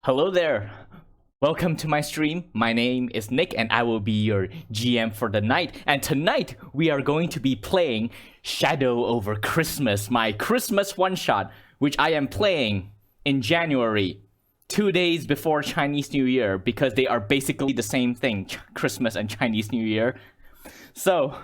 Hello there. Welcome to my stream. My name is Nick and I will be your GM for the night. And tonight we are going to be playing Shadow Over Christmas, my Christmas one-shot, which I am playing in January, 2 days before Chinese New Year, because they are basically the same thing, Christmas and Chinese New Year. So,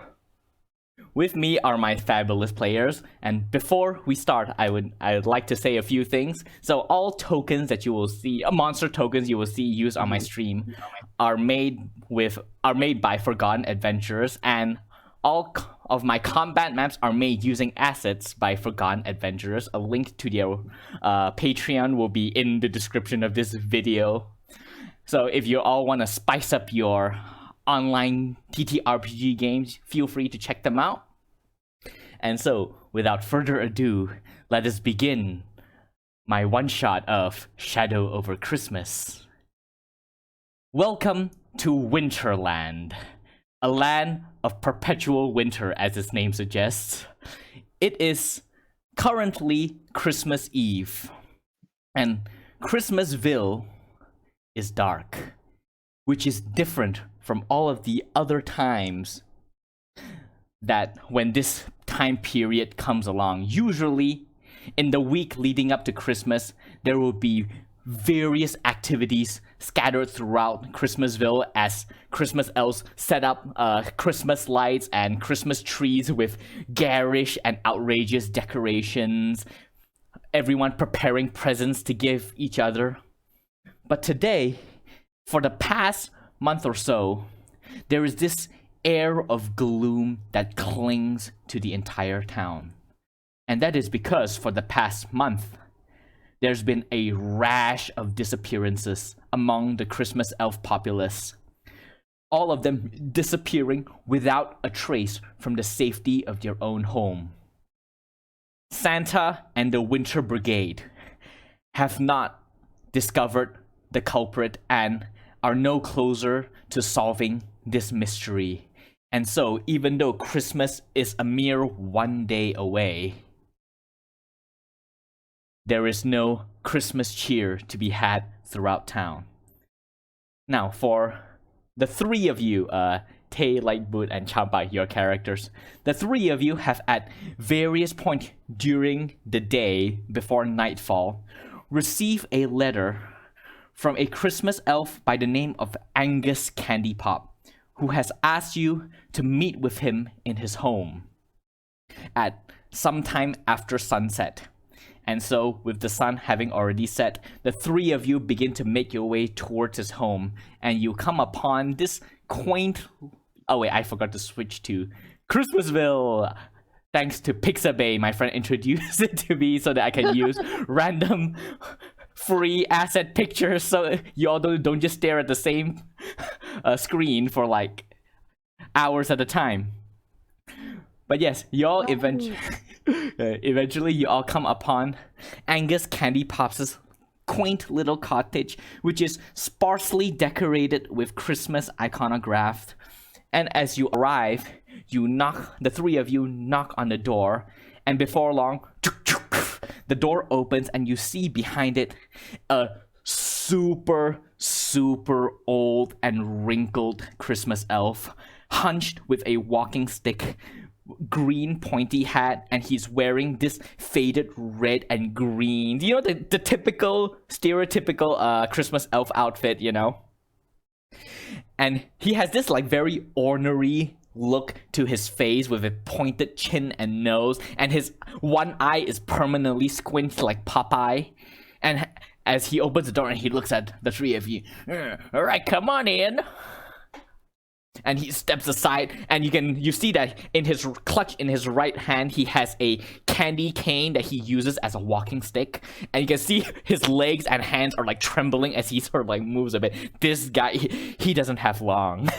with me are my fabulous players, and before we start, I would like to say a few things. So all tokens that you will see, monster tokens you will see used on my stream, are made by Forgotten Adventurers, and all of my combat maps are made using assets by Forgotten Adventurers. A link to their Patreon will be in the description of this video. So if you all want to spice up your online TTRPG games, feel free to check them out. And so, without further ado, let us begin my one-shot of Shadow Over Christmas. Welcome to Winterland, a land of perpetual winter, as its name suggests. It is currently Christmas Eve, and Christmasville is dark, which is different from all of the other times that when this time period comes along. Usually, in the week leading up to Christmas, there will be various activities scattered throughout Christmasville as Christmas elves set up Christmas lights and Christmas trees with garish and outrageous decorations, everyone preparing presents to give each other. But today, for the past month or so, there is this air of gloom that clings to the entire town. And that is because for the past month, there's been a rash of disappearances among the Christmas elf populace. All of them disappearing without a trace from the safety of their own home. Santa and the Winter Brigade have not discovered the culprit and are no closer to solving this mystery. And so, even though Christmas is a mere 1 day away, there is no Christmas cheer to be had throughout town. Now, for the three of you, Tay, Lightboot, and Champa, your characters, the three of you have at various points during the day before nightfall received a letter from a Christmas elf by the name of Angus Candy Pop, who has asked you to meet with him in his home at some time after sunset. And so, with the sun having already set, the three of you begin to make your way towards his home, and you come upon this quaint... Oh wait, I forgot to switch to Christmasville! Thanks to Pixabay, my friend introduced it to me so that I can use random free asset pictures so you all don't just stare at the same screen for like hours at a time. But yes, y'all eventually you all come upon Angus Candy Pop's quaint little cottage, which is sparsely decorated with Christmas iconograph. And as you arrive, the three of you knock on the door, and before long, the door opens and you see behind it a super old and wrinkled Christmas elf, hunched with a walking stick, green pointy hat, and he's wearing this faded red and green, you know, the typical stereotypical Christmas elf outfit, you know. And he has this like very ornery look to his face with a pointed chin and nose, and his one eye is permanently squinted like Popeye. And as he opens the door and he looks at the three of you, all right, come on in. And he steps aside, and you see that in his clutch in his right hand he has a candy cane that he uses as a walking stick, and you can see his legs and hands are like trembling as he sort of like moves a bit. This guy, he doesn't have long.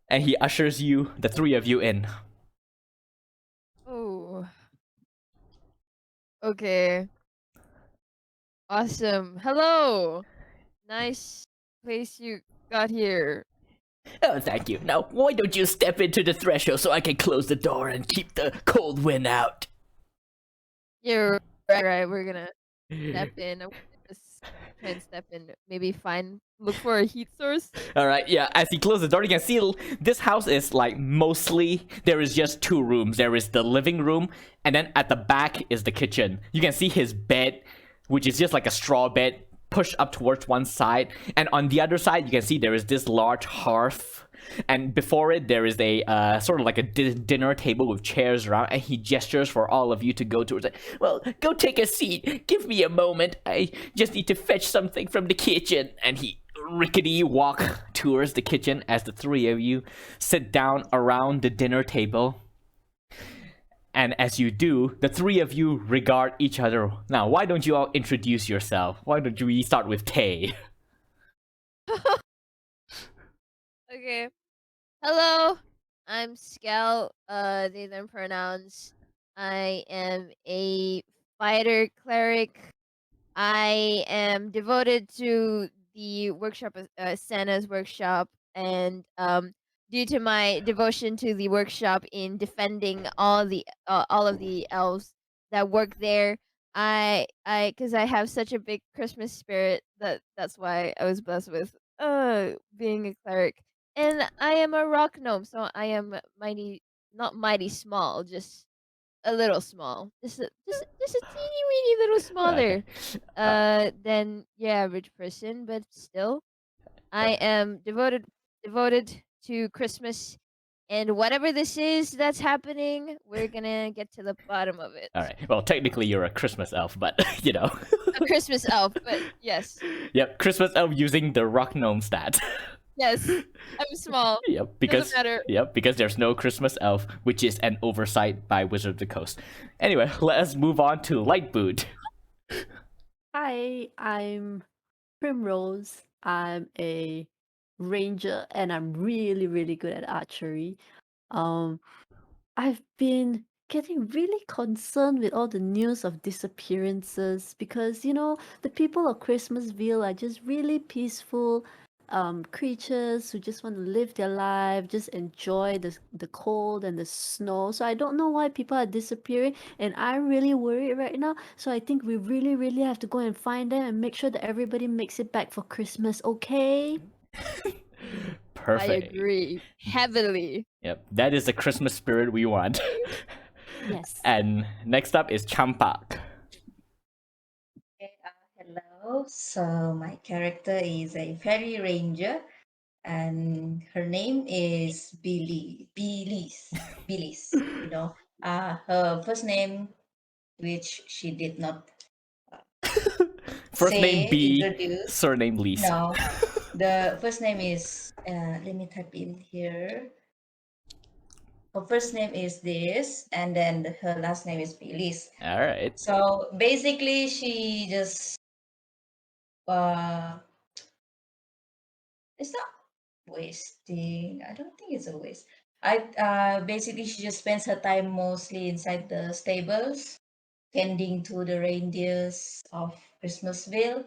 And he ushers you, the three of you, in. Oh. Okay. Awesome. Hello. Nice place you got here. Oh, thank you. Now, why don't you step into the threshold so I can close the door and keep the cold wind out? You're right. We're gonna step in. I want to just try and step in. Maybe look for a heat source. All right, yeah. As he closes the door, you can see this house is like mostly there is just two rooms. There is the living room, and then at the back is the kitchen. You can see his bed, which is just like a straw bed, pushed up towards one side, and on the other side, you can see there is this large hearth. And before it, there is a sort of like a dinner table with chairs around, and he gestures for all of you to go towards it. Well, go take a seat. Give me a moment. I just need to fetch something from the kitchen. And he rickety walk towards the kitchen as the three of you sit down around the dinner table. And as you do, the three of you regard each other. Now, why don't you all introduce yourself? Why don't we start with Tay? Okay. Hello, I'm Scout. They them pronouns. I am a fighter cleric. I am devoted to the workshop, Santa's workshop, and due to my devotion to the workshop in defending all of the elves that work there, because I have such a big Christmas spirit that's why I was blessed with being a cleric. And I am a rock gnome, so I am not mighty small, just a little small, just a teeny weeny little Okay. smaller than your average person, but still, I am devoted to Christmas, and whatever this is that's happening, we're gonna get to the bottom of it. All right. Well, technically you're a Christmas elf, but you know. A Christmas elf, but yes, Yep, Christmas elf using the rock gnome stat. yes, I'm small. Yep, because Doesn't matter. because there's no Christmas elf, which is an oversight by Wizard of the Coast. Anyway, let us move on to Lightboot. Hi, I'm Primrose. I'm a ranger and I'm really, really good at archery. Um, I've been getting really concerned with all the news of disappearances because, the people of Christmasville are just really peaceful creatures who just want to live their life, just enjoy the cold and the snow. So I don't know why people are disappearing, and I'm really worried right now. So I think we really, really have to go and find them and make sure that everybody makes it back for Christmas, okay? Perfect. I agree heavily. Yep, that is the Christmas spirit we want. Yes. And next up is Champak. Okay, hello. So my character is a fairy ranger, and her name is Billys. Her first name, which she did not First name B, introduce. surname Lees. No, the first name is. Let me type in here. Her first name is this, and then her last name is Billys. All right. So basically, she just it's not wasting. I don't think it's a waste. Basically she just spends her time mostly inside the stables, tending to the reindeers of Christmasville.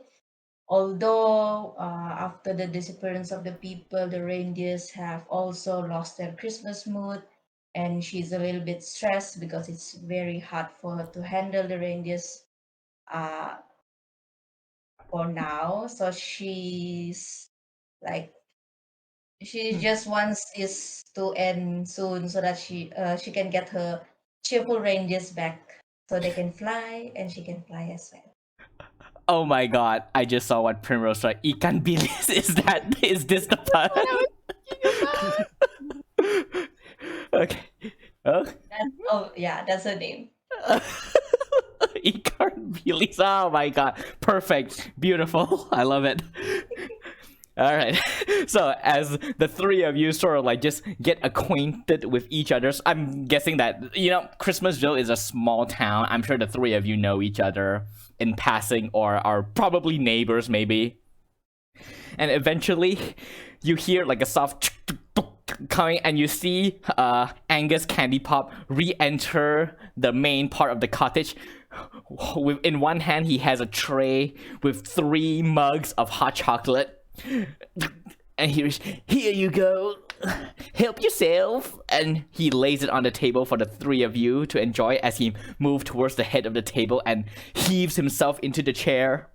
Although after the disappearance of the people, the reindeers have also lost their Christmas mood, and she's a little bit stressed because it's very hard for her to handle the reindeers uh, for now. So she's like she just wants this to end soon so that she can get her cheerful reindeers back so they can fly and she can fly as well. Oh my god, I just saw what Primrose said. Ikan bilis, is this the part? Okay. Oh. That's her name. Ikan bilis. Oh my god. Perfect. Beautiful. I love it. All right. So as the three of you sort of like just get acquainted with each other, I'm guessing that, Christmasville is a small town. I'm sure the three of you know each other in passing or are probably neighbors maybe. And eventually you hear like a soft coming and you see Angus Candy Pop re-enter the main part of the cottage. In one hand he has a tray with 3 mugs of hot chocolate. And here you go. help yourself. And he lays it on the table for the three of you to enjoy as he moves towards the head of the table and heaves himself into the chair.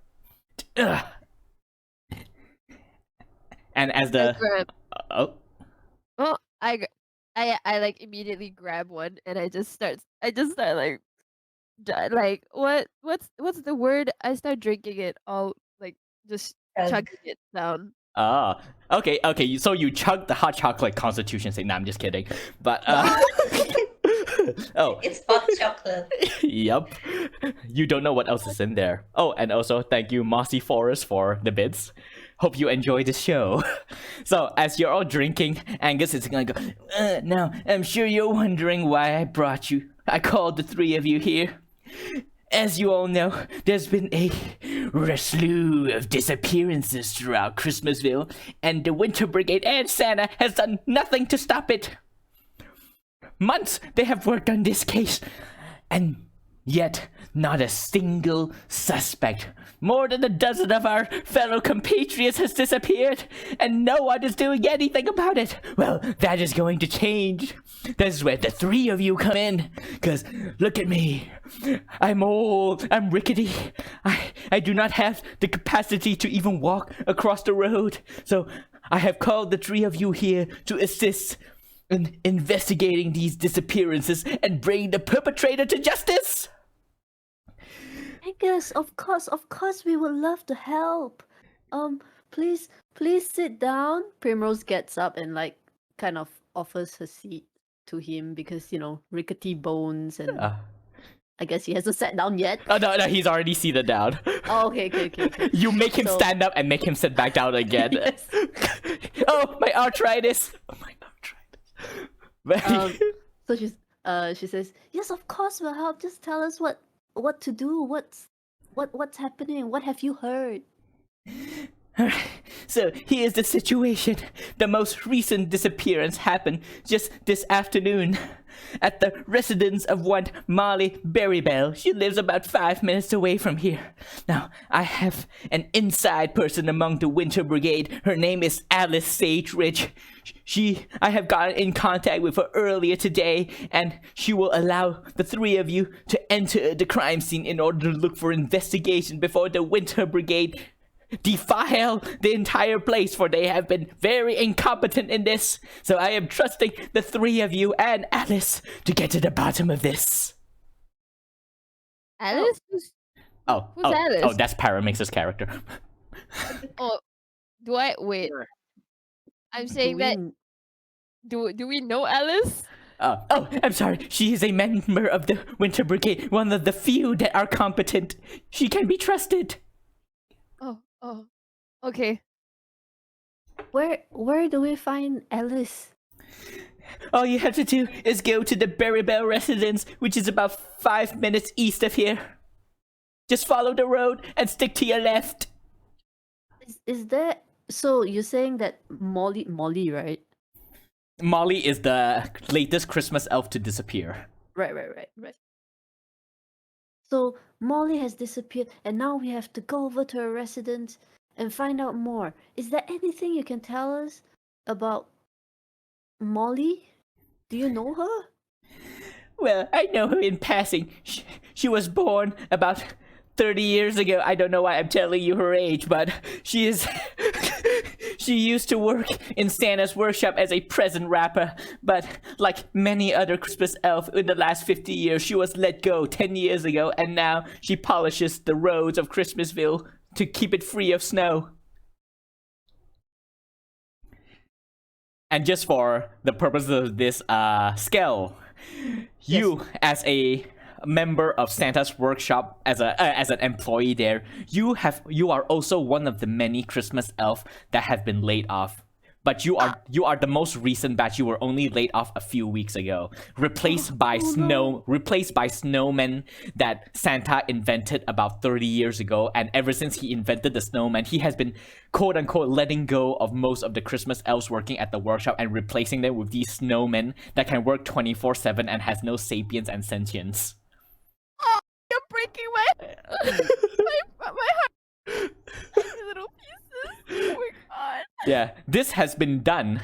Ugh. And as the I like immediately grab one and I just start like what's the word? I start drinking it all, like just chugging it down. Okay. So you chug the hot chocolate Constitution thing. Nah, I'm just kidding. But oh, It's hot chocolate. Yep. You don't know what else is in there. Oh, and also thank you, Mossy Forest, for the bits. Hope you enjoy the show. So, as you're all drinking, Angus is gonna go, now, I'm sure you're wondering why I brought you. I called the three of you here. As you all know, there's been a slew of disappearances throughout Christmasville, and the Winter Brigade and Santa has done nothing to stop it. Months they have worked on this case, and yet not a single suspect. More than a dozen of our fellow compatriots has disappeared, and no one is doing anything about it. Well, that is going to change. That's where the three of you come in. Because, look at me. I'm old, I'm rickety. I do not have the capacity to even walk across the road. So, I have called the three of you here to assist in investigating these disappearances and bring the perpetrator to justice. Angus, of course, we would love to help. Please sit down. Primrose gets up and like kind of offers her seat to him because rickety bones and I guess he hasn't sat down yet. Oh no, he's already seated down. Oh, okay. You make him stand up and make him sit back down again. Yes. Oh, my arthritis. So she says, yes, of course we'll help. Just tell us what to do. What's happening? What have you heard? Alright, so here's the situation. The most recent disappearance happened just this afternoon at the residence of one Molly Berrybell. She lives about 5 minutes away from here. Now, I have an inside person among the Winter Brigade. Her name is Alice Sage Ridge. I have gotten in contact with her earlier today, and she will allow the three of you to enter the crime scene in order to look for investigation before the Winter Brigade defile the entire place, for they have been very incompetent in this. So I am trusting the three of you and Alice to get to the bottom of this. Alice? Who's Alice? Oh, that's Paramix's character. Oh, do I wait? I'm saying that. Do we know Alice? I'm sorry. She is a member of the Winter Brigade, one of the few that are competent. She can be trusted. Oh, okay. Where do we find Alice? All you have to do is go to the Berrybell residence, which is about 5 minutes east of here. Just follow the road and stick to your left. Is there? So you're saying that Molly, right? Molly is the latest Christmas elf to disappear. Right. So Molly has disappeared, and now we have to go over to her residence and find out more. Is there anything you can tell us about Molly? Do you know her? Well, I know her in passing. She was born about 30 years ago. I don't know why I'm telling you her age, but she is... She used to work in Santa's workshop as a present wrapper, but like many other Christmas elves in the last 50 years, she was let go 10 years ago, and now she polishes the roads of Christmasville to keep it free of snow. And just for the purpose of this Skell, you as a member of Santa's workshop, as an employee there, you are also one of the many Christmas elves that have been laid off. But you are the most recent batch. You were only laid off a few weeks ago, replaced by snowmen that Santa invented about 30 years ago. And ever since he invented the snowman, he has been quote unquote letting go of most of the Christmas elves working at the workshop and replacing them with these snowmen that can work 24/7 and has no sapience and sentience. Oh, you're breaking my heart. Little pieces. Oh my god. Yeah, this has been done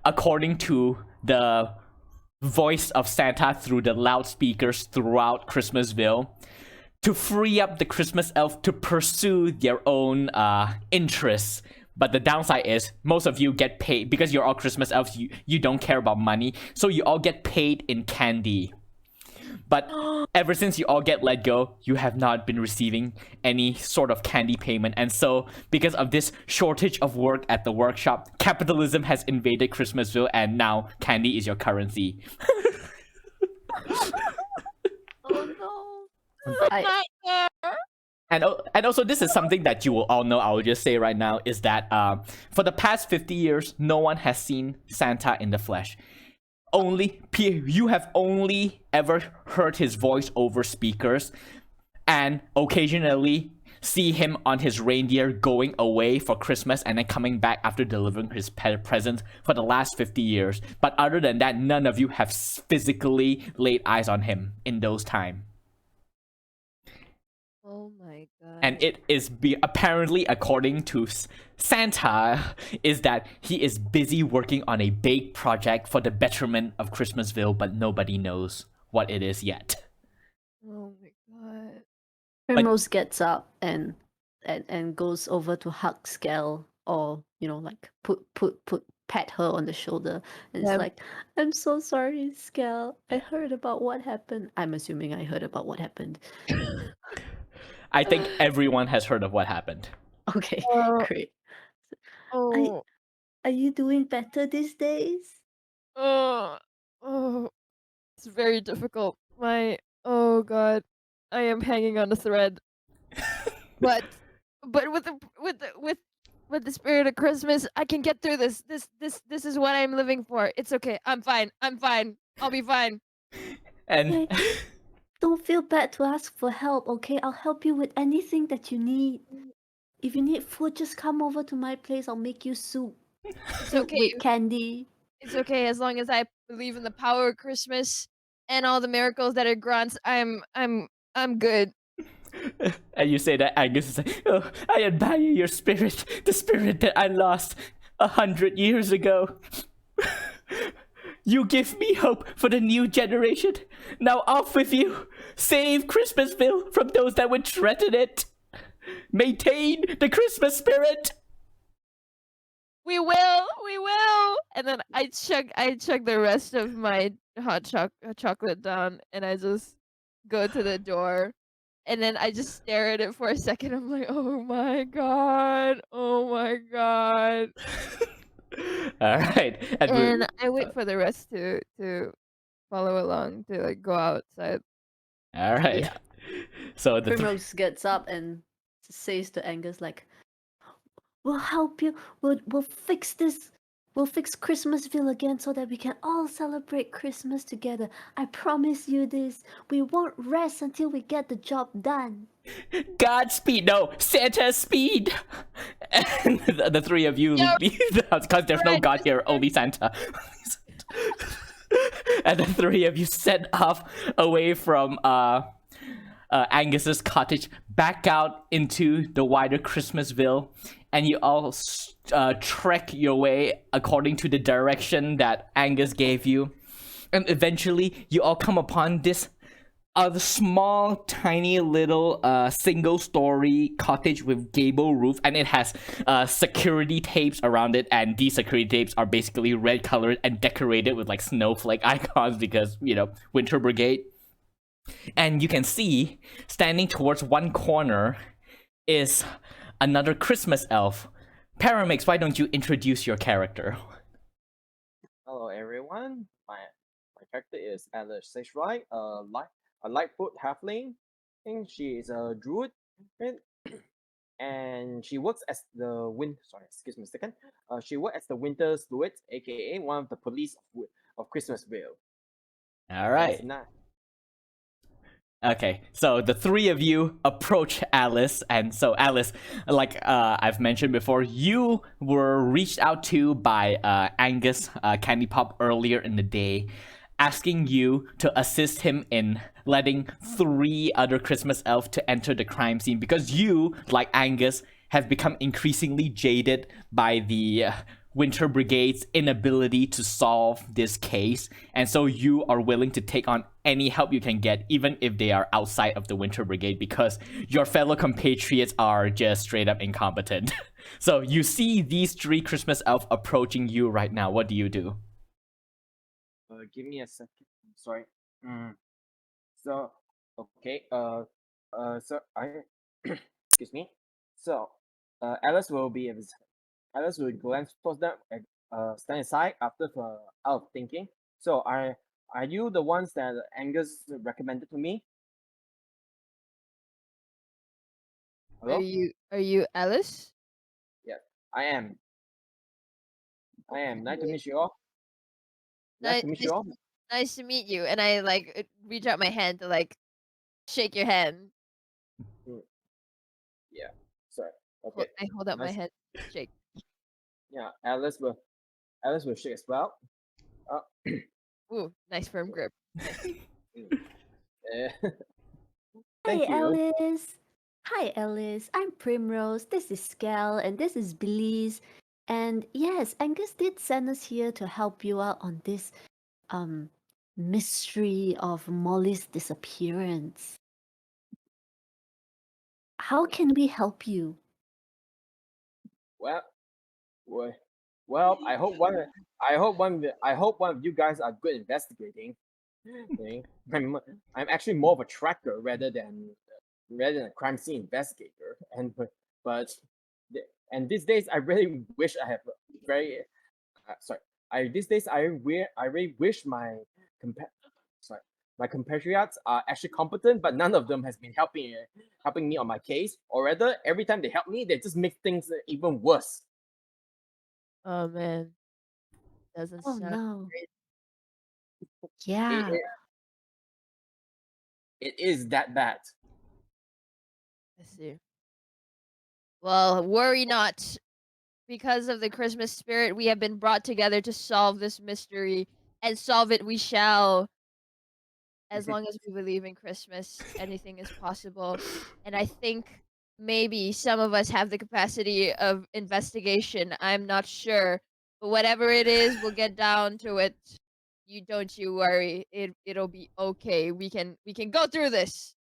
according to the voice of Santa through the loudspeakers throughout Christmasville, to free up the Christmas elf to pursue their own interests. But the downside is most of you get paid because you're all Christmas elves. You don't care about money, so you all get paid in candy. But ever since you all get let go, you have not been receiving any sort of candy payment. And so, because of this shortage of work at the workshop, capitalism has invaded Christmasville, and now candy is your currency. Oh no. I- Nightmare. And also, this is something that you will all know, I will just say right now, is that for the past 50 years, no one has seen Santa in the flesh. You have only ever heard his voice over speakers, and occasionally see him on his reindeer going away for Christmas and then coming back after delivering his presents for the last 50 years. But other than that, none of you have physically laid eyes on him in those times. Oh my god. And it is apparently, according to Santa, is that he is busy working on a big project for the betterment of Christmasville, but nobody knows what it is yet. Oh my god. Primrose gets up and goes over to hug Skell, or like pat her on the shoulder, and Yeah. it's like, I'm so sorry, Skell. I heard about what happened. I'm assuming I heard about what happened. I think everyone has heard of what happened. Okay, Oh. great. Oh. Are you doing better these days? Oh. It's very difficult. Oh god. I am hanging on a thread. But with the spirit of Christmas, I can get through this. This is what I'm living for. It's okay. I'm fine. I'll be fine. And Don't feel bad to ask for help, okay? I'll help you with anything that you need. If you need food, just come over to my place. I'll make you soup. It's okay. With candy. It's okay as long as I believe in the power of Christmas and all the miracles that it grants. I'm good. and you say that Angus is like, oh, I admire your spirit, the spirit that I lost 100 years ago. You give me hope for the new generation. Now off with you. Save Christmasville from those that would threaten it. Maintain the Christmas spirit. We will. And then I chug the rest of my hot chocolate down, and I just go to the door, and then I just stare at it for a second. I'm like, oh my god. All right. And I wait for the rest to follow along, to like go outside. All right. Yeah. So the Primrose gets up and says to Angus, like, we'll help you. We'll fix this. We'll fix Christmasville again so that we can all celebrate Christmas together. I promise you this. We won't rest until we get the job done. Godspeed. No, Santa speed. And the three of you leave the house because there's no God here, only Santa. And the three of you set off away from Angus's cottage back out into the wider Christmasville, and you all trek your way according to the direction that Angus gave you, and eventually you all come upon this the small, tiny little single-story cottage with gable roof, and it has security tapes around it, and these security tapes are basically red colored and decorated with like snowflake icons because, Winter Brigade. And you can see, standing towards one corner, is another Christmas elf. Paramix, why don't you introduce your character? Hello everyone, my character is Alice Sage-Right, a Lightfoot halfling, and she is a druid, and she works as the she works as the Winter Druid, aka one of the police of Christmasville. All right. That's nice. Okay, so the three of you approach Alice, and so Alice, like I've mentioned before, you were reached out to by Angus Candy Pop earlier in the day, asking you to assist him in letting 3 other Christmas elves to enter the crime scene because you, like Angus, have become increasingly jaded by the Winter Brigade's inability to solve this case, and so you are willing to take on any help you can get, even if they are outside of the Winter Brigade, because your fellow compatriots are just straight up incompetent. So you see these 3 Christmas elves approaching you right now. What do you do? Give me a second. I'm sorry. So, okay. So I, excuse me. So, Alice will glance towards them and stand aside after out of thinking. So, are you the ones that Angus recommended to me? Hello? Are you Alice? Yeah, I am. I am. Nice to Okay. meet you all. Nice to meet you all. Nice to meet you. And I like reach out my hand to like shake your hand. Yeah. Sorry. Okay. I hold up my Nice. hand, shake. Yeah. Alice will shake as well. Ooh, nice firm grip. Eh, Hi, Thank you. Alice. Hi, Alice. I'm Primrose. This is Scal, and this is Belize. And yes, Angus did send us here to help you out on this mystery of Molly's disappearance. How can we help you? Well, well, well. I hope one of you guys are good investigating. Okay? I'm actually more of a tracker rather than a crime scene investigator. But and these days I really wish I have very sorry. These days I really wish sorry my compatriots are actually competent, but none of them has been helping me on my case. Or rather, every time they help me, they just make things even worse. Oh man. Doesn't Oh sound no. great. Yeah. It is that bad. I see. Well, worry not. Because of the Christmas spirit, we have been brought together to solve this mystery, and solve it we shall. As long as we believe in Christmas, anything is possible. And I think maybe some of us have the capacity of investigation. I'm not sure. But whatever it is, we'll get down to it. You worry. It'll be okay. We can go through this.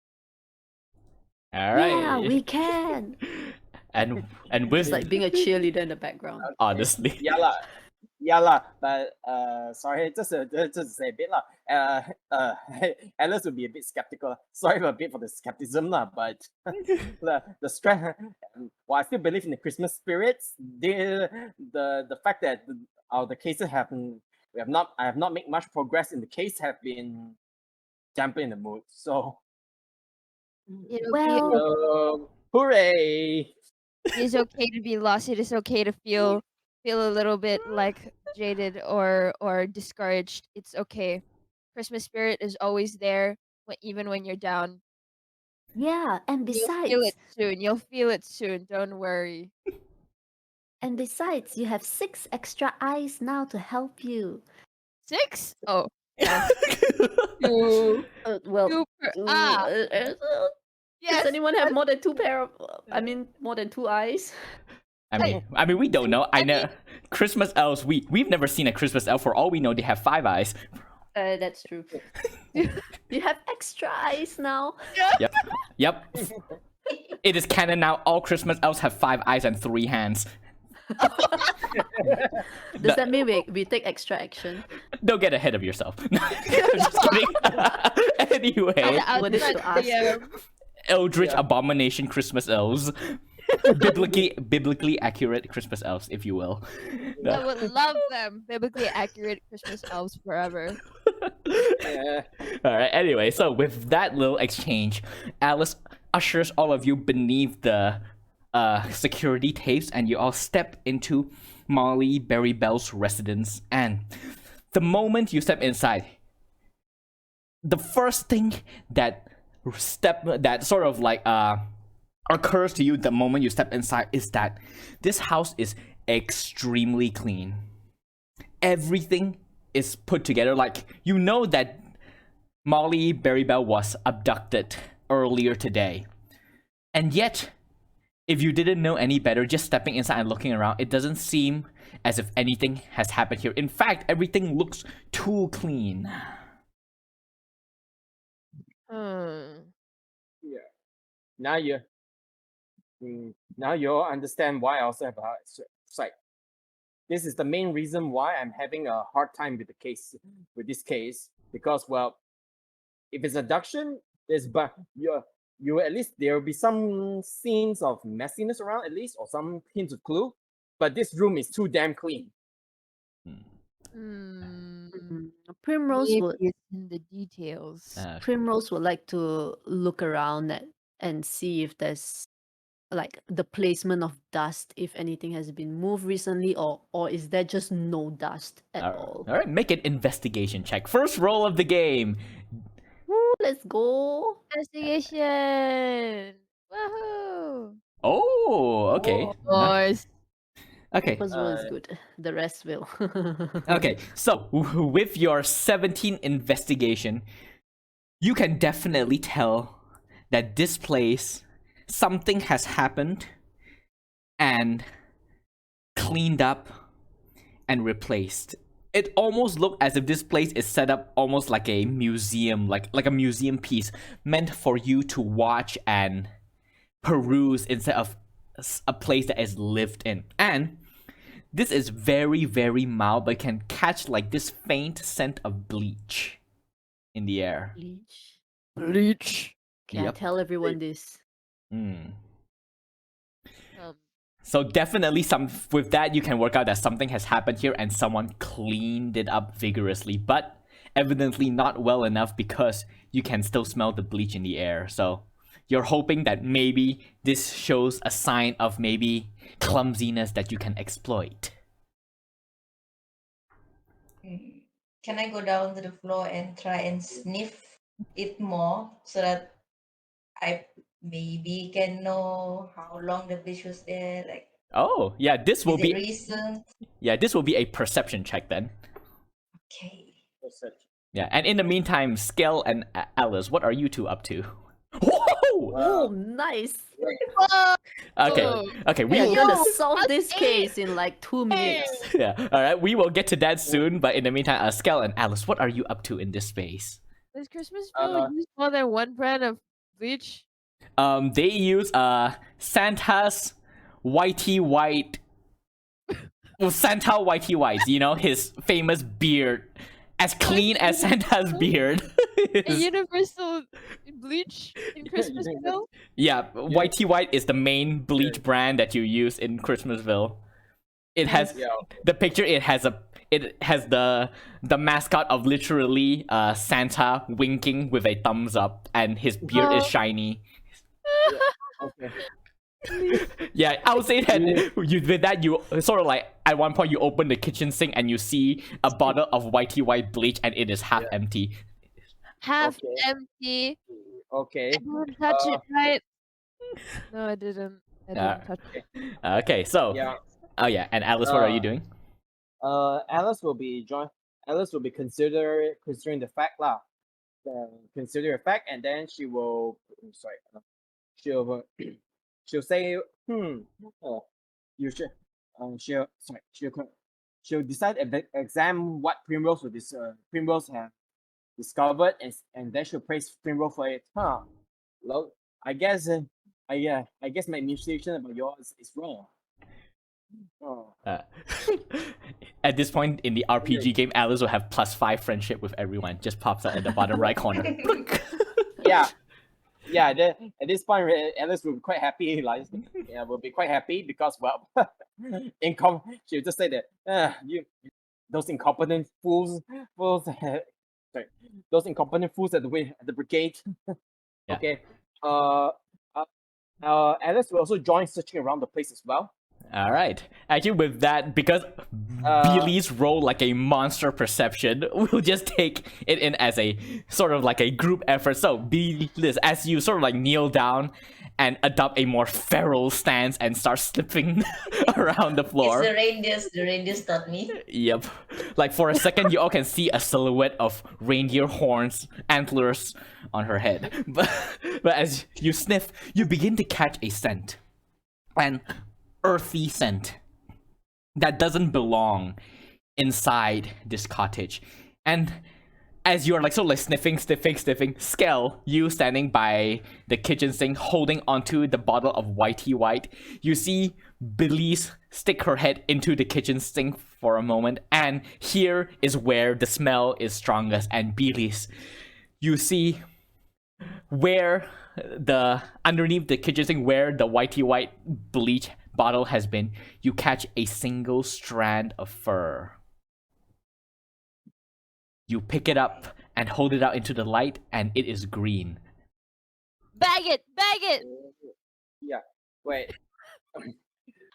All Yeah, right. we can. And with It's like being a cheerleader in the background. honestly. Yeah lah. But sorry, just to say a bit lah. Alice will be a bit skeptical. Sorry a bit for the skepticism lah. But the strength. While I still believe in the Christmas spirits, the fact that the cases I have not made much progress in the case have been dampening the mood. So Well, hooray! It is okay to be lost. It is okay to feel a little bit like jaded or discouraged. It's okay. Christmas spirit is always there even when you're down. yeah, and You'll feel it besides, soon. You'll feel it soon. Don't worry. you have 6 extra eyes now to help you. 6? Oh, yes. 2. Well, 2 per. does Yes. anyone have more than 2 pair of? I mean, more than 2 eyes? I mean, we don't know. I know Christmas elves. We've never seen a Christmas elf. For all we know, they have 5 eyes. That's true. You have extra eyes now. Yep. It is canon now. All Christmas elves have 5 eyes and 3 hands. Does that mean we take extra action? Don't get ahead of yourself. I'm just kidding. Anyway, What is to ask? Eldritch Abomination Christmas elves. Biblically accurate Christmas elves, if you will. I would love them. Biblically accurate Christmas elves forever. Yeah. All right. Anyway, so with that little exchange, Alice ushers all of you beneath the security tapes, and you all step into Molly Berry Bell's residence. And the moment you step inside, the first thing that sort of like occurs to you the moment you step inside is that this house is extremely clean. Everything is put together. Like, you know that Molly Berrybell was abducted earlier today. And yet, if you didn't know any better, just stepping inside and looking around, it doesn't seem as if anything has happened here. In fact, everything looks too clean. Yeah. Now you now you'll understand why I also have a sight. This is the main reason why I'm having a hard time with this case, because well, if it's abduction, but you at least there will be some scenes of messiness around at least, or some hints of clue. But this room is too damn clean. Primrose Maybe would it's in the details. Primrose would like to look around and see if there's like the placement of dust, if anything has been moved recently, or is there just no dust at all? All right, make an investigation check. First roll of the game. Woo, let's go. Investigation. Woohoo! Oh, okay. Of course. Okay. First roll is good. The rest will. Okay, so with your 17 investigation, you can definitely tell that this place, something has happened and cleaned up and replaced. It almost looked as if this place is set up almost like a museum, like a museum piece meant for you to watch and peruse instead of a place that is lived in. And this is very, very mild, but can catch like this faint scent of bleach in the air. Bleach. Okay, I Yep. tell everyone this. So definitely with that you can work out that something has happened here and someone cleaned it up vigorously, but evidently not well enough because you can still smell the bleach in the air. So you're hoping that maybe this shows a sign of maybe clumsiness that you can exploit. Can I go down to the floor and try and sniff it more so that I maybe can know how long the bleach was there? Like, Oh, yeah, this will is it be recent? this will be a perception check then. Okay. Yeah, and in the meantime, Skell and Alice, what are you two up to? Whoa! Oh, nice. Okay, okay, we We are will, gonna solve this case in like 2 minutes. yeah, all right, we will get to that soon. But in the meantime, Skell and Alice, what are you up to in this space? Does Christmas Bill use more than one brand of bleach? They use Santa's whitey white, well, Santa whitey whites. You know, his famous beard, as clean as Santa's beard. A universal bleach in Christmas Bill? Yeah, whitey white is the main bleach brand that you use in Christmasville. It has the picture. It has the mascot of literally Santa winking with a thumbs up, and his beard is shiny. Okay. Yeah, I would say that with that you sort of like at one point you open the kitchen sink and you see a bottle of whitey white bleach and it is half empty. Half Okay. empty. Okay. I didn't touch it, right? No, I didn't. I didn't touch it. Okay, so Yeah. oh yeah, and Alice, what are you doing? Alice will be considering the fact lah. Consider the fact, and then she will. Sorry. She'll she'll say, you should. She'll decide examine what Primrose have discovered, and then she'll praise Primrose for it. Well, I guess my initiation about yours is wrong. At this point in the RPG game, Alice will have +5 friendship with everyone. Just pops out at the bottom right corner. Yeah. Then at this point, Alice will be quite happy. Like, will be quite happy because she'll just say that those incompetent fools, sorry, those incompetent fools at the brigade. Yeah. Okay. Alice will also join searching around the place as well. All right. Actually, with that, because Billy's roll like a monster perception, we'll just take it in as a sort of like a group effort. So, Billy, as you sort of like kneel down and adopt a more feral stance and start slipping around the floor. It's the reindeers taught me. Yep. Like for a second, you all can see a silhouette of reindeer horns, antlers on her head. But as you sniff, you begin to catch a scent. An earthy scent. that doesn't belong inside this cottage. And as you're like sniffing, Skell, you standing by the kitchen sink holding onto the bottle of whitey white, you see Belize stick her head into the kitchen sink for a moment, and here is where the smell is strongest. And Belize, you see where underneath the kitchen sink where the whitey white bleach bottle has been, you catch a single strand of fur. You pick it up and hold it out into the light, and it is green. Bag it! Bag it! Yeah. Wait.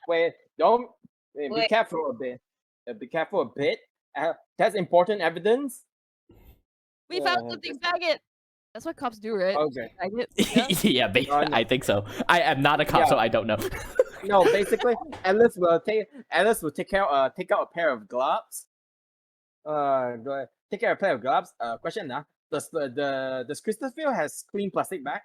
Wait. Don't. Be Wait. careful a bit. Be careful a bit. That's important evidence. We found something. Bag it! That's what cops do, right? Okay. Bag it. Yeah, I think so. I am not a cop, Yeah. so I don't know. No, basically, Alice will take take out a pair of gloves. Take care of a pair of gloves. Question now. Does does Christopher has clean plastic bag?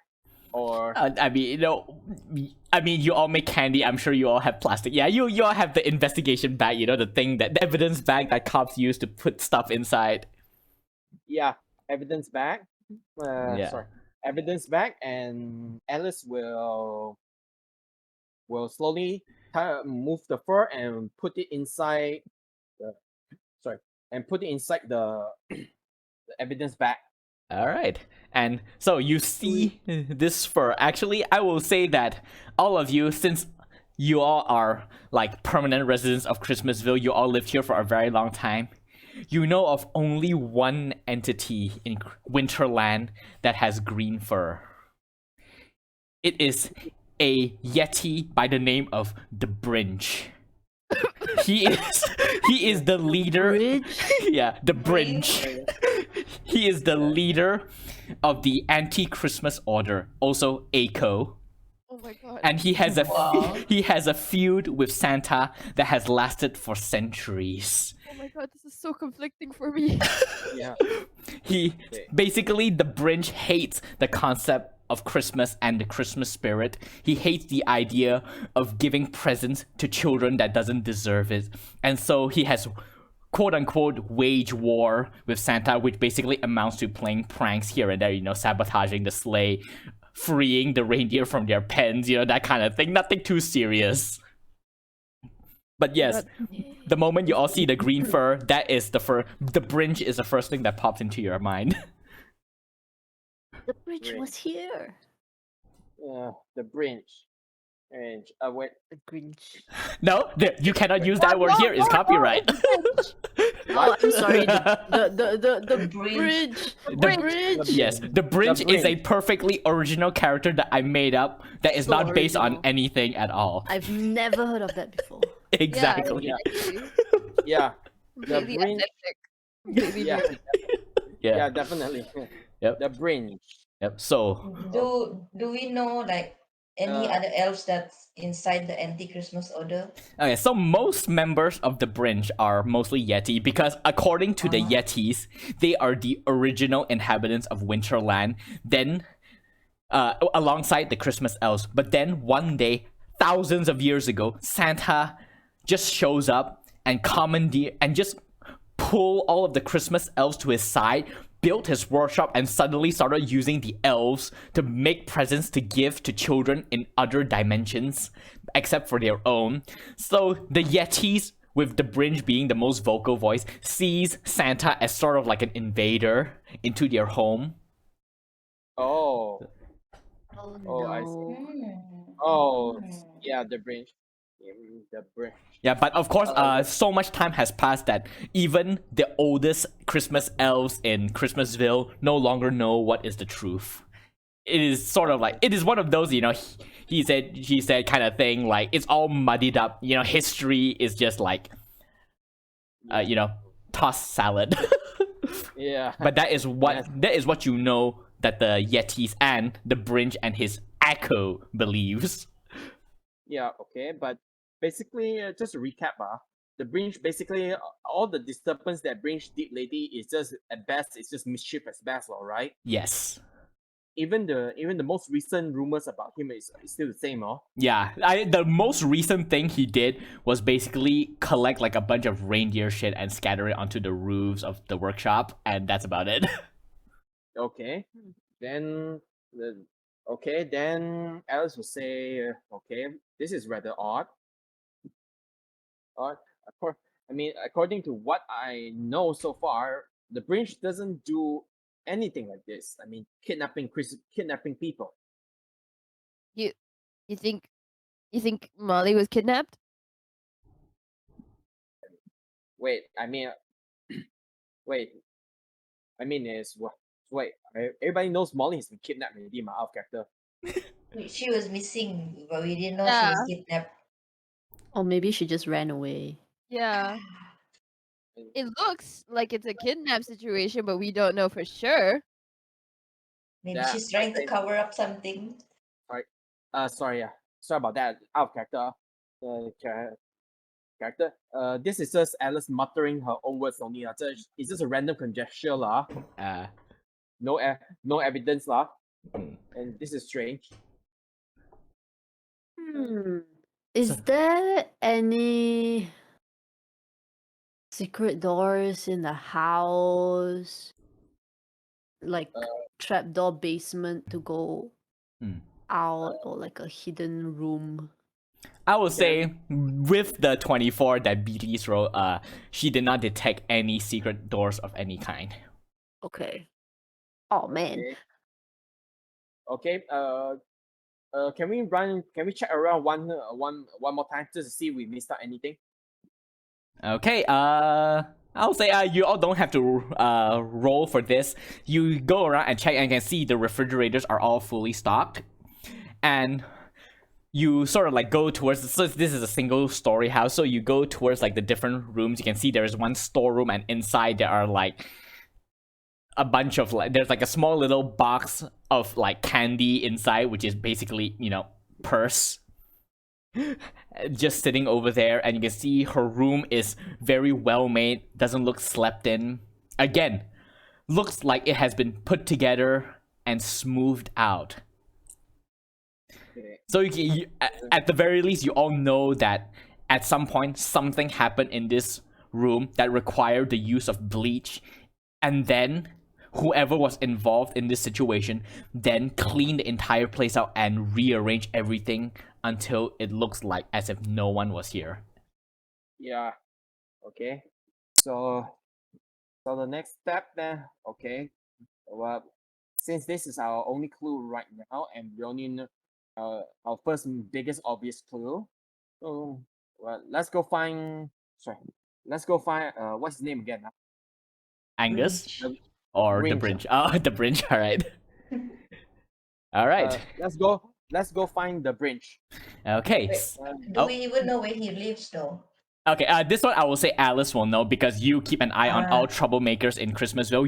Or I mean, you all make candy. I'm sure you all have plastic. Yeah, you all have the investigation bag. The evidence bag that cops use to put stuff inside. yeah, evidence bag. Yeah. Sorry, evidence bag, and Alice will slowly move the fur and put it inside the the evidence bag. All right. And so you see this fur. Actually, I will say that all of you, since you all are like permanent residents of Christmasville, you all lived here for a very long time. You know of only one entity in Winterland that has green fur. It is a Yeti by the name of the Brinch. He is the leader. Yeah, the Brinch. He is the leader of the Anti-Christmas Order, also ACO. Oh my god. And he has Wow. he has a feud with Santa that has lasted for centuries. Oh my god, this is so conflicting for me. Yeah. Basically, the Brinch hates the concept of Christmas and the Christmas spirit. He hates the idea of giving presents to children that doesn't deserve it. And so he has quote unquote wage war with Santa, which basically amounts to playing pranks here and there, sabotaging the sleigh, freeing the reindeer from their pens, that kind of thing. Nothing too serious. But yes, the moment you all see the green fur, that is the fur. The Brinch is the first thing that pops into your mind. The bridge was here. The Brinch. And wait. The Grinch. No, you cannot use that word here. It's copyright. Oh, I'm sorry. The Bridge. bridge. The bridge. Yes, the Brinch is a perfectly original character that I made up that is So not based on original. anything at all. I've never heard of that before. Exactly. Yeah. Exactly. Yeah. Completely Brinch. authentic. Completely Yeah. new. Yeah, definitely. Yep. The Brinch. Yep. So, Do we know like any other elves that's inside the anti-Christmas order? okay, so most members of the Brinch are mostly Yeti because according to the Yetis, they are the original inhabitants of Winterland. Then, alongside the Christmas elves. But then one day, thousands of years ago, Santa just shows up and commandeer and just pull all of the Christmas elves to his side, built his workshop, and suddenly started using the elves to make presents to give to children in other dimensions, except for their own. So the Yetis, with the Brinch being the most vocal voice, sees Santa as sort of like an invader into their home. Oh. Oh, Oh, I see. no. Oh, yeah, the Brinch. The Brinch. Yeah, but of course, so much time has passed that even the oldest Christmas elves in Christmasville no longer know what is the truth. It is sort of like, it is one of those, he said, she said kind of thing, like, it's all muddied up, history is just like, tossed salad. Yeah. But that is what you know that the Yetis and the Brinch and his Echo believes. Yeah, okay, but basically, just to recap, the Brinch basically all the disturbance that Brinch did lately is just at best, it's just mischief at best, all right? Yes. even the most recent rumors about him is still the same, oh. Yeah, the most recent thing he did was basically collect like a bunch of reindeer shit and scatter it onto the roofs of the workshop, and that's about it. Okay, then then Alice will say, okay, this is rather odd. Odd. According to what I know so far, the Grinch doesn't do anything like this. I mean, kidnapping people. You think Molly was kidnapped? Wait, wait. I mean, is what? Wait, everybody knows Molly has been kidnapped already, my out character. She was missing, but we didn't know she Yeah. was kidnapped. Or maybe she just ran away. Yeah. It looks like it's a kidnap situation, but we don't know for sure. Maybe Yeah, she's trying to okay. cover up something. Sorry about that. Out of character. Character. This is just Alice muttering her own words only. It's just a random conjecture lah. No evidence lah. And this is strange. Is there any secret doors in the house? Like trapdoor basement to go out, or like a hidden room? I will say with the 24 that BT's rolled, she did not detect any secret doors of any kind. Okay. Oh man. Okay. Can we check around one more time just to see if we missed out anything? Okay, I'll say you all don't have to roll for this. You go around and check and can see the refrigerators are all fully stocked. And you sort of like go towards, so this is a single story house, so you go towards like the different rooms. You can see there is one storeroom, and inside there are like a bunch of like, there's like a small little box of like candy inside, which is basically, purse just sitting over there. And you can see her room is very well made, doesn't look slept in. Again, looks like it has been put together and smoothed out. So at the very least, you all know that at some point something happened in this room that required the use of bleach, and then whoever was involved in this situation then cleaned the entire place out and rearranged everything until it looks like as if no one was here. Yeah. Okay. So the next step then, okay. Well, since this is our only clue right now, and we only know our first biggest obvious clue. So let's go find. What's his name again? Angus? Grinch. Or the Grinch. Brinch. Oh, the Brinch, alright. Alright. Let's go find the Grinch. Okay. Wait, do we even know where he lives though? Okay, this one I will say Alice will know because you keep an eye on all troublemakers in Christmasville.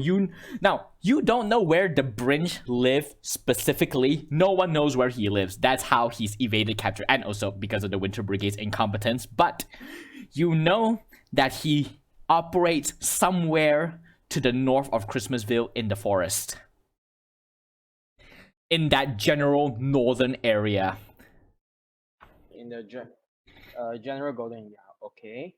You don't know where the Brinch live specifically. No one knows where he lives. That's how he's evaded capture, and also because of the Winter Brigade's incompetence. But you know that he operates somewhere to the north of Christmasville in the forest. In that general northern area. In the General Golden, yeah. Okay.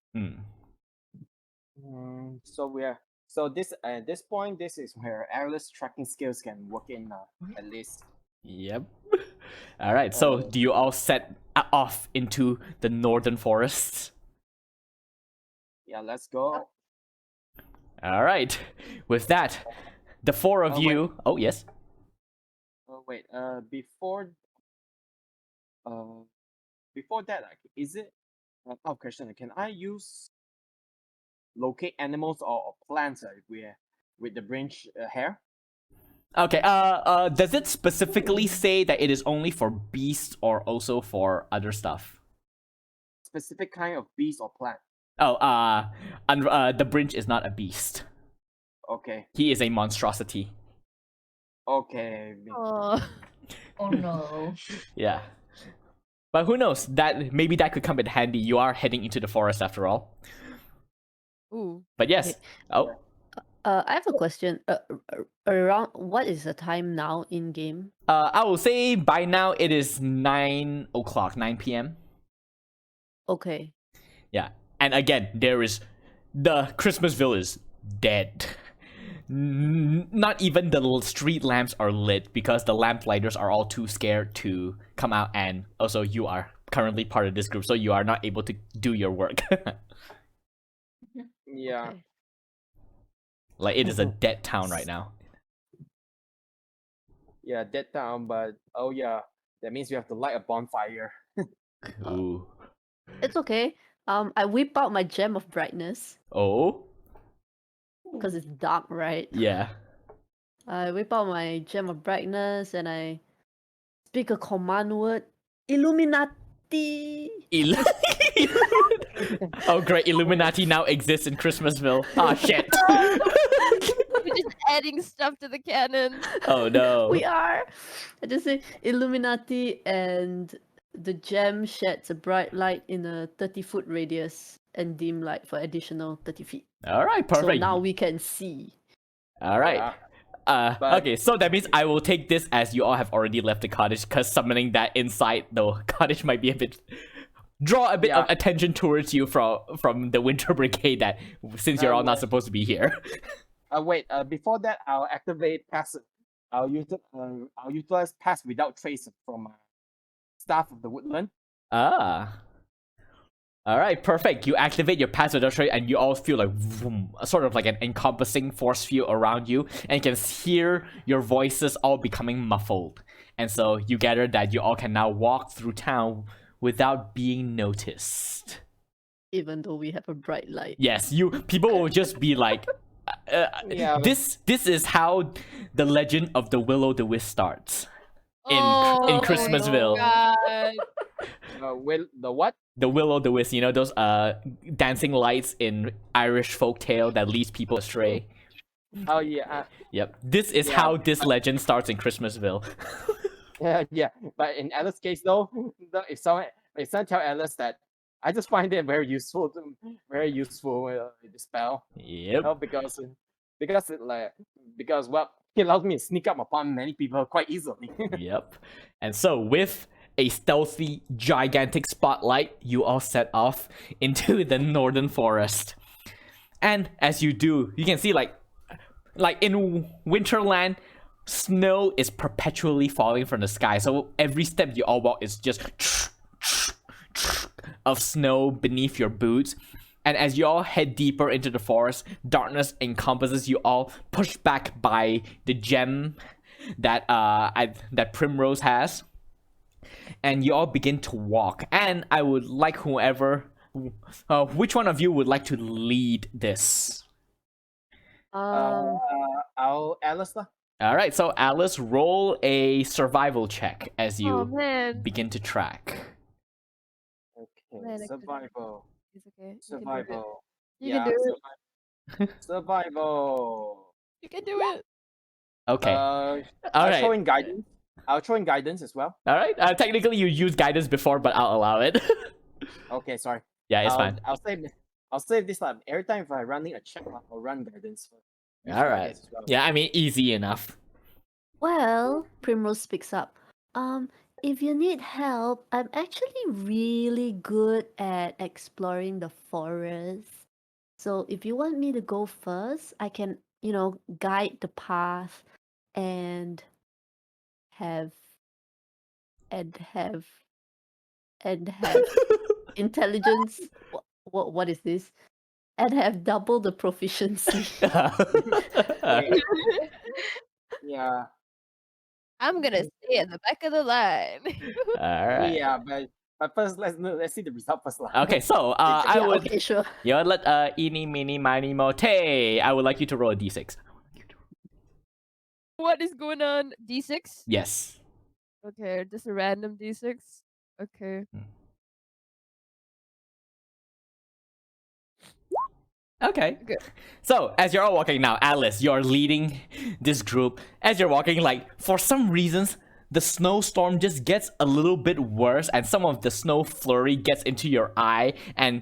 So this at this point, this is where Alice's tracking skills can work in at least. Yep. All right. So do you all set off into the northern forests? Yeah, let's go. All right. With that, the four of you. Wait. Oh yes. Wait. Before that, like, is it? Question. Can I use locate animals or plants with the branch hair? Okay. Does it specifically say that it is only for beasts or also for other stuff? Specific kind of beast or plant. Oh, the Brinch is not a beast. Okay. He is a monstrosity. Okay. Oh. Oh no. Yeah. But who knows? Maybe that could come in handy. You are heading into the forest after all. Ooh. But yes. Okay. Oh. I have a question. Around what is the time now in game? I will say by now it is 9 o'clock, 9 p.m. Okay. Yeah. And again, there is the Christmasville is dead. Not even the street lamps are lit because the lamp-lighters are all too scared to come out, and also you are currently part of this group, so you are not able to do your work. Yeah. Okay. Like, it is a dead town right now. Yeah, dead town, but oh yeah, that means we have to light a bonfire. Ooh. It's okay. I whip out my gem of brightness Oh? because it's dark, right? Yeah. I whip out my gem of brightness and I speak a command word. Illuminati. Oh, great. Illuminati now exists in Christmasville. Ah, shit. We're just adding stuff to the canon. Oh, no. We are. I just say Illuminati, and the gem sheds a bright light in a 30-foot radius and dim light for additional 30 feet. All right, So perfect. now we can see. All right. Yeah. But- Okay, so that means I will take this as you all have already left the cottage, because summoning that inside the cottage might be a bit draw a bit of Yeah. attention towards you from the Winter Brigade, that since you're all not well- supposed to be here. Wait. Before that, I'll activate pass. I'll utilize pass without trace from staff of the woodland. Ah. All right, perfect. You activate your passive trait, and you all feel like vroom, sort of like an encompassing force field around you, and you can hear your voices all becoming muffled. And so you gather that you all can now walk through town without being noticed. Even though we have a bright light. Yes, people will just be like, Yeah. this is how the legend of the Will-O-the-Wisp starts in Oh Christmasville. God. The what? The Will-O-the-Wisp, you know, those dancing lights in Irish folktale that leads people astray. Oh yeah. Yep. This is Yeah. how this legend starts in Christmasville. Yeah. But in Alice's case, though, if someone tell Alice that, I just find it very useful. The spell. Yep. No, because well, it allows me to sneak up upon many people quite easily. Yep. And so with a stealthy, gigantic spotlight, you all set off into the northern forest. And as you do, you can see like in Winterland, snow is perpetually falling from the sky. So every step you all walk is just of snow beneath your boots. And as you all head deeper into the forest, darkness encompasses you all, pushed back by the gem that that Primrose has. And you all begin to walk. And I would like which one of you would like to lead this? I'll Alice. All right, so Alice, roll a survival check as you Oh man. begin to track. Okay, Man, I couldn't- survival. It's okay. You Survival. can do it. Survival. You can do it. Okay. All All I'll throw right. in guidance. I'll throw in guidance as well. All right. Technically, you used guidance before, but I'll allow it. Okay, sorry. Yeah, it's fine. I'll save this time. Every time if I'm running a check, I'll run guidance. Use All right. guidance as well. Yeah, I mean, easy enough. Well, Primrose speaks up. If you need help, I'm actually really good at exploring the forest. So if you want me to go first, I can, guide the path and have and have and have intelligence. What is this? And have double the proficiency. Yeah. I'm gonna stay at the back of the line. All right. Yeah, but first let's see the result first. Lah. Okay, so I Yeah, would okay, sure. let eeny meeny miny moe. I would like you to roll a d6. What is going on? D6? Yes. Okay, just a random D6. Okay. Okay. Okay. So, as you're all walking now, Alice, you're leading this group. As you're walking, like, for some reasons, the snowstorm just gets a little bit worse, and some of the snow flurry gets into your eye, and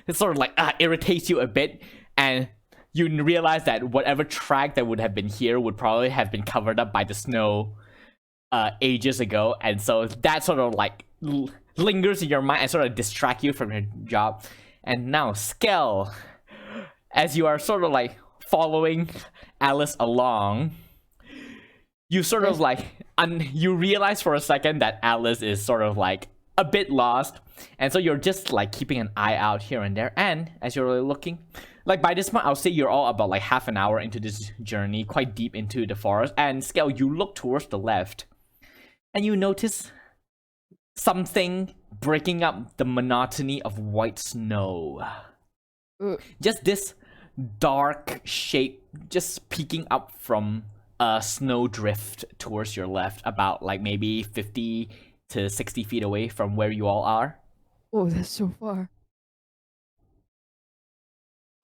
it sort of like irritates you a bit. And you realize that whatever track that would have been here would probably have been covered up by the snow ages ago, and so that sort of like lingers in your mind and sort of distract you from your job. And now, Skell, as you are sort of like following Alice along, you sort of like you realize for a second that Alice is sort of like a bit lost, and so you're just like keeping an eye out here and there. And as you're really looking, like by this point, I'll say you're all about like half an hour into this journey, quite deep into the forest. And Skell, you look towards the left, and you notice something breaking up the monotony of white snow. Just this dark shape just peeking up from a snowdrift towards your left, about like maybe 50 to 60 feet away from where you all are. Oh, that's so far.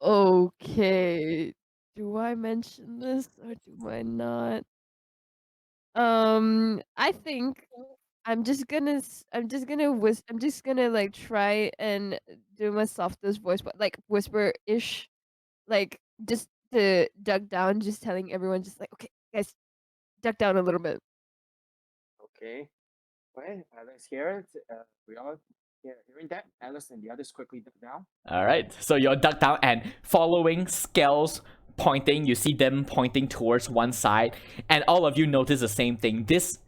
Okay. Do I mention this or do I not? I think I'm just gonna like try and do my softest voice, but like whisper-ish, like just to duck down, just telling everyone, just like, okay, guys, duck down a little bit. Okay. Okay, Alice here. We all hearing that. Alice and the others quickly duck down. All right, so you're ducked down and following Skell's pointing. You see them pointing towards one side, and all of you notice the same thing. This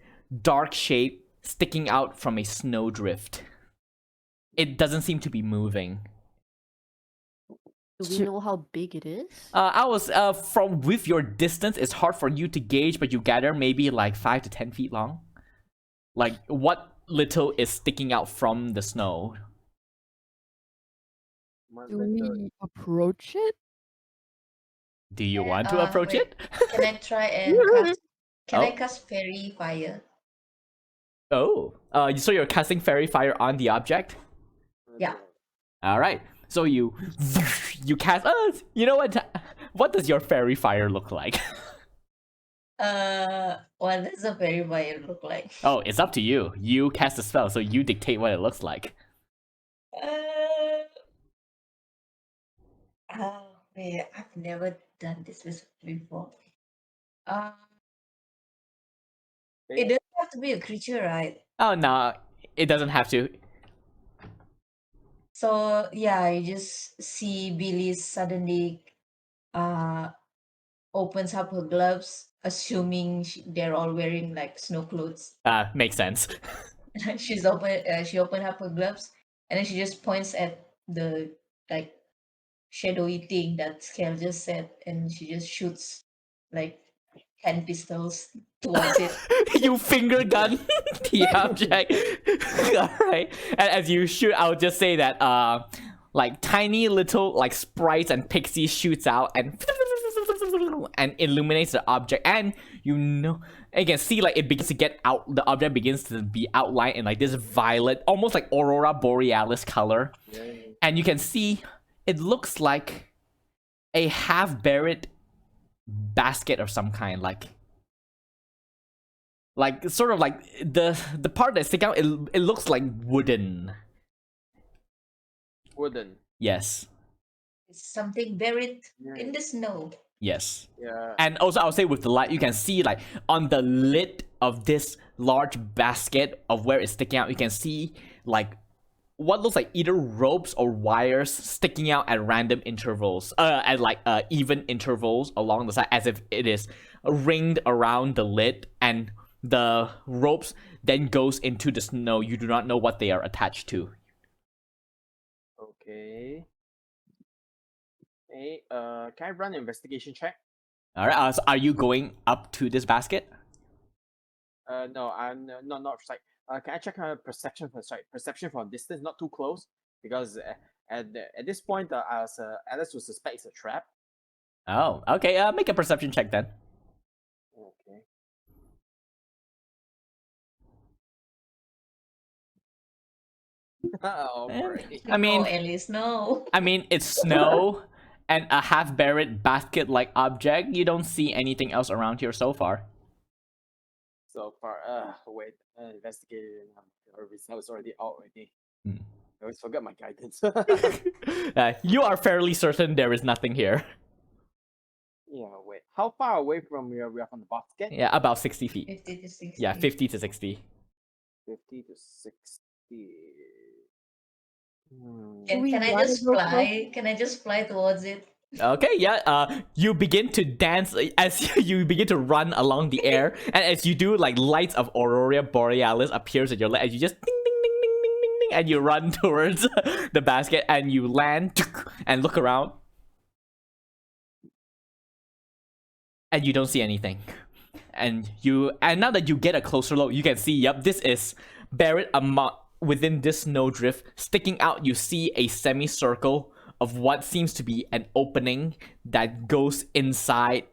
dark shape sticking out from a snowdrift. It doesn't seem to be moving. Do we know how big it is? I was from with your distance, it's hard for you to gauge, but you gather maybe like 5 to 10 feet long. Like what little is sticking out from the snow. Do we approach it? Do you want to approach wait. it? Can I try and cast? Can I Oh. cast fairy fire? Oh, so you're casting fairy fire on the object? Yeah. All right. So you cast. You know what? What does your fairy fire look like? What does a fairy fire look like? Oh, it's up to you. You cast a spell, so you dictate what it looks like. Oh, wait, I've never done this before. It doesn't have to be a creature, right? Oh no, it doesn't have to. So yeah, I just see Billy suddenly opens up her gloves, assuming they're all wearing like snow clothes. Makes sense. She opened up her gloves, and then she just points at the like shadowy thing that Scale just said, and she just shoots like 10 pistols towards it. You finger gun the object. Alright. And as you shoot, I'll just say that like tiny little like sprites and pixies shoots out and illuminates the object, and you can see like it begins to get out, the object begins to be outlined in like this violet, almost like aurora borealis color. And you can see it looks like a half-buried basket of some kind, like sort of like the part that sticks out, it looks like wooden. Yes. It's something buried in the snow. Yes. Yeah. And also I'll say with the light, you can see like on the lid of this large basket of where it's sticking out, you can see like what looks like either ropes or wires sticking out at random intervals, at like even intervals along the side, as if it is ringed around the lid, and the ropes then goes into the snow. You do not know what they are attached to. Okay. Hey, can I run an investigation check? All right. So are you going up to this basket? No, I'm not like. Can I check her perception from distance, not too close, because at this point, Alice will suspect it's a trap. Oh, okay. Make a perception check then. Okay. Alright. I mean, Alice, no. I mean, it's snow and a half-buried basket-like object. You don't see anything else around here so far. So far, wait, investigating. Our results already out already. I always forget my guidance. You are fairly certain there is nothing here. Yeah, wait. How far away from where we are from the basket? Yeah, about 60 feet. 50 to 60. Yeah, 50 to 60. 50 to 60. Hmm. Can I wanna just go fly? Can I just fly towards it? Okay, yeah. You begin to dance as you begin to run along the air, and as you do, like lights of Aurora Borealis appears at your leg, and you just ding ding ding ding ding ding ding, and you run towards the basket, and you land and look around, and you don't see anything. And now that you get a closer look, you can see, yep, this is buried within this snowdrift. Sticking out, you see a semicircle of what seems to be an opening that goes inside.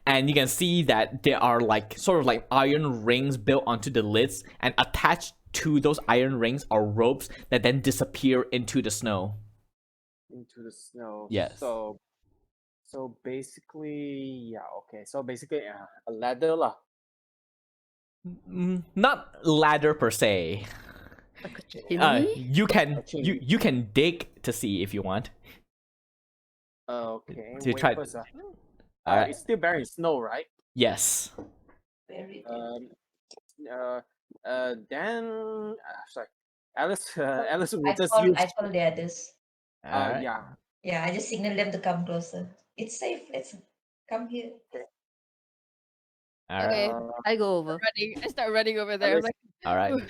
And you can see that there are like sort of like iron rings built onto the lids, and attached to those iron rings are ropes that then disappear into the snow. Into the snow. Yes. So basically, yeah, okay. So basically, a ladder lah. Not ladder per se. Like a chimney? You can chimney. you can dig to see if you want. Okay. You Wait tried- first, Alright. it's still buried in snow, right? Yes. Very Then sorry, Alice. Alice will I just call use. I call the others. Alright. Yeah. Yeah, I just signal them to come closer. It's safe. Let's come here. Alright. Okay. I go over. Running. I start running over there. I'm Alice- like, Alright.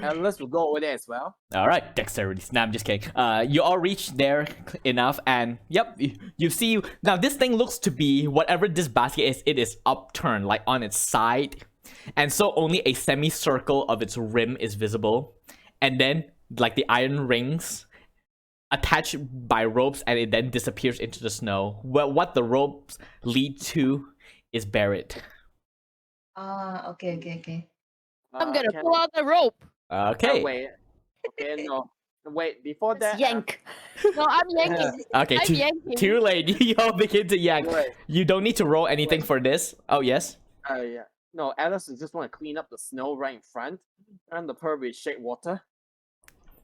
Alice will go over there as well. All right, dexterity. Nah, I'm just kidding. You all reach there enough, and yep, you see now this thing looks to be whatever this basket is. It is upturned, like on its side, and so only a semicircle of its rim is visible, and then like the iron rings attached by ropes, and it then disappears into the snow. Well, what the ropes lead to is buried. Okay. I'm gonna Can- pull out the rope. Okay. Wait. Okay, no. Wait. Before Let's that. yank. No, I'm yanking. Okay. I'm Too, yanking. too late. You all begin to yank. Wait. You don't need to roll anything for this. Oh yes. Yeah. No, Alice just want to clean up the snow right in front, and the pearl with shake water.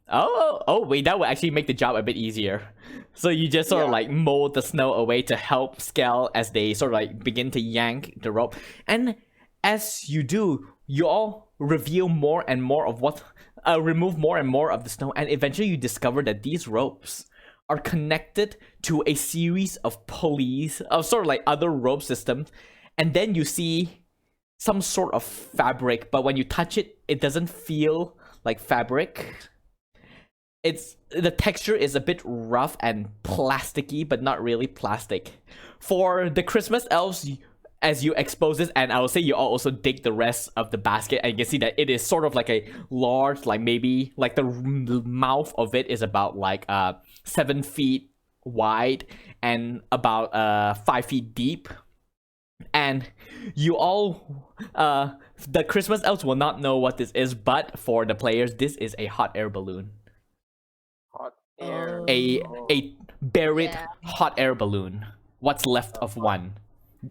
Oh, wait, that would actually make the job a bit easier. So you just sort of Yeah. like mold the snow away to help Skel as they sort of like begin to yank the rope. And as you do, you all reveal more and more of remove more and more of the snow, and eventually you discover that these ropes are connected to a series of pulleys, of sort of like other rope systems, and then you see some sort of fabric, but when you touch it, it doesn't feel like fabric. The texture is a bit rough and plasticky, but not really plastic. For the Christmas elves, as you expose this, and I will say you all also dig the rest of the basket, and you can see that it is sort of like a large, like maybe like the mouth of it is about like 7 feet wide and about 5 feet deep. And you all, the Christmas elves will not know what this is, but for the players, this is a hot air balloon. Hot air. A buried Yeah. hot air balloon. What's left of one.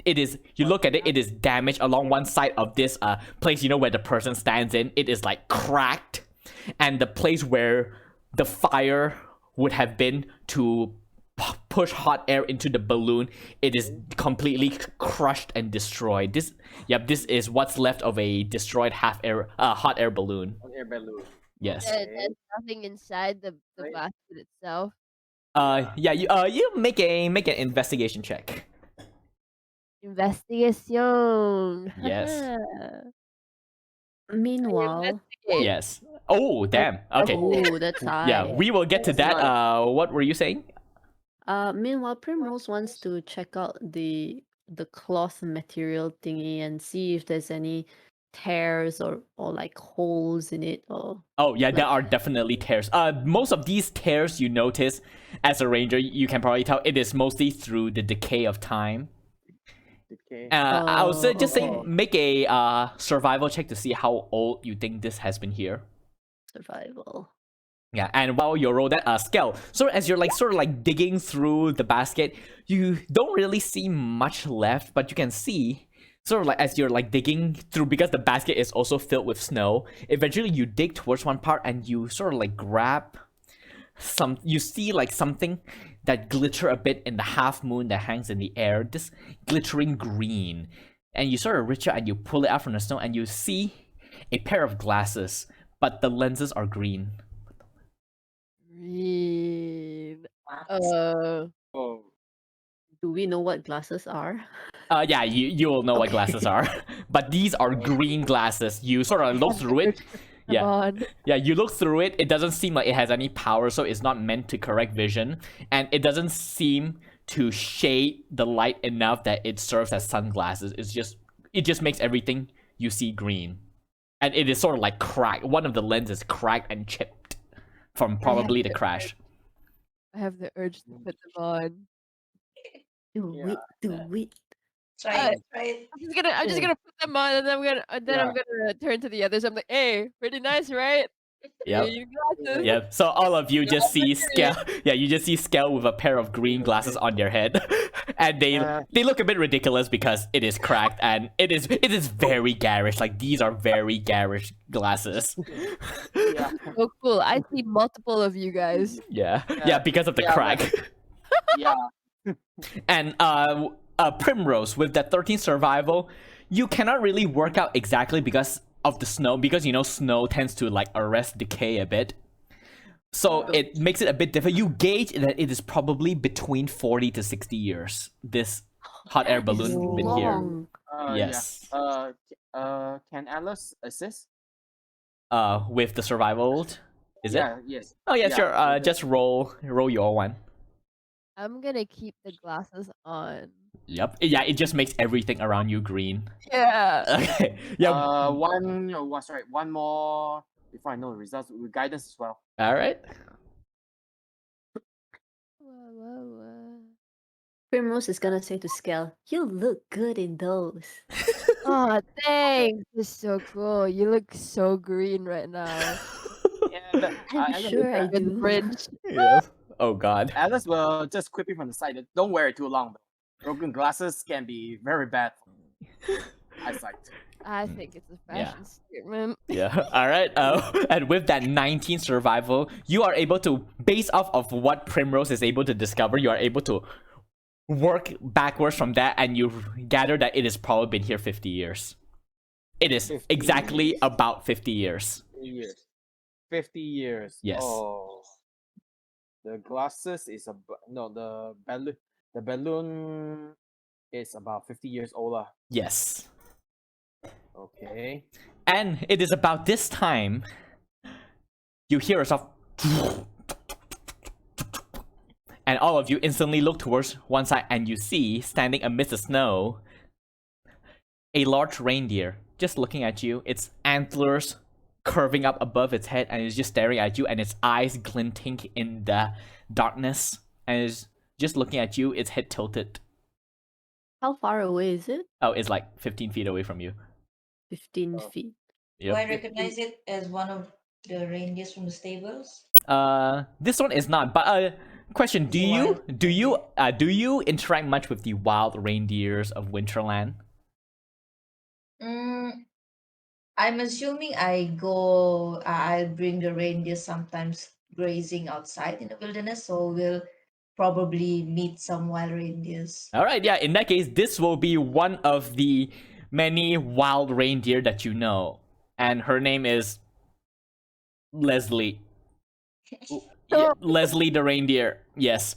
It is, you look at it, it is damaged along one side of this place, you know, where the person stands in. It is like cracked. And the place where the fire would have been to push hot air into the balloon, it is completely crushed and destroyed. This is what's left of a destroyed hot air balloon. Hot air balloon. Yes. There's nothing inside the Right. basket itself. You make an investigation check. Investigation. Yes. Meanwhile, Investigate. Yes. Oh, damn. Okay. oh, that's high. Yeah, we will get to that. What were you saying? Meanwhile, Primrose wants to check out the cloth material thingy and see if there's any tears or like holes in it or Oh yeah, there are definitely tears. Most of these tears you notice as a ranger, you can probably tell it is mostly through the decay of time. Okay. I would say just say okay. make a survival check to see how old you think this has been here. survival. Yeah, and while you roll that Skel, so as you're like sort of like digging through the basket, you don't really see much left, but you can see sort of like as you're like digging through, because the basket is also filled with snow. Eventually, you dig towards one part and you sort of like grab you see like something that glitter a bit in the half moon that hangs in the air, this glittering green. And you sort of reach out and you pull it out from the snow and you see a pair of glasses, but the lenses are green. Green. What? Oh, Do we know what glasses are? Yeah, you'll know what Okay. glasses are. But these are green glasses. You sort of look through it. Yeah. On. Yeah, you look through it. It doesn't seem like it has any power, so it's not meant to correct vision. And it doesn't seem to shade the light enough that it serves as sunglasses. It just makes everything you see green. And it is sort of like cracked. One of the lenses is cracked and chipped from probably the crash. I have the urge to put them on. Do Yeah. it, do it. Try it, try it. I'm just gonna put them on, and then I'm gonna turn to the others. I'm like, hey, pretty nice, right? Yep. Green glasses. Yep. So all of you just see Scale. Yeah, you just see Scale with a pair of green glasses on their head, and they look a bit ridiculous because it is cracked and it is very garish. Like these are very garish glasses. yeah. Oh, cool. I see multiple of you guys. Yeah, because of the Yeah, crack. Yeah. And Primrose with that 13 survival, you cannot really work out exactly because of the snow, because you know snow tends to like arrest decay a bit. So it makes it a bit different. You gauge that it is probably between 40 to 60 years. This hot air balloon It's been here. long. Yes. Yeah. Can Alice assist? With the survival, is it? Yes. Oh yeah, Yeah. sure. Just roll your one. I'm gonna keep the glasses on. Yep. Yeah, it just makes everything around you green. Yeah. Okay. Yeah. One more before I know the results with guidance as well. All right. Primrose is gonna say to Scale, "You look good in those." Oh, thanks. This is so cool. You look so green right now. And I'm sure I Good do. bridge. Yeah. Oh God. Alice will just quipping from the side. Don't wear it too long though. Broken glasses can be very bad for eyesight. I think it's a Yeah. fashion statement. Yeah. All right. And with that 19 survival, you are able to, based off of what Primrose is able to discover, you are able to work backwards from that, and you gather that it has probably been here 50 years. It is 50 exactly years. about 50 years. 50 years. Yes. Oh. The glasses is the balloon. The balloon is about 50 years older. Yes. Okay. And it is about this time you hear yourself, and all of you instantly look towards one side, and you see, standing amidst the snow, a large reindeer just looking at you. Its antlers curving up above its head, and it's just staring at you, and its eyes glinting in the darkness, and it's just looking at you, its head tilted. How far away is it? Oh, it's like 15 feet away from you. 15 Oh. feet. Do I Yep. recognize it as one of the reindeers from the stables? This one is not, but question, do you interact much with the wild reindeers of Winterland? I'm assuming I'll bring the reindeer sometimes grazing outside in the wilderness, so we'll probably meet some wild reindeers. All right, yeah, in that case, this will be one of the many wild reindeer that you know, and her name is Leslie. Yeah, Leslie the reindeer. Yes.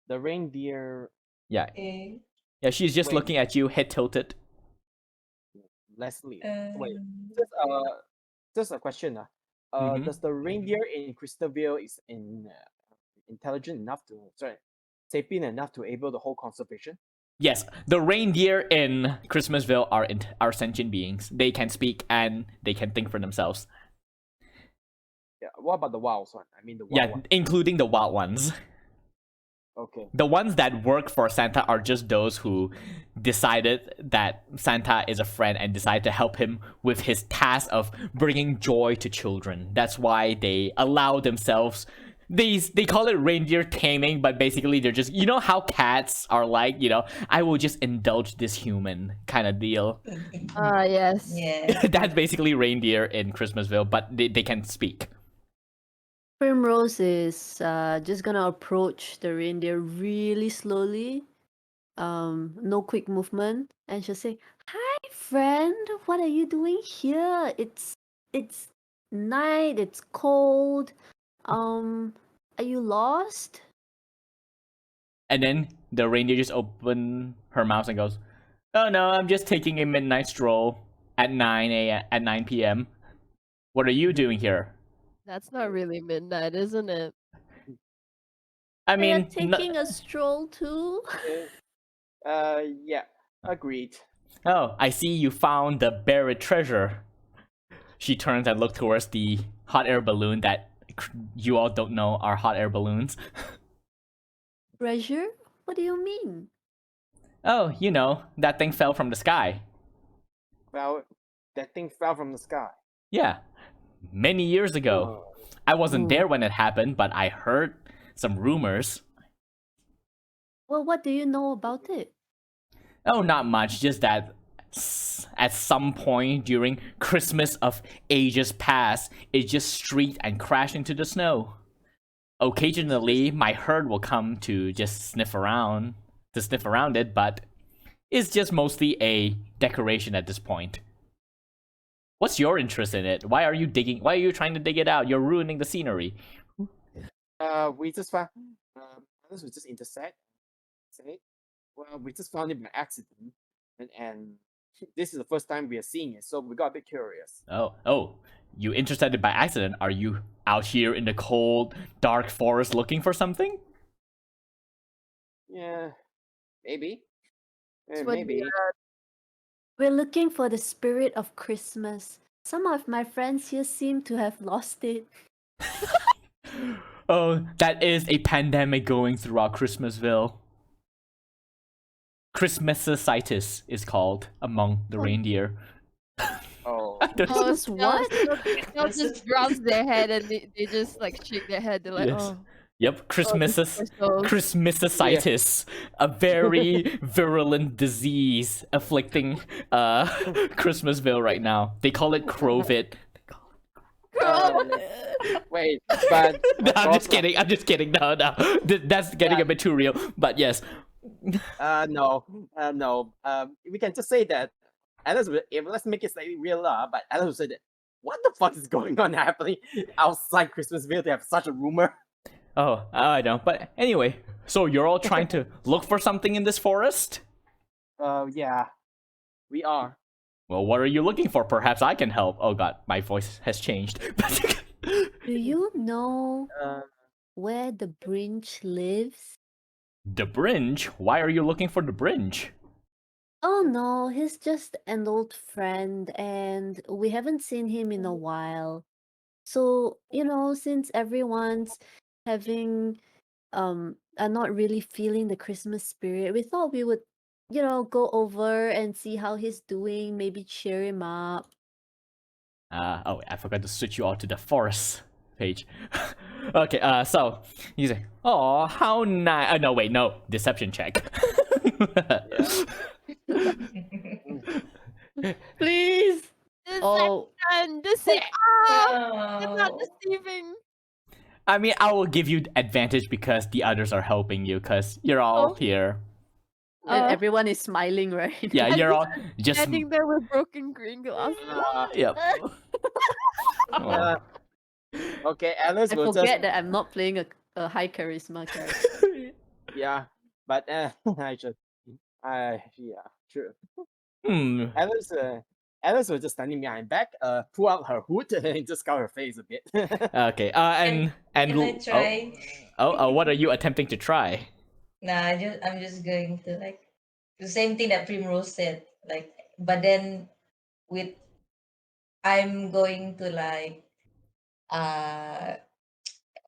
The reindeer Yeah. Okay. Yeah, she's just Wait. looking at you, head tilted. Leslie. Wait. Um, Just a question. Mhm. Does the reindeer in Crystalville is intelligent enough sapient enough to able to hold conservation? Yes, the reindeer in Christmasville are sentient beings. They can speak and they can think for themselves. Yeah. What about the wild one? I mean the wild Yeah, one. including the wild ones. Okay. The ones that work for Santa are just those who decided that Santa is a friend and decided to help him with his task of bringing joy to children. That's why they allow themselves. They call it reindeer taming, but basically they're just, you know how cats are like, I will just indulge this human kind of deal. Yes. yeah. That's basically reindeer in Christmasville, but they can speak. Primrose is just gonna approach the reindeer really slowly, no quick movement, and she'll say, "Hi, friend. What are you doing here? It's night. It's cold. Are you lost?" And then the reindeer just open her mouth and goes, "Oh no, I'm just taking a midnight stroll at 9 p.m. What are you doing here?" That's not really midnight, isn't it? I They are mean, taking a stroll too. Yeah, agreed. oh, I see you found the buried treasure. She turns and looks towards the hot air balloon that you all don't know are hot air balloons. Treasure? What do you mean? Oh, you know, that thing fell from the sky. Well, that thing fell from the sky. Yeah, many years ago. I wasn't there when it happened, but I heard some rumors. Well, what do you know about it? Oh, not much, just that at some point during Christmas of ages past, it just streaked and crashed into the snow. Occasionally, my herd will come to just sniff around it, but it's just mostly a decoration at this point. What's your interest in it? Why are you trying to dig it out? You're ruining the scenery. We just found. This was just intersect. Say, well, we just found it by accident, and this is the first time we are seeing it, so we got a bit curious. Oh, you intersected by accident. Are you out here in the cold, dark forest looking for something? Yeah, maybe. That's what Maybe. We're looking for the spirit of Christmas. Some of my friends here seem to have lost it. Oh, that is a pandemic going throughout Christmasville. Christmasicitis is called among the reindeer. Oh, Oh, What? They'll just drops their head and they just like shake their head. They're like, Yes. oh. Yep, Christmasicitis, a very virulent disease afflicting Christmasville right now. They call it Crovid. wait, but No, I'm just kidding. No, that's getting a bit too real. But yes, no. We can just say that. Alice, let's make it slightly realer. But Alice will say that. What the fuck is going on happening outside Christmasville to have such a rumor? oh, I know. But anyway, so you're all trying to look for something in this forest? Yeah, we are. Well, what are you looking for? Perhaps I can help. Oh god, my voice has changed. Do you know Uh, where the Grinch lives? The Bringe? Why are you looking for the Bringe? Oh no, he's just an old friend and we haven't seen him in a while. So, since everyone's having are not really feeling the Christmas spirit, we thought we would, go over and see how he's doing, maybe cheer him up. Oh, I forgot to switch you all to the forest page. Okay, so you say, "Oh, how nice." No, wait, no, deception check. Please. Oh, Deception. I'm not Oh. deceiving. I mean, I will give you advantage because the others are helping you because you're all Oh. here. and everyone is smiling, right? Yeah, I'm you're all just. standing there with broken green glass. Yep. uh, okay, Alice I will forget just. that I'm not playing a high charisma character. Yeah, but I should. Yeah, true. Hmm. Alice was just standing behind back, pull out her hood and just cover her face a bit. Okay. And Can I try? what are you attempting to try? Nah, I'm just going to like the same thing that Primrose said. Like, but then with I'm going to like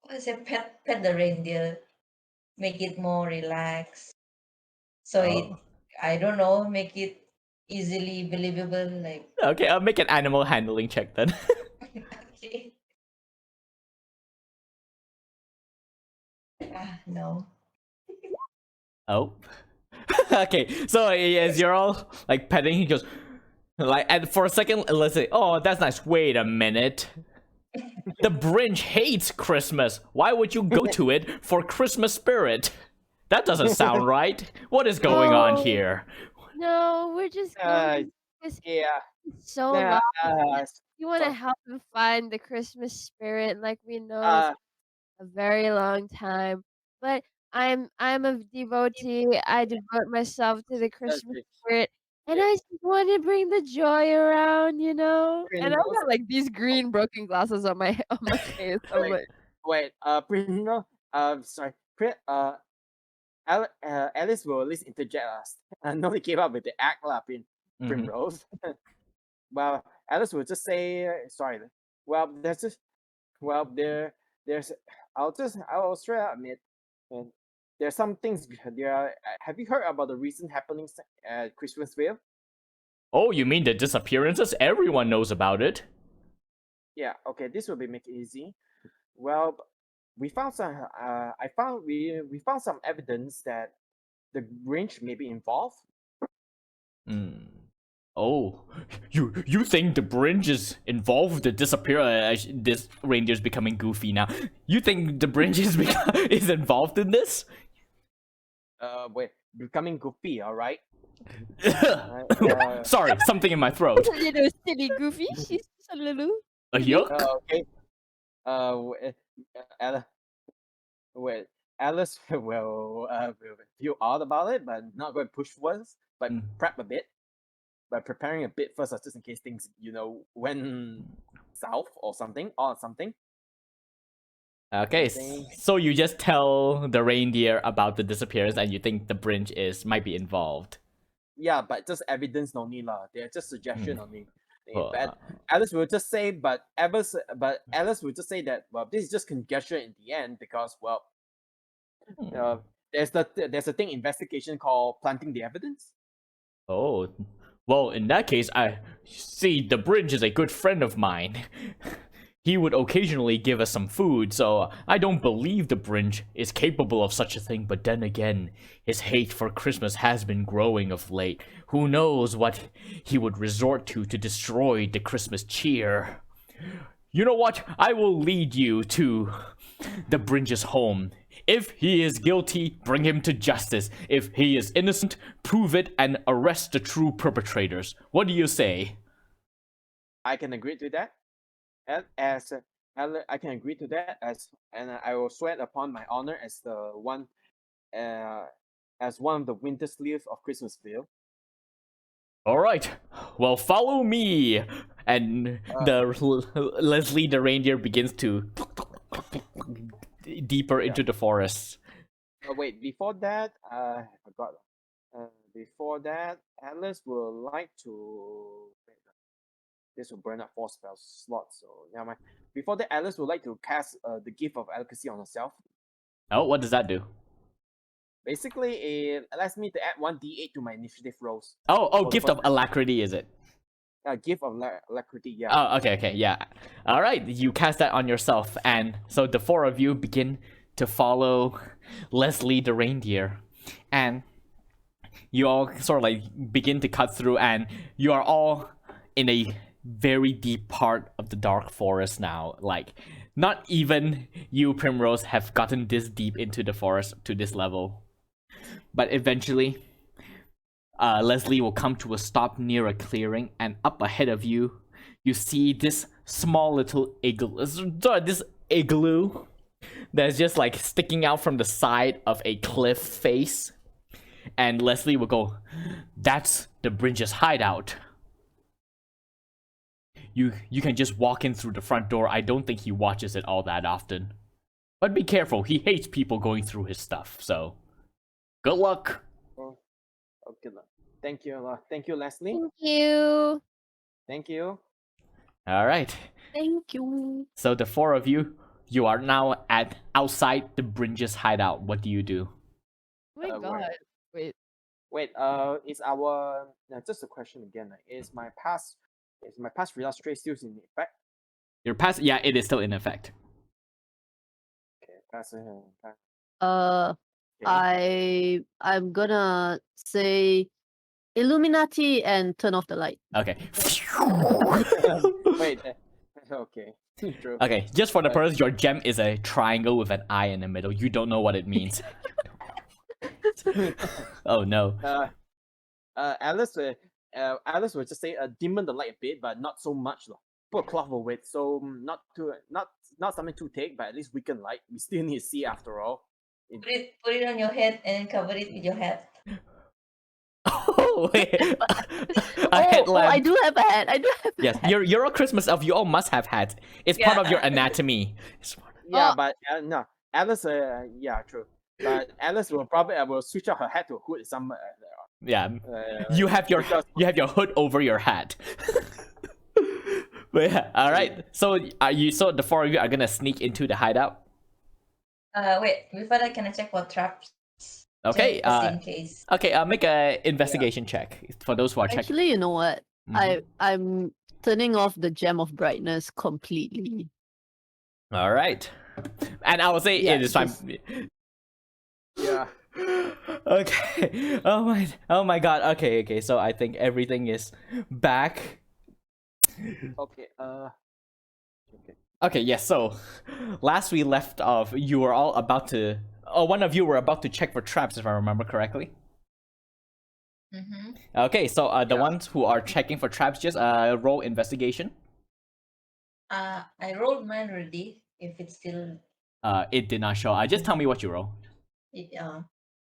what's it, pet the reindeer, make it more relaxed. So Oh. I don't know, make it easily believable. Like, Okay, I'll make an animal handling check then. okay. No. Oh. Okay, so as you're all like petting, he goes like, and for a second, let's say, "Oh, that's nice. Wait a minute. The Grinch hates Christmas. Why would you go to it for Christmas spirit? That doesn't sound right. What is going on Oh. here? No, we're just going because Yeah. it's so Yeah. long. You want to so- help him find the Christmas spirit, like we know it's uh, a very long time. But I'm a devotee. I devote myself to the Christmas spirit, and I just want to bring the joy around, you know. And I got like these green broken glasses on my on my face. I'm like, wait, Bruno, sorry, Alice will at least interject us. Nobody came up with the act lah, Primrose. Well, Alice will just say, sorry. Well, there's, I will straight up admit, and there's some things there. Have you heard about the recent happenings at Christmasville? Oh, you mean the disappearances? Everyone knows about it. Yeah. Okay. This will be make it easy. Well, we found some. We found some evidence that the Grinch may be involved. Oh, you think the Grinch is involved with the this reindeer's becoming goofy now. You think the Grinch is involved in this? Wait, becoming goofy. All right. Sorry, something in my throat. a little silly goofy. She's just a little. A yuck? Okay. Alice, well, Alice will feel odd about it, but not going to push first, but prep a bit. By preparing a bit first, just in case things, went south or something. Okay, so you just tell the reindeer about the disappearance, and you think the Grinch might be involved. Yeah, but just evidence no need lah. They're just suggestion only. Well, But Alice will just say, Alice will just say that this is just conjecture in the end because there's a thing investigation called planting the evidence. Oh, well, in that case, I see the Grinch is a good friend of mine. He would occasionally give us some food, so I don't believe the Grinch is capable of such a thing, but then again, his hate for Christmas has been growing of late. Who knows what he would resort to destroy the Christmas cheer. You know what? I will lead you to the Grinch's home. If he is guilty, bring him to justice. If he is innocent, prove it and arrest the true perpetrators. What do you say? I can agree to that. I can agree to that and I will swear upon my honor as one of the winter sleeves of Christmasville. All right. Well, follow me. And Leslie the reindeer begins to deeper into the forest. Wait, before that, I forgot. Before that, Alice will like to. This will burn up 4 spell slots, so never mind. Before that, Alice would like to cast the gift of Advocacy on herself. Oh, what does that do? Basically, it allows me to add 1d8 to my initiative rolls. Oh, gift of alacrity, is it? Gift of alacrity, yeah. Oh, okay, yeah. All right, you cast that on yourself, and so the 4 of you begin to follow Leslie the reindeer, and you all sort of like begin to cut through, and you are all in a very deep part of the dark forest now. Like, not even you, Primrose, have gotten this deep into the forest to this level. But eventually, Leslie will come to a stop near a clearing, and up ahead of you, you see this small little igloo. This igloo that's just like sticking out from the side of a cliff face. And Leslie will go, "That's the Grinch's hideout. You can just walk in through the front door. I don't think he watches it all that often. But be careful, he hates people going through his stuff, so good luck." Okay, thank you, Leslie. Thank you. Thank you. All right. Thank you. So the 4 of you are now outside the Grinch's hideout. What do you do? Oh my god. Wait. Is our just a question again? Is my past result straight still in effect? Your pass, yeah, it is still in effect. Okay, pass. Okay. I'm gonna say Illuminati and turn off the light. Okay. Wait, Okay. True. Okay, just for the purpose, your gem is a triangle with an eye in the middle. You don't know what it means. Oh no. Alice would just say, dimmer the light a bit, but not so much. Put a cloth over it, so not something too thick, but at least weaken light. We still need to see after all. Put it on your head and cover it with your hat. Oh wait. A I headlamp. do have a hat. I do have a Yes, hat. you're a Christmas elf. You all must have hats. It's part of your anatomy. Yeah, Oh. but no, Alice. Yeah, true. But Alice will probably will switch out her hat to a hood. Yeah, you have your hood over your hat. But yeah, all right. So so the four of you are gonna sneak into the hideout. Wait, before that, can I check for traps? Okay. Just in case. Okay. Make a investigation check for those who are checking. Actually, you know what? Mhm. I'm turning off the gem of brightness completely. All right. And I will say Yeah, it is fine. Yeah. Okay. Oh my god. Okay. So I think everything is back. Okay. Okay, yes, so last we left off, you were all about to one of you were about to check for traps if I remember correctly. Mm-hmm. Okay, so the Yeah. ones who are checking for traps, just roll investigation. I rolled mine already. If it's still It did not show. Just tell me what you roll.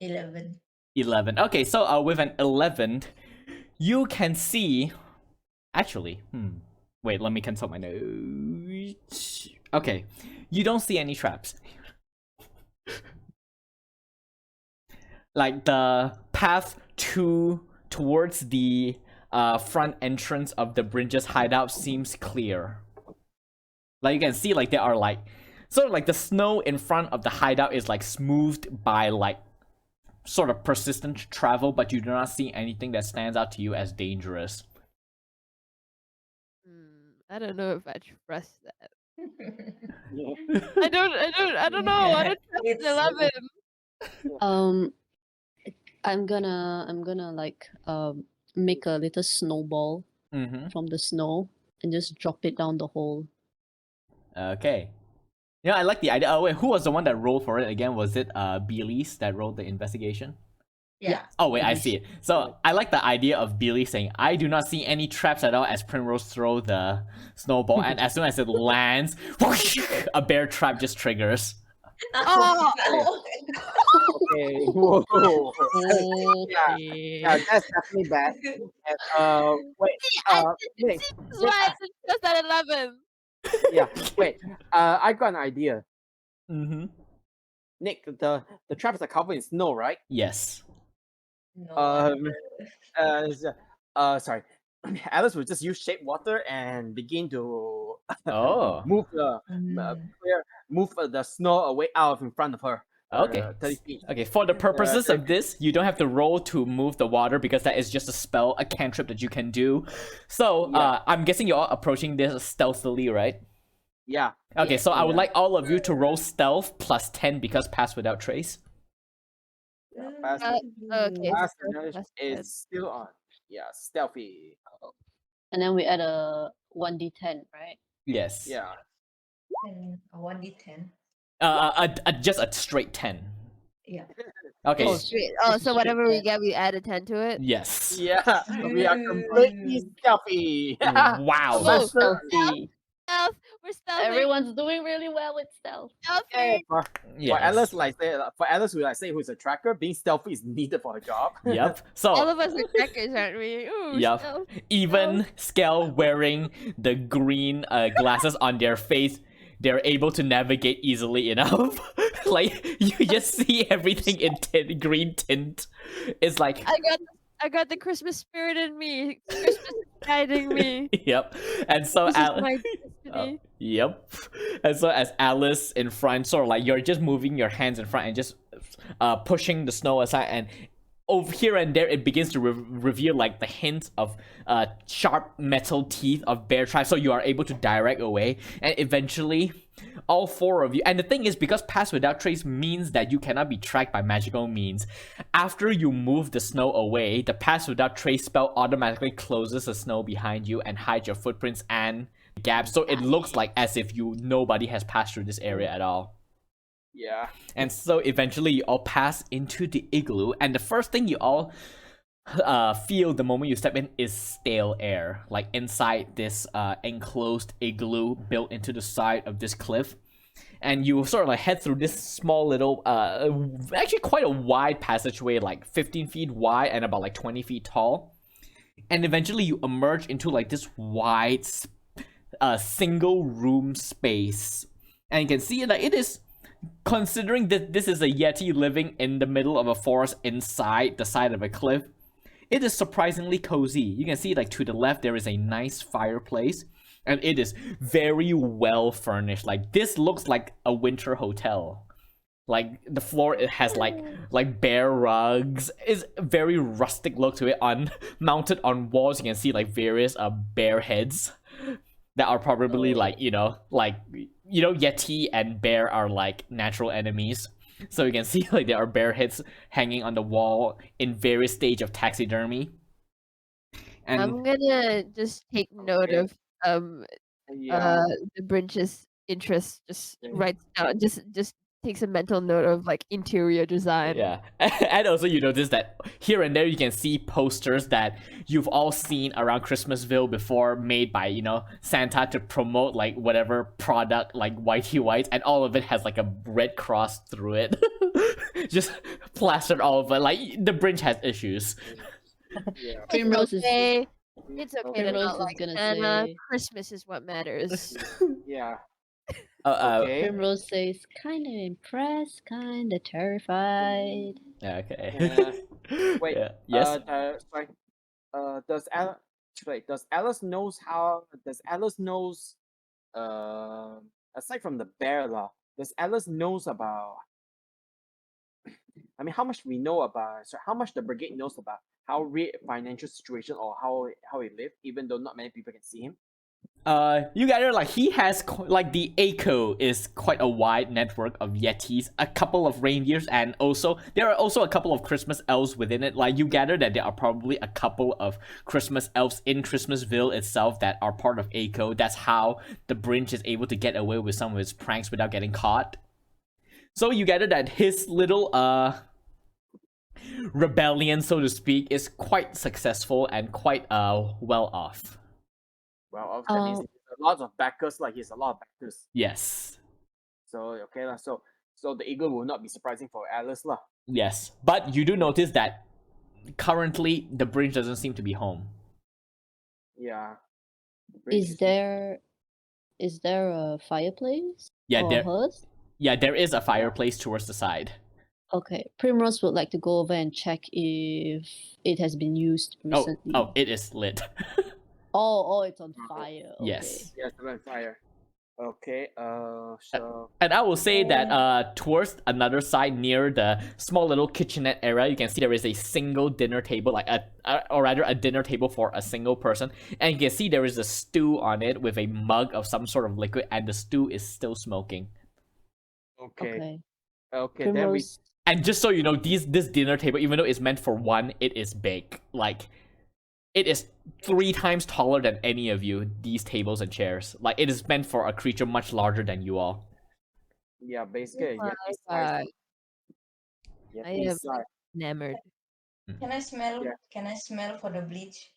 11. 11. Okay, so with an 11, you can see actually, wait, let me consult my notes. Okay. You don't see any traps. Like the path towards the front entrance of the Brinjas hideout seems clear. Like you can see, like there are like sort of like the snow in front of the hideout is like smoothed by like sort of persistent travel, but you do not see anything that stands out to you as dangerous. I don't know if I trust that. Yeah. I don't know. I don't trust It's- 11. I'm gonna like make a little snowball Mm-hmm. from the snow and just drop it down the hole. Okay. Yeah, I like the idea. Oh wait, who was the one that rolled for it again? Was it Beelys that rolled the investigation? Yeah. Oh wait, I Beelys. see it. So I like the idea of Billy saying, "I do not see any traps at all." As Primrose throw the snowball, and as soon as it lands, whoosh, a bear trap just triggers. Oh. Okay. Whoa. Yeah, Okay. that's definitely bad. And, wait. Nick, This is why I didn't trust that 11. yeah. Wait. I got an idea. Mm-hmm. Nick, the traps are covered in snow, right? Yes. No Sorry. Alice will just use shape water and begin to Oh. move Mm. the snow away out in front of her. Okay. 30 feet. Okay, for the purposes of this, you don't have to roll to move the water because that is just a spell, a cantrip that you can do. So, Yeah. I'm guessing you're all approaching this stealthily, right? Yeah. Okay, so I would Yeah. like all of you to roll stealth plus 10 because pass without trace. Yeah. Fast Okay. Fast so damage that's is good. still on. Yeah, stealthy. And then we add a 1d10, right? Yes. Yeah. And a 1d10. Just a straight 10. Yeah. Okay. Oh, sweet. Oh, so whatever we get, we add a 10 to it? Yes. Yeah. We are completely stealthy. Wow. Whoa. So stealthy. Stealth. We're stealthy. Everyone's doing really well with stealth. Stealthy. For Yes. Alice, who's a tracker, being stealthy is needed for the job. Yep. All So, of us are trackers, aren't we? Ooh, Yep. stealth. even Skell wearing the green glasses on their face, they're able to navigate easily enough. Like, you just see everything in green tint. It's like, I got the Christmas spirit in me. Christmas is guiding me. yep. And so, This is my destiny. yep. And so as Alice in front, sort of like you're just moving your hands in front and just pushing the snow aside, and over here and there it begins to reveal like the hints of sharp metal teeth of bear traps, so you are able to direct away, and eventually all four of you, and the thing is, because pass without trace means that you cannot be tracked by magical means, after you move the snow away, the pass without trace spell automatically closes the snow behind you and hides your footprints and gaps, so it looks like as if nobody has passed through this area at all. Yeah. And so eventually you all pass into the igloo, and the first thing you all feel the moment you step in is stale air, like inside this enclosed igloo built into the side of this cliff. And you sort of like head through this small little actually quite a wide passageway, like 15 feet wide and about like 20 feet tall. And eventually you emerge into like this wide single room space, and you can see that it is, considering that this is a yeti living in the middle of a forest inside the side of a cliff, it is surprisingly cozy. You can see like to the left there is a nice fireplace, and it is very well furnished. Like this looks like a winter hotel. Like the floor, it has like bare rugs. It's a very rustic look to it. On mounted on walls, you can see like various bear heads that are probably Yeti and bear are like natural enemies. So you can see like there are bear heads hanging on the wall in various stage of taxidermy. And I'm gonna just take note Okay. of Yeah. the Brinch's interest. Just writes down. Just takes a mental note of like interior design. yeah, and also you notice that here and there you can see posters that you've all seen around Christmasville before, made by Santa to promote like whatever product, like Whitey Whites, and all of it has like a red cross through it, just plastered all over. Like the Grinch has issues. Yeah. Primrose is okay. It's okay to Primrose not is like gonna Santa. say- Christmas is what matters. Yeah. Okay. Primrose says, kind of impressed, kind of terrified. Okay. Wait. Yeah. Yes. Sorry. Does Alice? Wait. Does Alice knows how? Does Alice knows? Aside from the bear law, does Alice knows about? I mean, how much we know about? So how much the brigade knows about how financial situation or how he live, even though not many people can see him. You gather like he has like the ACO is quite a wide network of yetis, a couple of reindeers, and also there are also a couple of Christmas elves within it. Like you gather that there are probably a couple of Christmas elves in Christmasville itself that are part of ACO. That's how the Grinch is able to get away with some of his pranks without getting caught. So you gather that his little rebellion, so to speak, is quite successful and quite well off. Well, that means he has a lot of backers. Like he has a lot of backers. Yes. So okay lah. So the eagle will not be surprising for Alice lah. Yes, but you do notice that currently the Grinch doesn't seem to be home. Yeah. Is there a fireplace? Yeah, or hearth? there is a fireplace towards the side. Okay, Primrose would like to go over and check if it has been used recently. Oh, it is lit. Oh, it's on fire. Okay. Yes. Yes, the fire. Okay. So. And I will say that towards another side near the small little kitchenette area, you can see there is a single dinner table, like or rather a dinner table for a single person, and you can see there is a stew on it with a mug of some sort of liquid, and the stew is still smoking. Okay. Okay. Then we. Primrose, And just so you know, this dinner table, even though it's meant for one, it is big. Like, it is 3 times taller than any of you, these tables and chairs. Like, it is meant for a creature much larger than you all. Yeah, basically. Oh Yeah. my God. Yeah. I am enamored. Can I smell? Yeah. Can I smell for the bleach?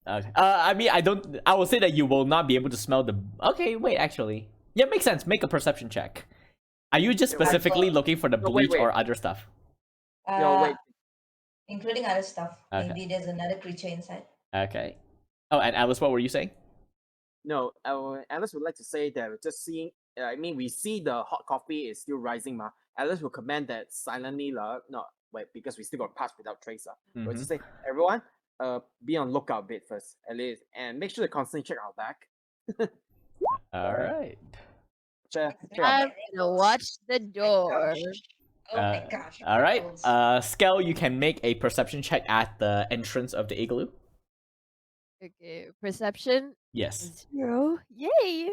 Okay. I mean, I will say that you will not be able to smell the... Okay, wait, actually. Yeah, makes sense. Make a perception check. Are you just specifically looking for the No, wait, bleach or wait. other stuff? No, wait. Including other stuff. Okay. Maybe there's another creature inside. Okay. Oh, and Alice, what were you saying? No, Alice would like to say that we're just seeing. I mean, we see the hot coffee is still rising, ma. Alice will command that silently, la. No, wait, because we still got pass without trace, We'll just say, everyone, be on lookout a bit first, at least, and make sure to constantly check our back. Alright. Check our I'm back. gonna watch the door. Oh my gosh. Alright. Owls. Skell, you can make a perception check at the entrance of the igloo. Okay, perception Yes. 0. Yay!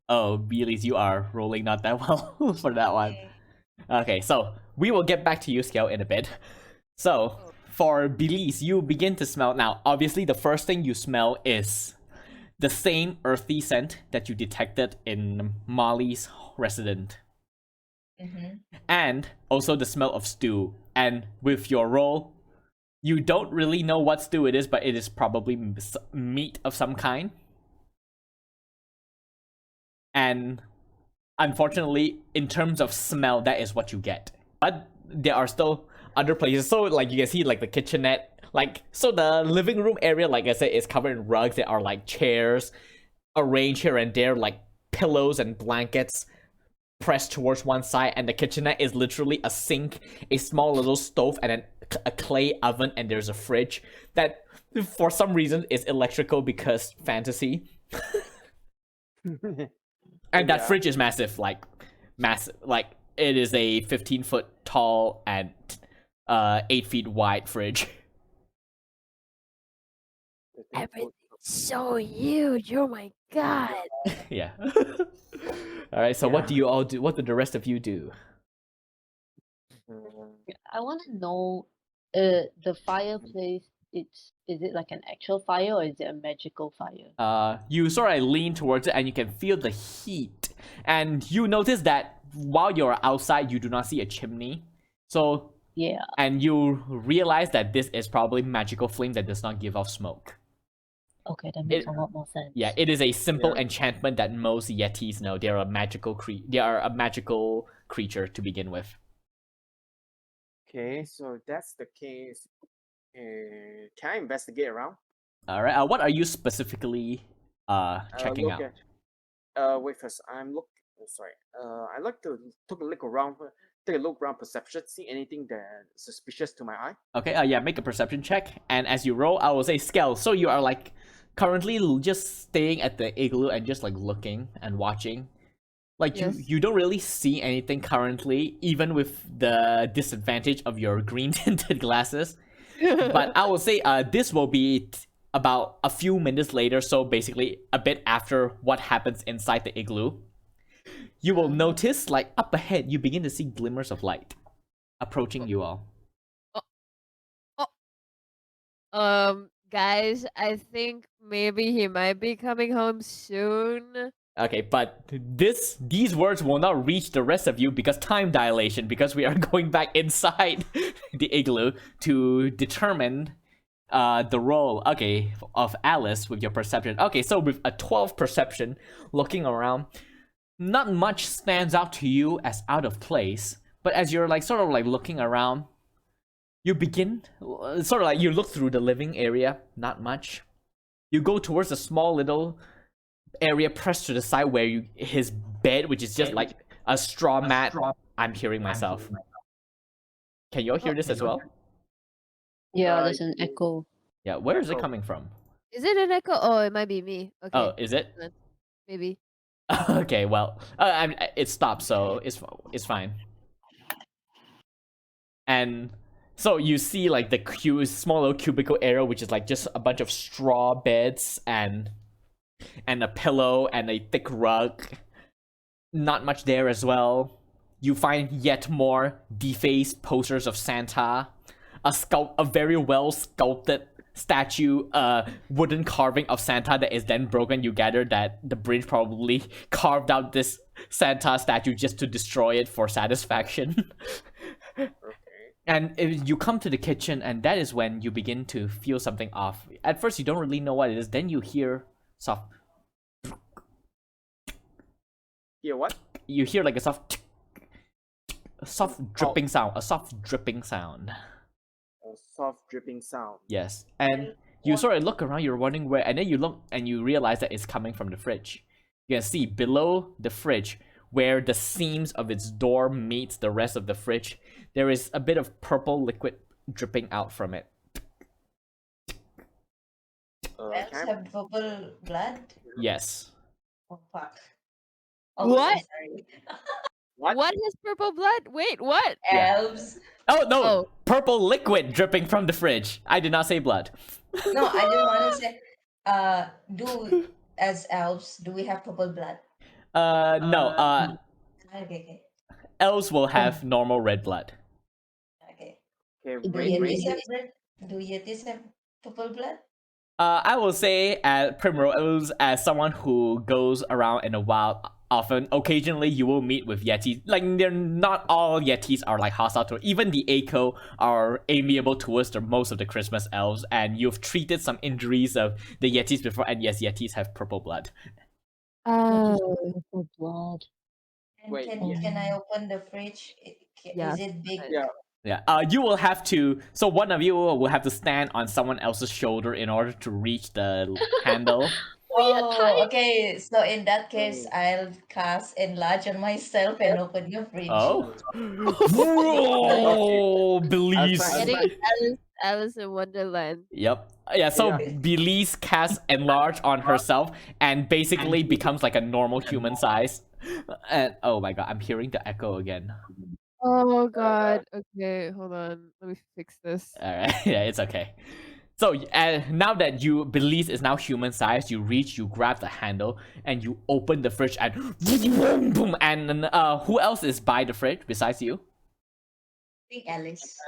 Oh, Beelies, you are rolling not that well for that one. Okay. Okay, so we will get back to you, Skell, in a bit. So, for Beelies, you begin to smell. Now, obviously, the first thing you smell is the same earthy scent that you detected in Molly's resident. Mm-hmm. And also the smell of stew. And with your roll, you don't really know what stew it is, but it is probably meat of some kind. And unfortunately, in terms of smell, that is what you get. But there are still other places. So, like, you can see, like, the kitchenette. Like, so the living room area, like I said, is covered in rugs. There are, like, chairs arranged here and there, like pillows and blankets pressed towards one side. And the kitchenette is literally a sink, a small little stove, and a clay oven. And there's a fridge that, for some reason, is electrical because fantasy. And that fridge is massive, like it is a 15-foot tall and 8 feet wide fridge. Everything's so huge. Oh my god. Yeah. All right. So what do you all do? What do the rest of you do? I want to know, the fireplace. Is it like an actual fire or is it a magical fire? You sort of lean towards it and you can feel the heat, and you notice that while you're outside, you do not see a chimney. So Yeah. and you realize that this is probably magical flame that does not give off smoke. Okay, that makes a lot more sense. Yeah, it is a simple enchantment that most yetis know. They are a magical creature to begin with. Okay, so that's the case. Can I investigate around? All right. What are you specifically checking out? Wait first. I'm look. Sorry. I like to take a look around. Take a look around perception. See anything that suspicious to my eye? Okay. Yeah. Make a perception check, and as you roll, I will say scale. So you are like currently just staying at the igloo and just like looking and watching. Like Yes. you don't really see anything currently, even with the disadvantage of your green tinted glasses. But I will say this will be about a few minutes later, so basically a bit after what happens inside the igloo. You will notice, like, up ahead, you begin to see glimmers of light approaching you all. Guys, I think maybe he might be coming home soon. Okay, but these words will not reach the rest of you because time dilation, because we are going back inside the igloo to determine the role, okay, of Alice with your perception. Okay, so with a 12 perception, looking around, not much stands out to you as out of place, but as you're like sort of like looking around, you begin sort of like you look through the living area, not much. You go towards a small little area pressed to the side where his bed, which is just like a straw mat. I'm hearing myself. Can you all hear this as well? Yeah, there's an echo. Yeah, where is it coming from? Is it an echo? Oh, it might be me. Okay. Oh, is it? Maybe. Okay, well, it stopped, so it's fine. And so you see like the small little cubicle area, which is like just a bunch of straw beds and a pillow and a thick rug. Not much there as well. You find yet more defaced posters of Santa, a very well sculpted statue, wooden carving of Santa that is then broken. You gather that the bridge probably carved out this Santa statue just to destroy it for satisfaction. And you come to the kitchen, and that is when you begin to feel something off. At first, you don't really know what it is. Then you hear soft. Hear what? You hear like a soft dripping sound. A soft dripping sound. A soft dripping sound. Yes, and you sort of look around. You're wondering where, and then you look and you realize that it's coming from the fridge. You can see below the fridge, where the seams of its door meets the rest of the fridge, there is a bit of purple liquid dripping out from it. Elves have purple blood? Yes. Oh, fuck. What? Sorry. What is purple blood? Wait, what? Elves? Oh no! Oh. Purple liquid dripping from the fridge. I did not say blood. No, I didn't want to say, as elves, do we have purple blood? No. Okay. Elves will have normal red blood. Okay. Okay, Do wait. Yetis have red? Do Yetis have purple blood? I will say, Primrose, as someone who goes around in the wild often, occasionally you will meet with Yetis. Like, they're not all Yetis are like hostile to. Even the Echo are amiable towards most of the Christmas elves, and you've treated some injuries of the Yetis before. And yes, Yetis have purple blood. Oh, blood. And Wait, can I open the fridge? Yes. Is it big? Yeah. Yeah. You will have to. So one of you will have to stand on someone else's shoulder in order to reach the handle. Oh, okay. So in that case, Oh. I'll cast enlarge on myself and open your fridge. Oh. Okay. Whoa, Belize. Getting Alice in Wonderland. Yep. Yeah, so Yeah. Belize casts enlarge on herself and basically becomes like a normal human size. And oh my god, I'm hearing the echo again. Oh god. Okay, hold on. Let me fix this. Alright, yeah, it's okay. So now that Belize is now human size, you reach, you grab the handle, and you open the fridge, and boom, boom, and who else is by the fridge besides you? I think Alice.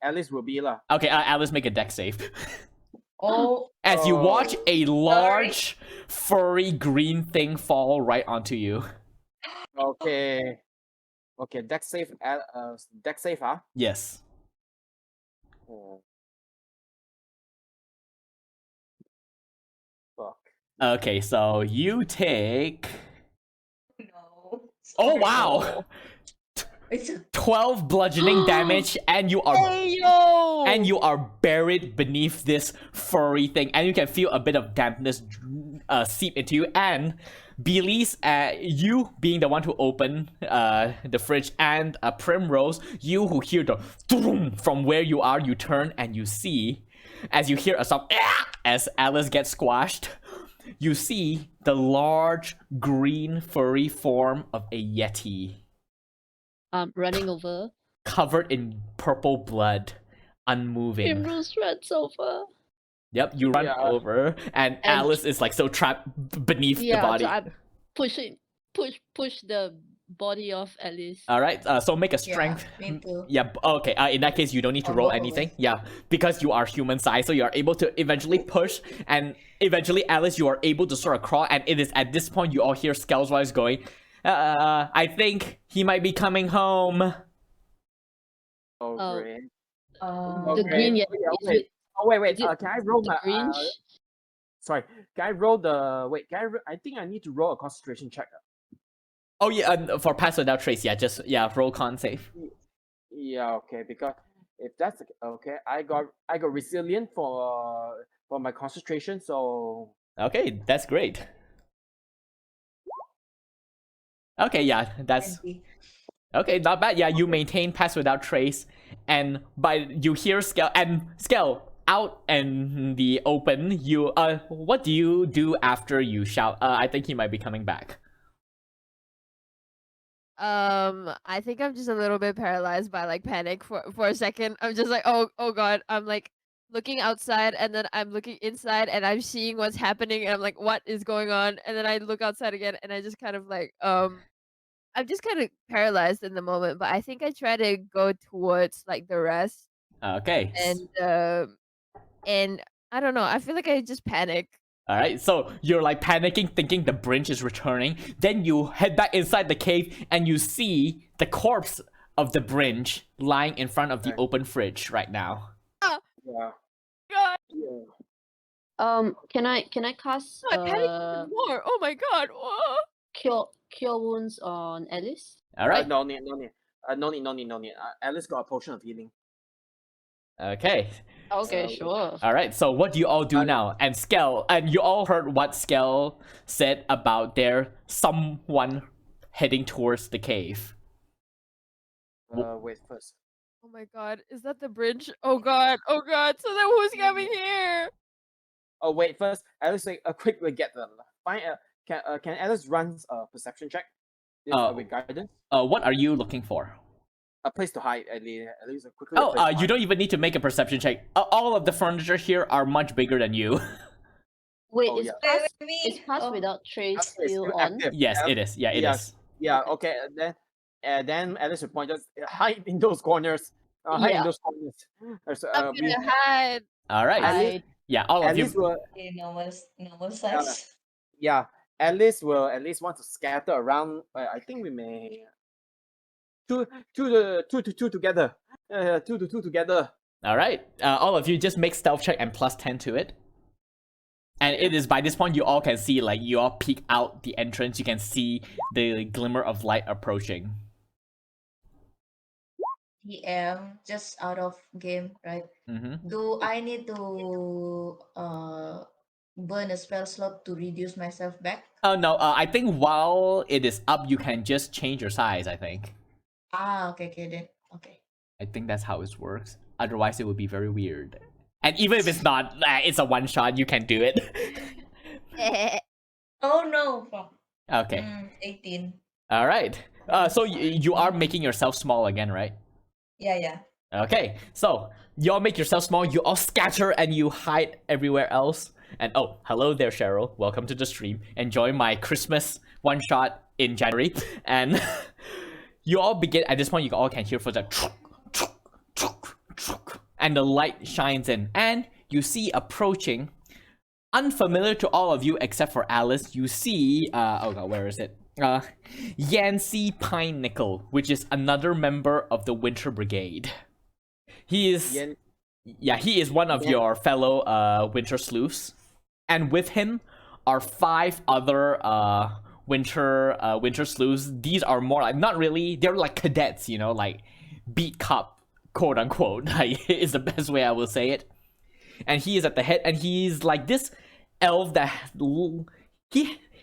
Alice will be lah. Okay, Alice, make a deck save. Oh, As you watch Oh. a large, furry green thing fall right onto you. Okay. Okay, deck safe. Deck safe, huh? Yes. Oh. Fuck. Okay, so you take. no. Oh Sorry. wow! It's a 12 bludgeoning damage, and you are Hey yo! and you are buried beneath this furry thing, and you can feel a bit of dampness seep into you. And Belize, you being the one to open the fridge, and Primrose, you who hear the thrum from where you are, you turn and you see, as you hear a sound, as Alice gets squashed, you see the large green furry form of a Yeti, Running over. covered in purple blood, unmoving. Primrose runs over. Yep, you run Yeah. over, and Alice is like so trapped beneath the body. So I'm push the body of Alice. All right, so make a strength. Yeah, me too. Yeah, okay. In that case, you don't need to Or roll both of anything. us. Yeah, because you are human size, so you are able to eventually push, and eventually, Alice, you are able to sort of crawl. And it is at this point you all hear Skell's voice going, "I think he might be coming home." Oh, Oh. great. The green Yeti. Yeah, Is wait. it Oh, wait. is it Can I roll the my? Grinch? Sorry. Can I roll the? Wait. I think I need to roll a concentration check. Oh yeah, for pass without trace, just roll con save. Yeah. Okay. Because if that's okay, I got resilient for my concentration. So Okay, that's great. Okay, yeah, that's 20. okay, not bad. Yeah, you maintain pass without trace, and you hear Skell out in the open. You what do you do after you shout? I think he might be coming back. I think I'm just a little bit paralyzed by like panic for a second. I'm just like, oh god. I'm like looking outside, and then I'm looking inside, and I'm seeing what's happening, and I'm like, what is going on? And then I look outside again, and I just kind of like I'm just kind of paralyzed in the moment. But I think I try to go towards like the rest, Okay. and I don't know. I feel like I just panic. All right, so you're like panicking, thinking the Brinch is returning. Then you head back inside the cave, and you see the corpse of the Brinch lying in front of the open fridge right now. yeah. God, Yeah. Can I cast I panic even more. Oh my god. Whoa. cure wounds on Alice? All right. No need. No need. Alice got a potion of healing. Okay. Okay, sure. All right. So what do you all do now? And Skell, and you all heard what Skell said about someone heading towards the cave. Wait first. Oh my god. Is that the bridge? Oh god. Oh god. So then who's coming here? Oh wait first. Alice, quickly get the find. Can Alice run a perception check? With guidance. What are you looking for? A place to hide. At least quickly. Oh, you don't even need to make a perception check. All of the furniture here are much bigger than you. Wait, Oh, is yeah. pass without trace Pass is still still on? active. Yes, it is. Yeah, it is. Yeah. Okay. Then Alice will point us hide in those corners. Hide in Yeah. those corners. I'm gonna hide. All right. Hide. Yeah, all of At you. least will Okay, normal size. yeah. At least will at least want to scatter around. I think we may two together. Two to two together. All right, all of you just make stealth check and plus 10 to it. And it is by this point you all can see, like, you all peek out the entrance. You can see the glimmer of light approaching. DM, just out of game, right? Mm-hmm. Do I need to burn a spell slot to reduce myself back? Oh no, I think while it is up, you can just change your size. I think. Okay then. Okay. I think that's how it works. Otherwise, it would be very weird. And even if it's not, it's a one shot. You can do it. Oh no. Okay. 18. All right. So you are making yourself small again, right? Yeah. Okay. So you all make yourself small. You all scatter and you hide everywhere else. And oh, hello there, Cheryl. Welcome to the stream. Enjoy my Christmas one shot in January. And you all begin at this point. You all can hear footsteps. And the light shines in, and you see approaching, unfamiliar to all of you except for Alice. You see, oh god, where is it? Yancey Pine Nickel, which is another member of the Winter Brigade. He is, he is one of your fellow Winter Sleuths, and with him are 5 other Winter Sleuths. These are more like, not really, they're like cadets, you know, like beat cop, quote unquote, like, is the best way I will say it. And he is at the head, and he's like this elf that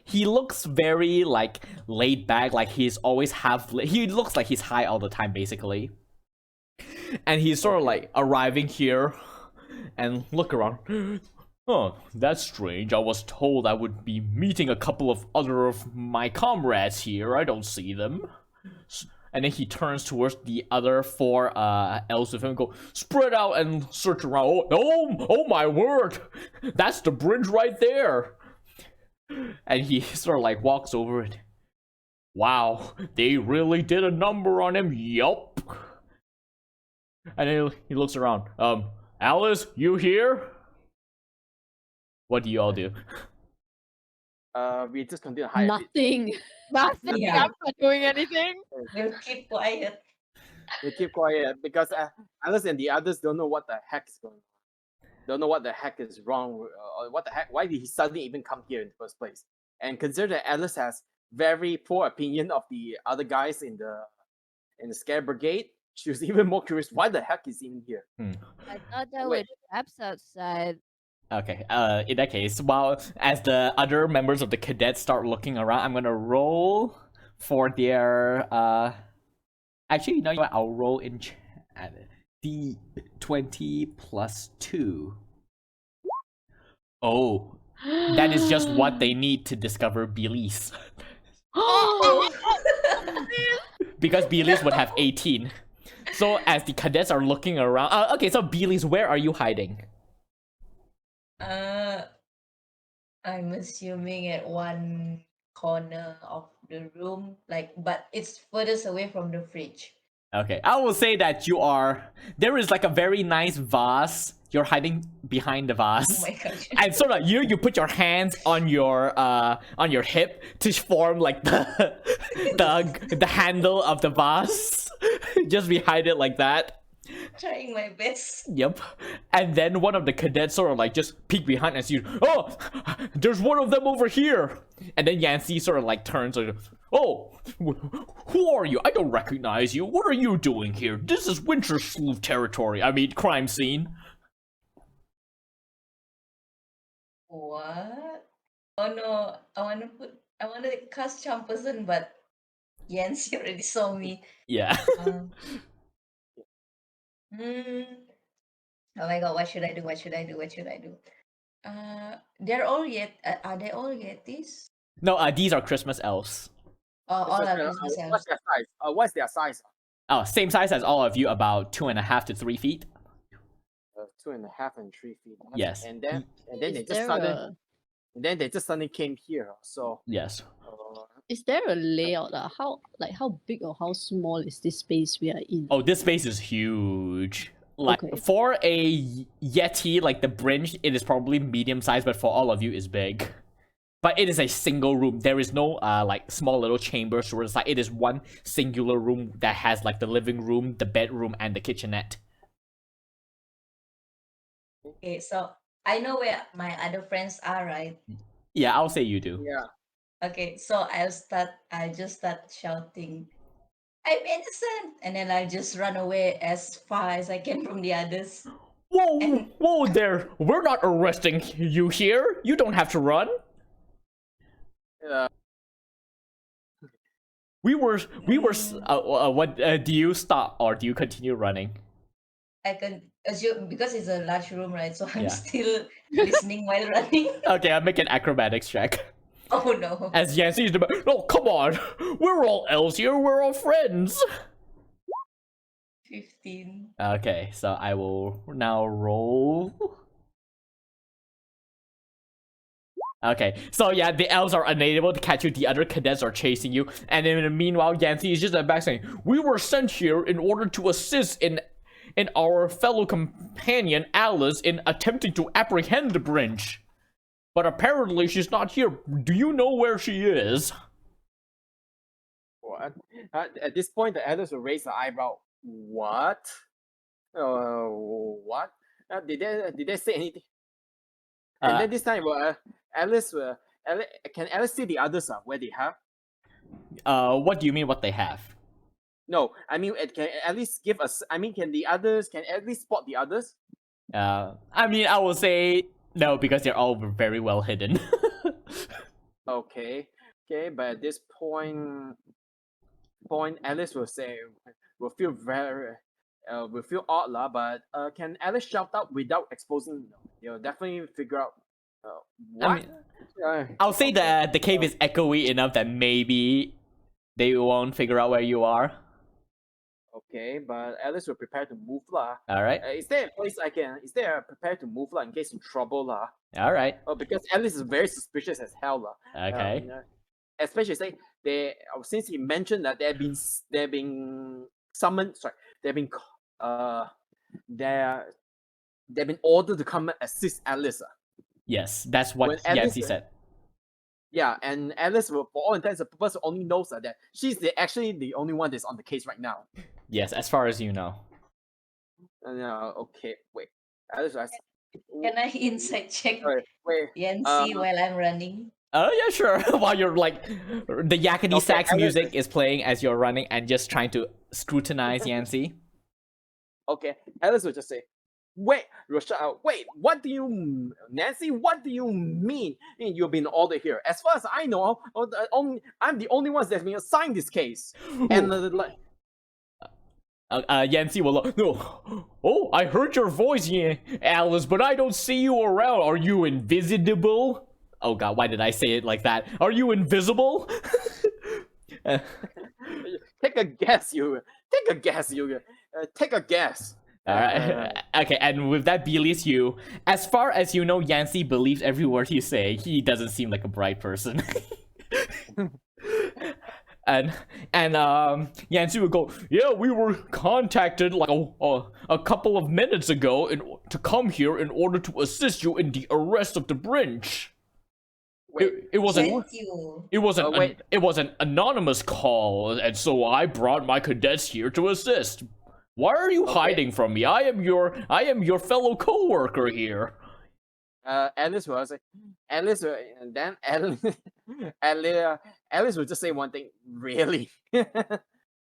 he looks very like laid back, like he's always he looks like he's high all the time basically. And he's sort of like arriving here and look around. Oh, that's strange. I was told I would be meeting a couple of other of my comrades here. I don't see them. And then he turns towards the other 4 elves with him and go, spread out and search around. Oh my word! That's the bridge right there! And he sort of like walks over it. Wow, they really did a number on him. Yup. And then he looks around. Alice, you here? What do you all do? We just continue to hide. Nothing. Nothing. Yeah. I'm not doing anything. We'll keep quiet. We keep quiet because Alice and the others don't know what the heck is going on. Don't know what the heck is wrong. Or what the heck? Why did he suddenly even come here in the first place? And consider that Alice has very poor opinion of the other guys in the Scare Brigade. She was even more curious. Why the heck is he in here? I thought there Wait. were traps outside. Okay, in that case, while as the other members of the cadets start looking around, I'm gonna roll for their actually, you know what, I'll roll in chat. D20 plus 2. Oh, that is just what they need to discover Belize. Because Belize would have 18. So as the cadets are looking around, okay, so Belize, where are you hiding? I'm assuming at one corner of the room, but it's furthest away from the fridge. Okay, I will say that there is like a very nice vase. You're hiding behind the vase. Oh my gosh. And sort of you put your hands on your hip to form like the handle of the vase. Just behind it like that. Trying my best. Yep. And then one of the cadets sort of like just peek behind and see, oh, there's one of them over here. And then Yancey sort of like turns like, oh, who are you? I don't recognize you. What are you doing here? This is Winter Sleuth territory. I mean, crime scene. What? Oh no, I want to cast charm person, but Yancy already saw me. Yeah. Oh my god, what should I do? They're all are they all Yetis? No, these are Christmas elves. Oh, all are Christmas What's elves. their size? What's their size? Oh, same size as all of you, about 2.5 to 3 feet. 2.5 and 3 feet. Yes. And then Is they just suddenly came here. So Yes. Is there a layout? How big or how small is this space we are in? Oh, this space is huge. like Okay. for a Yeti, like the Brinch, it is probably medium sized, but for all of you, is big. But it is a single room. There is no like small little chambers to the side. It is one singular room that has like the living room, the bedroom, and the kitchenette. Okay, so I know where my other friends are, right? Yeah, I'll say you do. Yeah. Okay, so I just start shouting, I'm innocent! And then I just run away as far as I can from the others. Whoa, And whoa there! We're not arresting you here. You don't have to run. Uh, We were. What? Do you stop or do you continue running? I can assume because it's a large room, right? So I'm Yeah. still listening while running. Okay, I'll make an acrobatics check. Oh no. As Yancy's the. Oh, come on! We're all elves here. We're all friends. 15. Okay, so I will now roll. Okay, so yeah, the elves are unable to catch you. The other cadets are chasing you, and in the meanwhile, Yancy is just at the back saying, "We were sent here in order to assist in our fellow companion Alice in attempting to apprehend the Brinch, but apparently she's not here. Do you know where she is?" what? At this point, the elders will raise the eyebrow. What? What? Did they say anything? And then this time, Alice can Alice see the others? Where they have? What do you mean? What they have? No, I mean, it can at least give us. I mean, can at least spot the others? I mean, I will say no because they're all very well hidden. Okay, but at this point, Alice will feel very, will feel odd lah. But can Alice shout out without exposing? Definitely figure out. What? I mean, I'll say that the cave is echoey enough that maybe they won't figure out where you are. Okay, but Alice will prepare to move lah. All right. Is there a place I can? Is there a prepare to move lah in case of trouble lah? All right. Oh, because Alice is very suspicious as hell lah. Okay. Especially say since he mentioned that they've been summoned. Sorry, they've been they've been ordered to come and assist Alice. Yes, that's what When Alice- Yancy said. Yeah, and Alice will, for all intents and purposes, only knows that she's actually the only one that's on the case right now. Yes, as far as you know. Okay, wait. Alice, Can I insight check wait. Yancy while I'm running? Oh yeah, sure. While you're like, the yakety sax Alice music is playing as you're running and just trying to scrutinize Yancy. Okay, Alice will just say, "Wait, Rochelle, wait, what do you, Nancy? What do you mean you've been ordered here? As far as I know, I'm the only one that's been assigned this case." And Yancy will no. Oh, I heard your voice, Alice, but I don't see you around. Are you invisible? Oh god, why did I say it like that? Are you invisible? take a guess, you. Take a guess, you. Take a guess. Alright. Okay, and with that belies you, as far as you know, Yancy believes every word you say. He doesn't seem like a bright person. and Yancy would go, "Yeah, we were contacted like a couple of minutes ago to come here in order to assist you in the arrest of the Brinch. It was an anonymous call, and so I brought my cadets here to assist. Why are you hiding from me? I am your fellow co-worker here." Alice was like, Alice, and then Alice would just say one thing, really,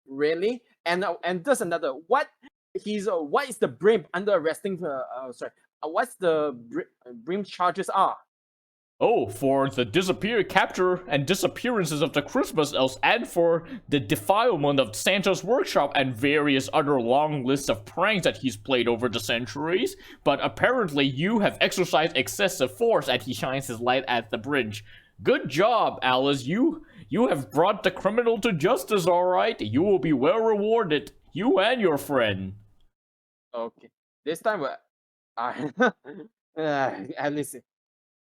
really, and just another. What is the Brim under arresting? What's the Brim charges are? Oh, for the capture and disappearances of the Christmas elves, and for the defilement of Santa's workshop, and various other long lists of pranks that he's played over the centuries. But apparently you have exercised excessive force, and he shines his light at the Brinch. Good job, Alice. You have brought the criminal to justice, all right? You will be well rewarded. You and your friend. Okay. This time, Alice.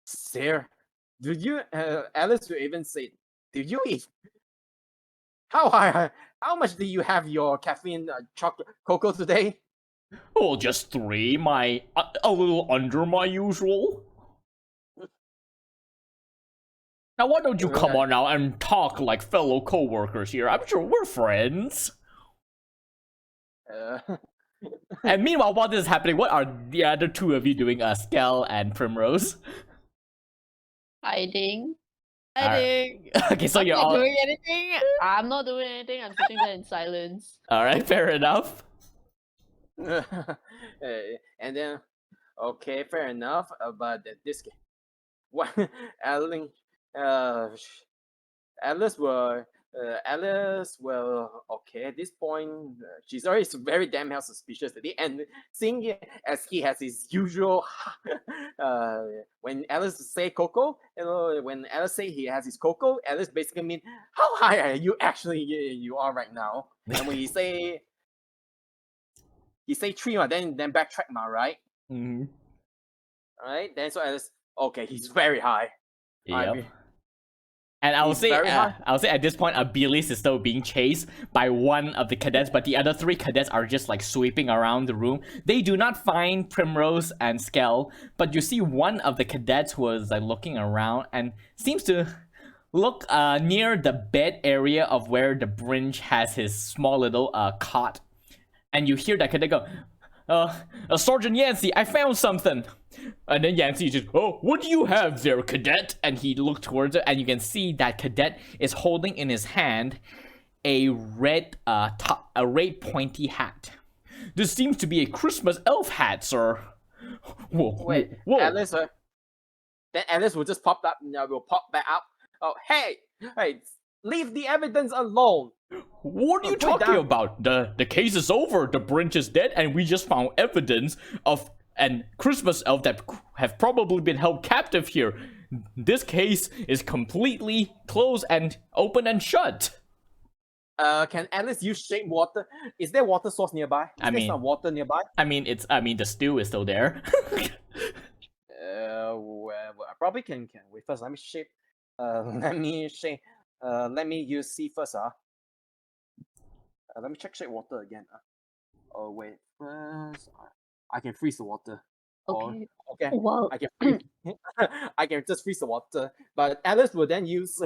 Sir, did you? Alice will even say, "Did you eat? How much do you have your caffeine chocolate cocoa today?" Oh, just 3. A little under my usual. Now, why don't you come on now and talk like fellow co-workers here? I'm sure we're friends. Uh, And meanwhile, while this is happening, what are the other 2 of you doing? Skell and Primrose. Hiding. Okay, so I'm you're not all doing anything. I'm not doing anything. I'm sitting there in silence. all right. Fair enough. and then, okay, fair enough. But this game, what Alan, Alice will okay at this point. She's already very damn hell suspicious today, and seeing it as he has his usual. When Alice say Coco, when Alice say he has his Coco, Alice basically mean how high are you actually you are right now, and when he say 3 then backtrack right? Mm-hmm. Alright, then so Alice, okay, he's very high. Yep. And I'll He's say very high. at this point, Abilis is still being chased by one of the cadets, but the other 3 cadets are just like sweeping around the room. They do not find Primrose and Skell, but you see one of the cadets was like looking around and seems to look near the bed area of where the Brinch has his small little cot. And you hear that cadet go, Sergeant Yancey, I found something. And then Yancey just, oh, what do you have there, cadet? And he looked towards it, and you can see that cadet is holding in his hand a red pointy hat. This seems to be a Christmas elf hat, sir. Whoa, Wait, whoa. Alice, then Alice will just pop back up. Oh, hey, leave the evidence alone. What are you talking about? The case is over. The Brinch is dead, and we just found evidence of an Christmas elf that have probably been held captive here. This case is completely closed and open and shut. Can Alice use shape water? Is there water source nearby? Is there some water nearby? I mean, the stew is still there. Well, I probably can. Wait first. Let me shape. Let me use C first. Let me check shape water again. Oh wait, first I can freeze the water. Okay. Okay. Well, I can freeze. I can just freeze the water. But Alice will then use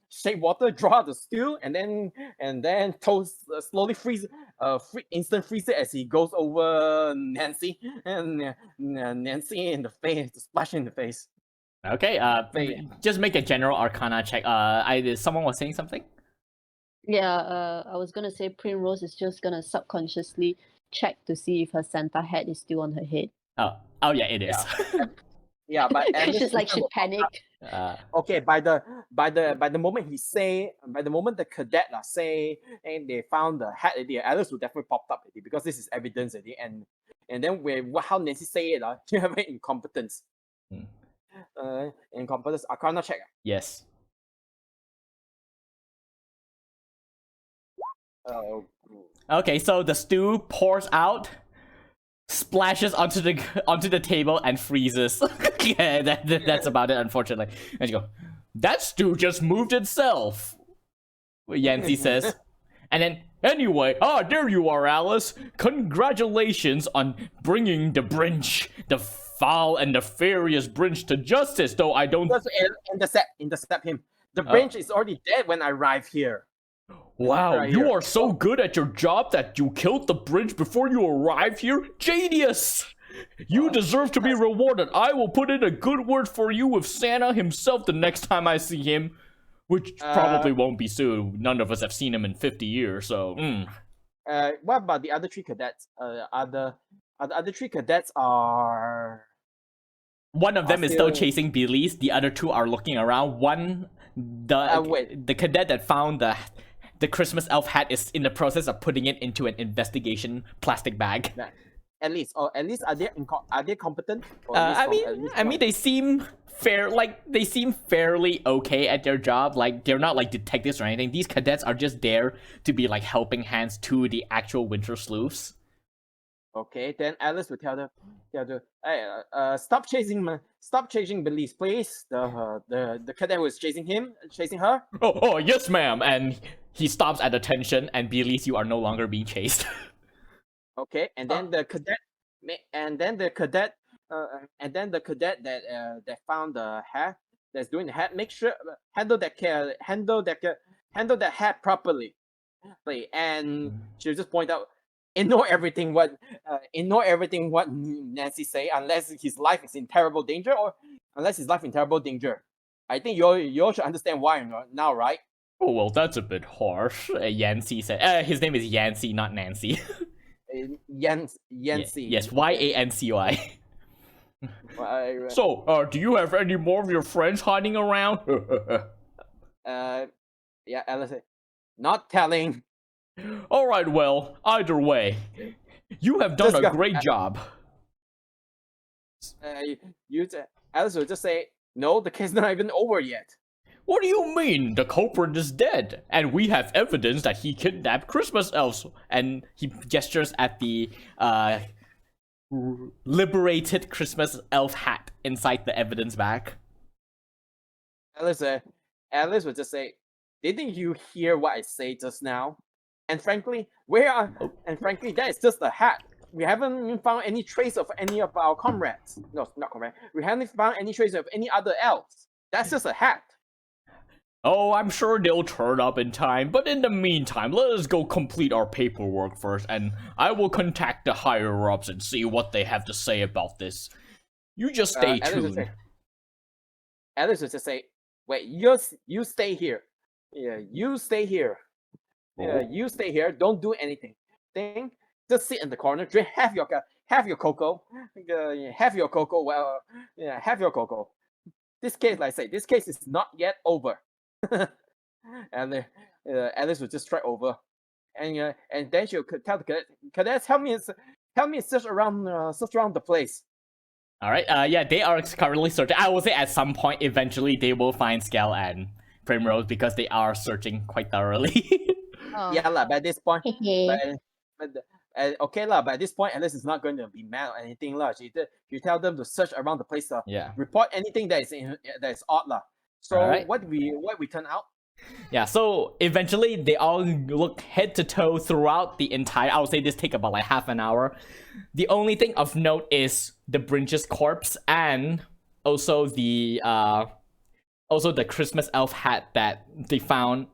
shape water, draw out the stew, and then toast slowly freeze, instant freeze it as he goes over Nancy and Nancy in the face, splash in the face. Okay. Just make a general Arcana check. Someone was saying something. yeah, I was gonna say Primrose is just gonna subconsciously check to see if her Santa hat is still on her head. Oh yeah, it is. Yeah, but She's like she panicked. Okay, by the moment the cadet say, and they found the hat already, Alice will definitely pop up already because this is evidence already, and then how Nancy say it, you have incompetence. Incompetence. Arcana check. Yes. Okay, so the stew pours out, splashes onto the table, and freezes. Yeah, that's about it, unfortunately. And you go, that stew just moved itself, Yancey says. And then, anyway, there you are, Alice. Congratulations on bringing the Brinch, the foul and nefarious Brinch, to justice, though I don't... Intercept him. The Brinch is already dead when I arrive here. Wow, you are so good at your job that you killed the Brinch before you arrived here? Genius! You deserve to be rewarded. I will put in a good word for you with Santa himself the next time I see him. Which probably won't be soon. None of us have seen him in 50 years, so... What about the other 3 cadets? The other 3 cadets are... One of them is still chasing Belize. The other 2 are looking around. The cadet that found the Christmas elf hat is in the process of putting it into an investigation plastic bag. At least are they competent? I mean, they seem fairly okay at their job. Like, they're not like detectives or anything. These cadets are just there to be like helping hands to the actual winter sleuths. Okay, then Alice will tell them, hey, stop chasing Belize, please. The cadet who is chasing her. Oh, yes, ma'am. And he stops at attention, and Belize, you are no longer being chased. Okay, and then the cadet, and then the cadet, that found the hat, that's doing the hat. Make sure handle that hat properly. And she'll just point out, ignore everything what Nancy say, unless his life is in terrible danger, I think you all should understand why now, right? Oh, well, that's a bit harsh, Yancy said. His name is Yancy, not Nancy. Yancy. Yes, Yancy. Uh, So, do you have any more of your friends hiding around? yeah, Alice said, not telling. Alright, well, either way, you have done Just a go- great job. Alice will just say, no, the case is not even over yet. What do you mean? The culprit is dead, and we have evidence that he kidnapped Christmas elves. And he gestures at the liberated Christmas elf hat inside the evidence bag. Alice will just say, didn't you hear what I say just now? And frankly, that is just a hat. We haven't even found any trace of any of our comrades. No, not comrades. We haven't found any trace of any other elves. That's just a hat. Oh, I'm sure they'll turn up in time, but in the meantime, let us go complete our paperwork first, and I will contact the higher-ups and see what they have to say about this. You just stay tuned. Alice will just say, wait, you stay here. Yeah, you stay here. Yeah, you stay here. Don't do anything. Just sit in the corner, drink, have your cocoa. Have your cocoa. Well, yeah, have your cocoa. This case, like I say, this case is not yet over. And Alice will just strike over, and then she'll tell the cadets, help me search around the place. All right. Yeah, they are currently searching. I will say at some point, eventually, they will find Scal and Primrose because they are searching quite thoroughly. Oh. Yeah, lah. By this point, okay, lah. By this point, Alice is not going to be mad or anything, lah. You tell them to search around the place, Yeah. Report anything that is odd, lah. So Alright. what we turn out? Yeah, so eventually they all look head to toe throughout the entire. I would say this take about like half an hour. The only thing of note is the Brinch's corpse and also the Christmas elf hat that they found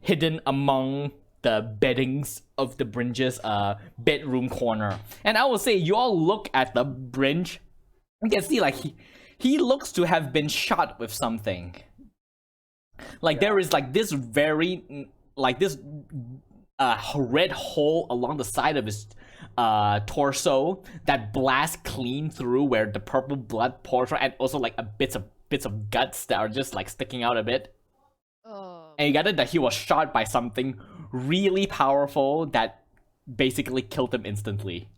hidden among the beddings of the Brinch's bedroom corner. And I will say you all look at the Brinch, you can see like he looks to have been shot with something. Like there is like this very red hole along the side of his torso that blasts clean through where the purple blood pours from, and also like bits of guts that are just like sticking out a bit. Oh. And you got it that he was shot by something really powerful that basically killed him instantly.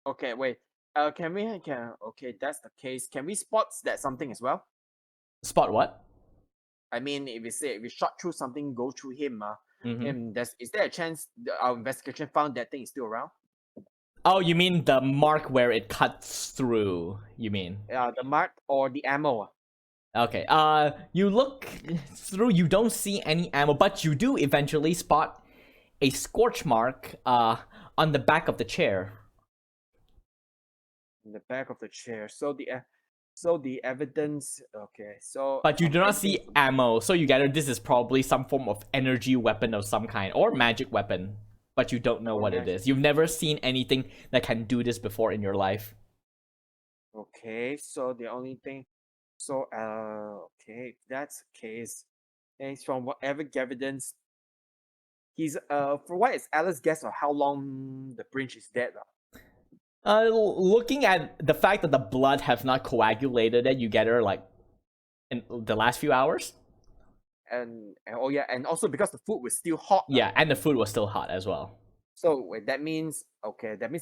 Okay, wait. Okay, that's the case. Can we spot that something as well? Spot what? I mean, if we shot through something, go through him, Mhm. is there a chance our investigation found that thing is still around? Oh, you mean the mark where it cuts through, you mean? The mark or the ammo? Okay, you look through, you don't see any ammo, but you do eventually spot a scorch mark, on the back of the chair. In the back of the chair. So the evidence. Okay, so. But you do not see thinking- ammo, so you gather this is probably some form of energy weapon of some kind, or magic weapon. But you don't know what it is. You've never seen anything that can do this before in your life. Okay, so the only thing. So okay, if that's the case. And from whatever evidence. He's for what is Alice guess of how long the Brinch is dead? Looking at the fact that the blood have not coagulated it, you gather like in the last few hours. And oh yeah, and also because the food was still hot. Yeah, and the food was still hot as well. So wait, that means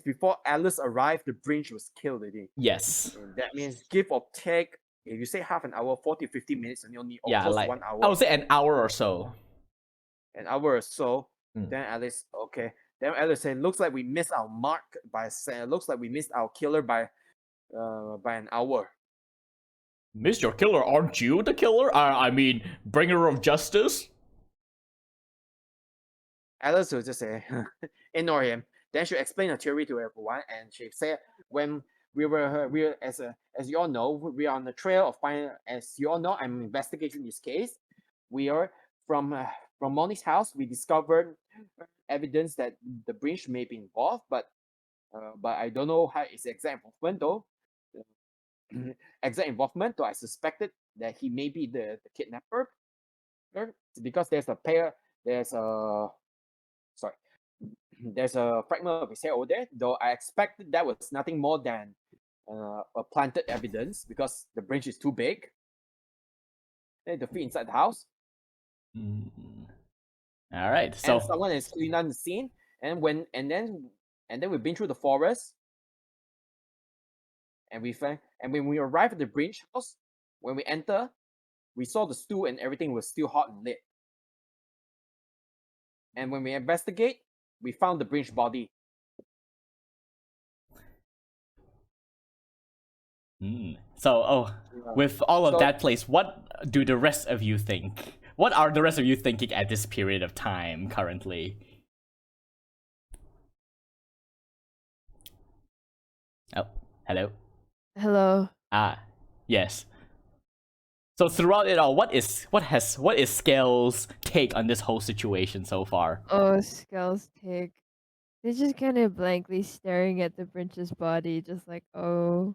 before Alice arrived, the Brinch was killed already. Yes. And that means give or take, if you say half an hour, 40, 50 minutes, and you only Yeah, close like to 1 hour. I would say an hour or so. An hour or so. Mm. Then Alice, okay. Then Alice said, looks like we missed our mark looks like we missed our killer by an hour. Mr. Killer, aren't you the killer? I mean, bringer of justice? Alice will just say, ignore him. then she explained her theory to everyone, and she said when we were as you all know, we are on the trail of finding. As you all know, I'm investigating this case. We are from Moni's house. We discovered evidence that the bridge may be involved, but I don't know how is the exact involvement though. Exact involvement, though I suspected that he may be the kidnapper, because there's a sorry, there's a fragment of his hair over there. Though I expected that was nothing more than a planted evidence because the branch is too big to fit inside the house. All right, so And someone has cleaned on the scene, and then we've been through the forest, and when we arrived at the branch house, when we enter, we saw the stew and everything was still hot and lit. And when we investigate, we found the branch body. So, with all of So- that place, what do the rest of you think? What are the rest of you thinking at this period of time currently? Oh, hello. Hello. Yes. So throughout it all, what is Scale's take on this whole situation so far? Oh, Skull's take. They're just kind of blankly staring at the Prince's body, just like, oh.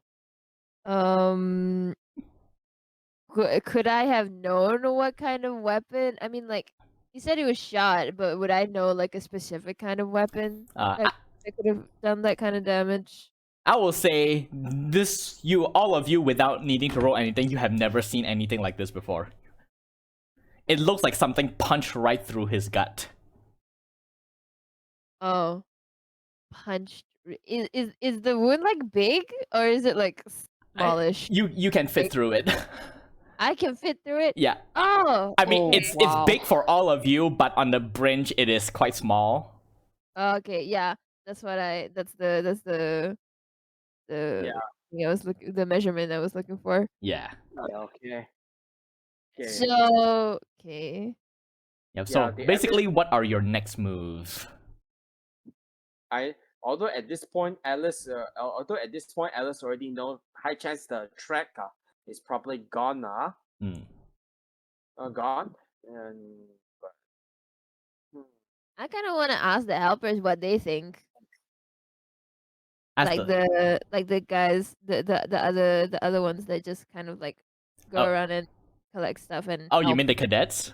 Could I have known what kind of weapon? I mean, like, he said he was shot, but would I know, like, a specific kind of weapon that could have done that kind of damage? I will say all of you, without needing to roll anything, you have never seen anything like this before. It looks like something punched right through his gut. Oh. Punched. Is the wound, like, big? Or is it, like, smallish? You can fit through it. I can fit through it? Yeah. Oh! I mean, Oh, it's wow. big for all of you, but on the branch, it is quite small. Okay, yeah. That's the Yeah. thing the measurement I was looking for. Yeah. Okay. So, okay. Yeah. So the basically, what are your next moves? Although at this point Alice already know high chance the track is probably gone gone, and I kind of want to ask the helpers what they think. As Like the guys, the other ones that just kind of like go Oh. around and collect stuff and Oh, you help. mean the cadets?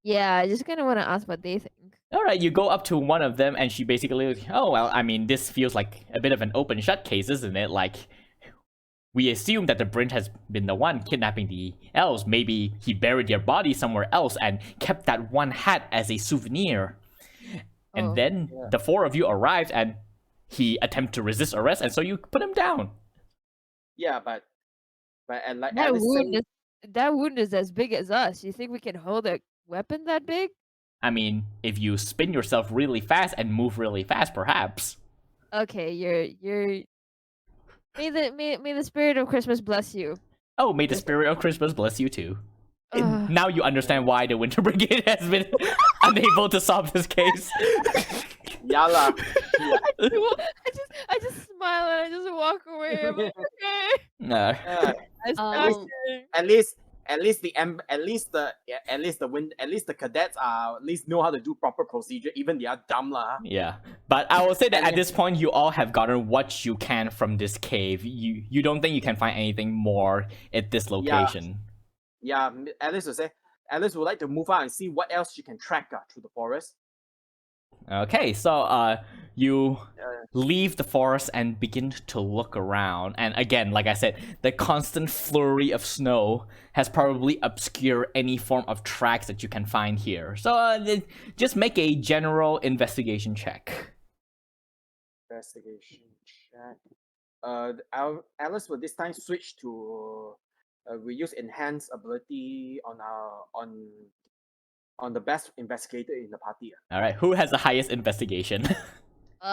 Yeah, I just kind of want to ask what they think. All right, you go up to one of them, and she basically, oh well, I mean, this feels like a bit of an open shut case, isn't it? Like, we assume that the Brent has been the one kidnapping the elves. Maybe he buried their body somewhere else and kept that one hat as a souvenir. And Oh. then the four of you arrived, and he attempted to resist arrest, and so you put him down. yeah, but and like That Alice wound said, that wound is as big as us. You think we can hold a weapon that big? I mean, if you spin yourself really fast and move really fast, perhaps. Okay, you're. May the spirit of Christmas bless you. Oh, may the spirit of Christmas bless you too. Ugh. Now you understand why the Winter Brigade has been unable to solve this case. yeah lah. I just smile and I just walk away. I'm like, okay. No. At least the cadets at least know how to do proper procedure. Even they are dumb lah. Yeah, but I will say that at this point, you all have gotten what you can from this cave. You don't think you can find anything more at this location? Yeah, Alice would like to move out and see what else she can track through the forest. Okay, so you leave the forest and begin to look around. And again, like I said, the constant flurry of snow has probably obscured any form of tracks that you can find here. So just make a general investigation check. Investigation check. Alice will this time switch to we use enhanced ability on the best investigator in the party. All right, who has the highest investigation? Who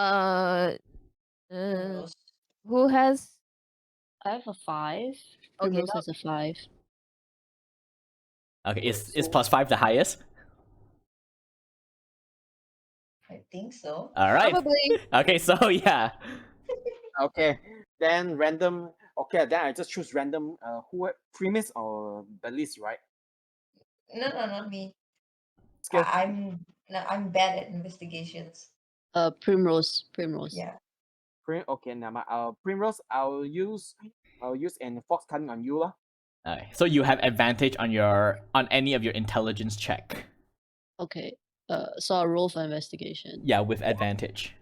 has? I have a 5. Okay, Primrose has a 5. Okay, is +5 the highest? I think so. All right. Probably. Okay, so yeah. Okay, then random. Okay, then I just choose random. Who? Primus or Belize, right? No, not me. Skill. I'm bad at investigations. Primrose. Yeah. Okay, now Primrose. I'll use an fox cunning on you lah. Okay, so you have advantage on any of your intelligence check. Okay. So I'll roll for investigation. Yeah, with advantage.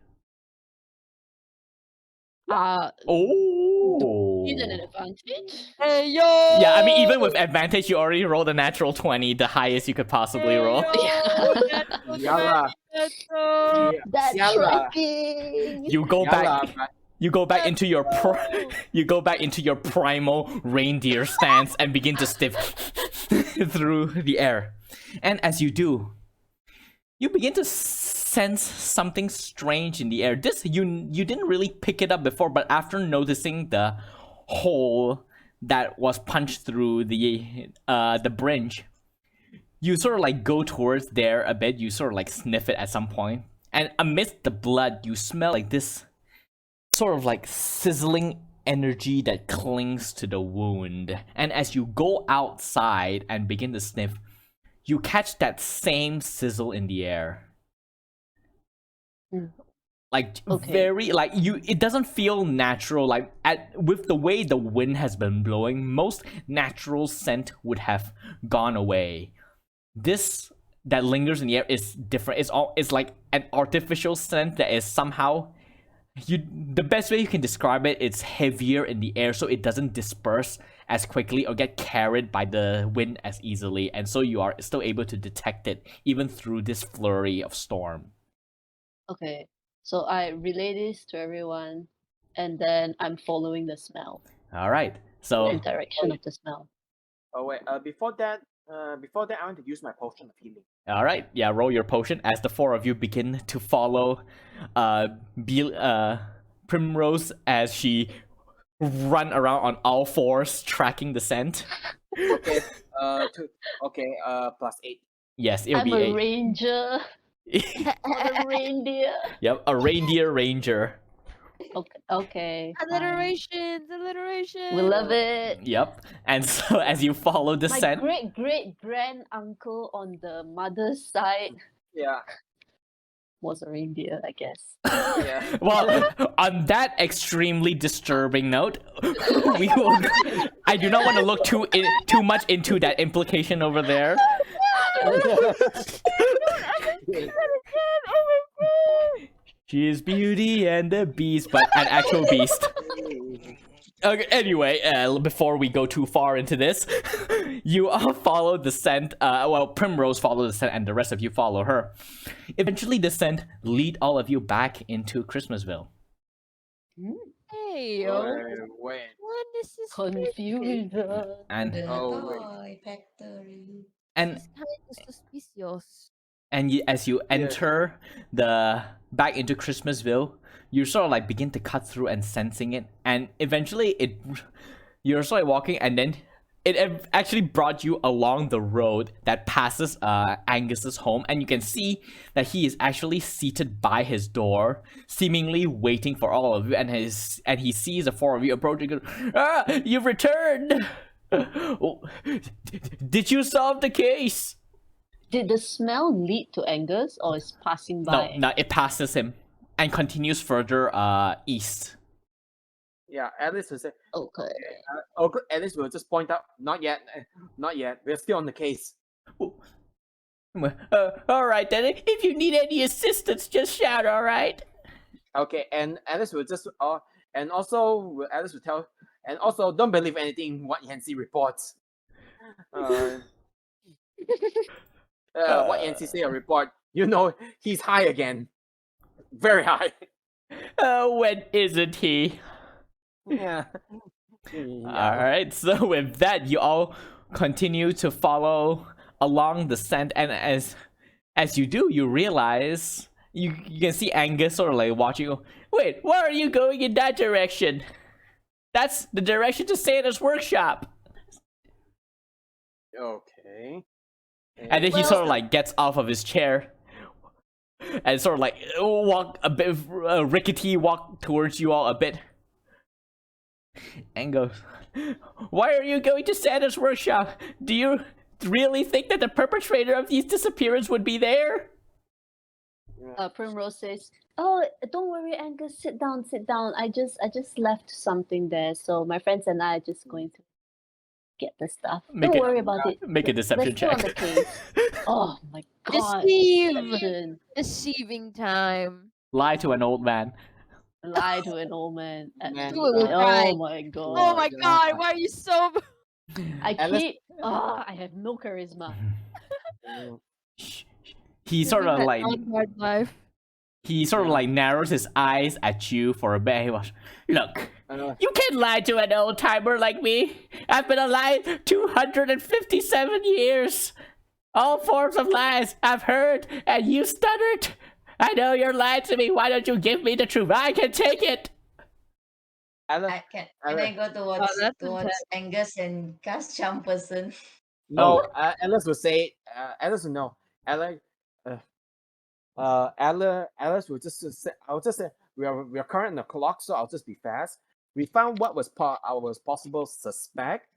Need an Oh. advantage? Hey yo. Yeah, I mean, even with advantage, you already rolled a natural 20, the highest you could possibly roll. Yalla. That's Yalla. tracking. You go back. Yalla, but You go back into your you go back into your primal reindeer stance and begin to sniff through the air. And as you do, you begin to sense something strange in the air. This you didn't really pick it up before, but after noticing the hole that was punched through the bridge, you sort of like go towards there a bit. You sort of like sniff it at some point, and amidst the blood, you smell like this sort of like sizzling energy that clings to the wound. And as you go outside and begin to sniff, you catch that same sizzle in the air. Like Okay. very like it doesn't feel natural. Like with the way the wind has been blowing, most natural scent would have gone away. This that lingers in the air is different. It's like an artificial scent that is somehow the best way you can describe it, it's heavier in the air, so it doesn't disperse as quickly or get carried by the wind as easily, and so you are still able to detect it even through this flurry of storm. Okay. So I relay this to everyone, and then I'm following the smell. All right, so The direction of the smell. oh wait. Before that, I want to use my potion of healing. all right, yeah, roll your potion as the four of you begin to follow Primrose as she run around on all fours tracking the scent. Okay. +8. Yes, it'll I'm be a eight. ranger. I'm a reindeer. Yep, a reindeer ranger. Okay. fine. Alliteration. We love it. Yep, and so as you follow the My scent, great grand uncle on the mother's side Yeah. was a reindeer, I guess. Yeah. well, on that extremely disturbing note, we will. I do not want to look too much into that implication over there. She is Beauty and the Beast, but an actual beast. Okay, anyway, before we go too far into this, you all follow the scent. Primrose follows the scent, and the rest of you follow her. Eventually, the scent lead all of you back into Christmasville. Hey yo. Wait. What is this? Confusion. And The Oh, wait. toy factory. and This kind of suspicious. as you enter the back into Christmasville, you sort of like begin to cut through and sensing it, and eventually you're sort of walking, and then it actually brought you along the road that passes Angus's home, and you can see that he is actually seated by his door, seemingly waiting for all of you, and he sees the four of you approaching. You've returned. Oh, did you solve the case? Did the smell lead to Angus or is passing by? No, it passes him and continues further east. Yeah, Alice will say. Okay. Okay, Alice will just point out. Not yet. Not yet. We're still on the case. All right then. If you need any assistance, just shout. All right. Okay, and Alice will just. And also, Alice will tell. And also, don't believe anything what Yancy reports. What Yancy say a report. You know, he's high again. Very high. When isn't he? Yeah. All right. So with that, you all continue to follow along the scent, and as you do, you realize you can see Angus sort of like watching you. Wait, why are you going in that direction? That's the direction to Santa's workshop. Okay. And then he sort of like gets off of his chair. and sort of like walk a bit rickety walk towards you all a bit, and goes, "Why are you going to Santa's workshop? Do you really think that the perpetrator of these disappearances would be there?" Primrose says, "Oh, don't worry, Angus. Sit down, sit down. I just left something there, so my friends and I are just going to get the stuff. Don't worry about it. Make a deception We're still on check. the case." Oh my god! Deceive. Deception. Deceiving time. Lie to an old man. Lie to an old man. Man, Do it with Oh pride. my god! Oh my yeah. god, why are you so I Alice- keep. Oh, I have no charisma. He sort of like hard life? he sort of like narrows his eyes at you for a bit. He was, "Look, you can't lie to an old timer like me. I've been alive 257 years. All forms of lies I've heard, and you stuttered. I know you're lying to me. Why don't you give me the truth? I can take it." Alice, Can I go towards that's towards Angus and cast charm person? no, Alice will say, Alice will know. Alice, Alice will just say, I'll just say, we are current on the clock, so I'll just be fast. We found what was our possible suspect,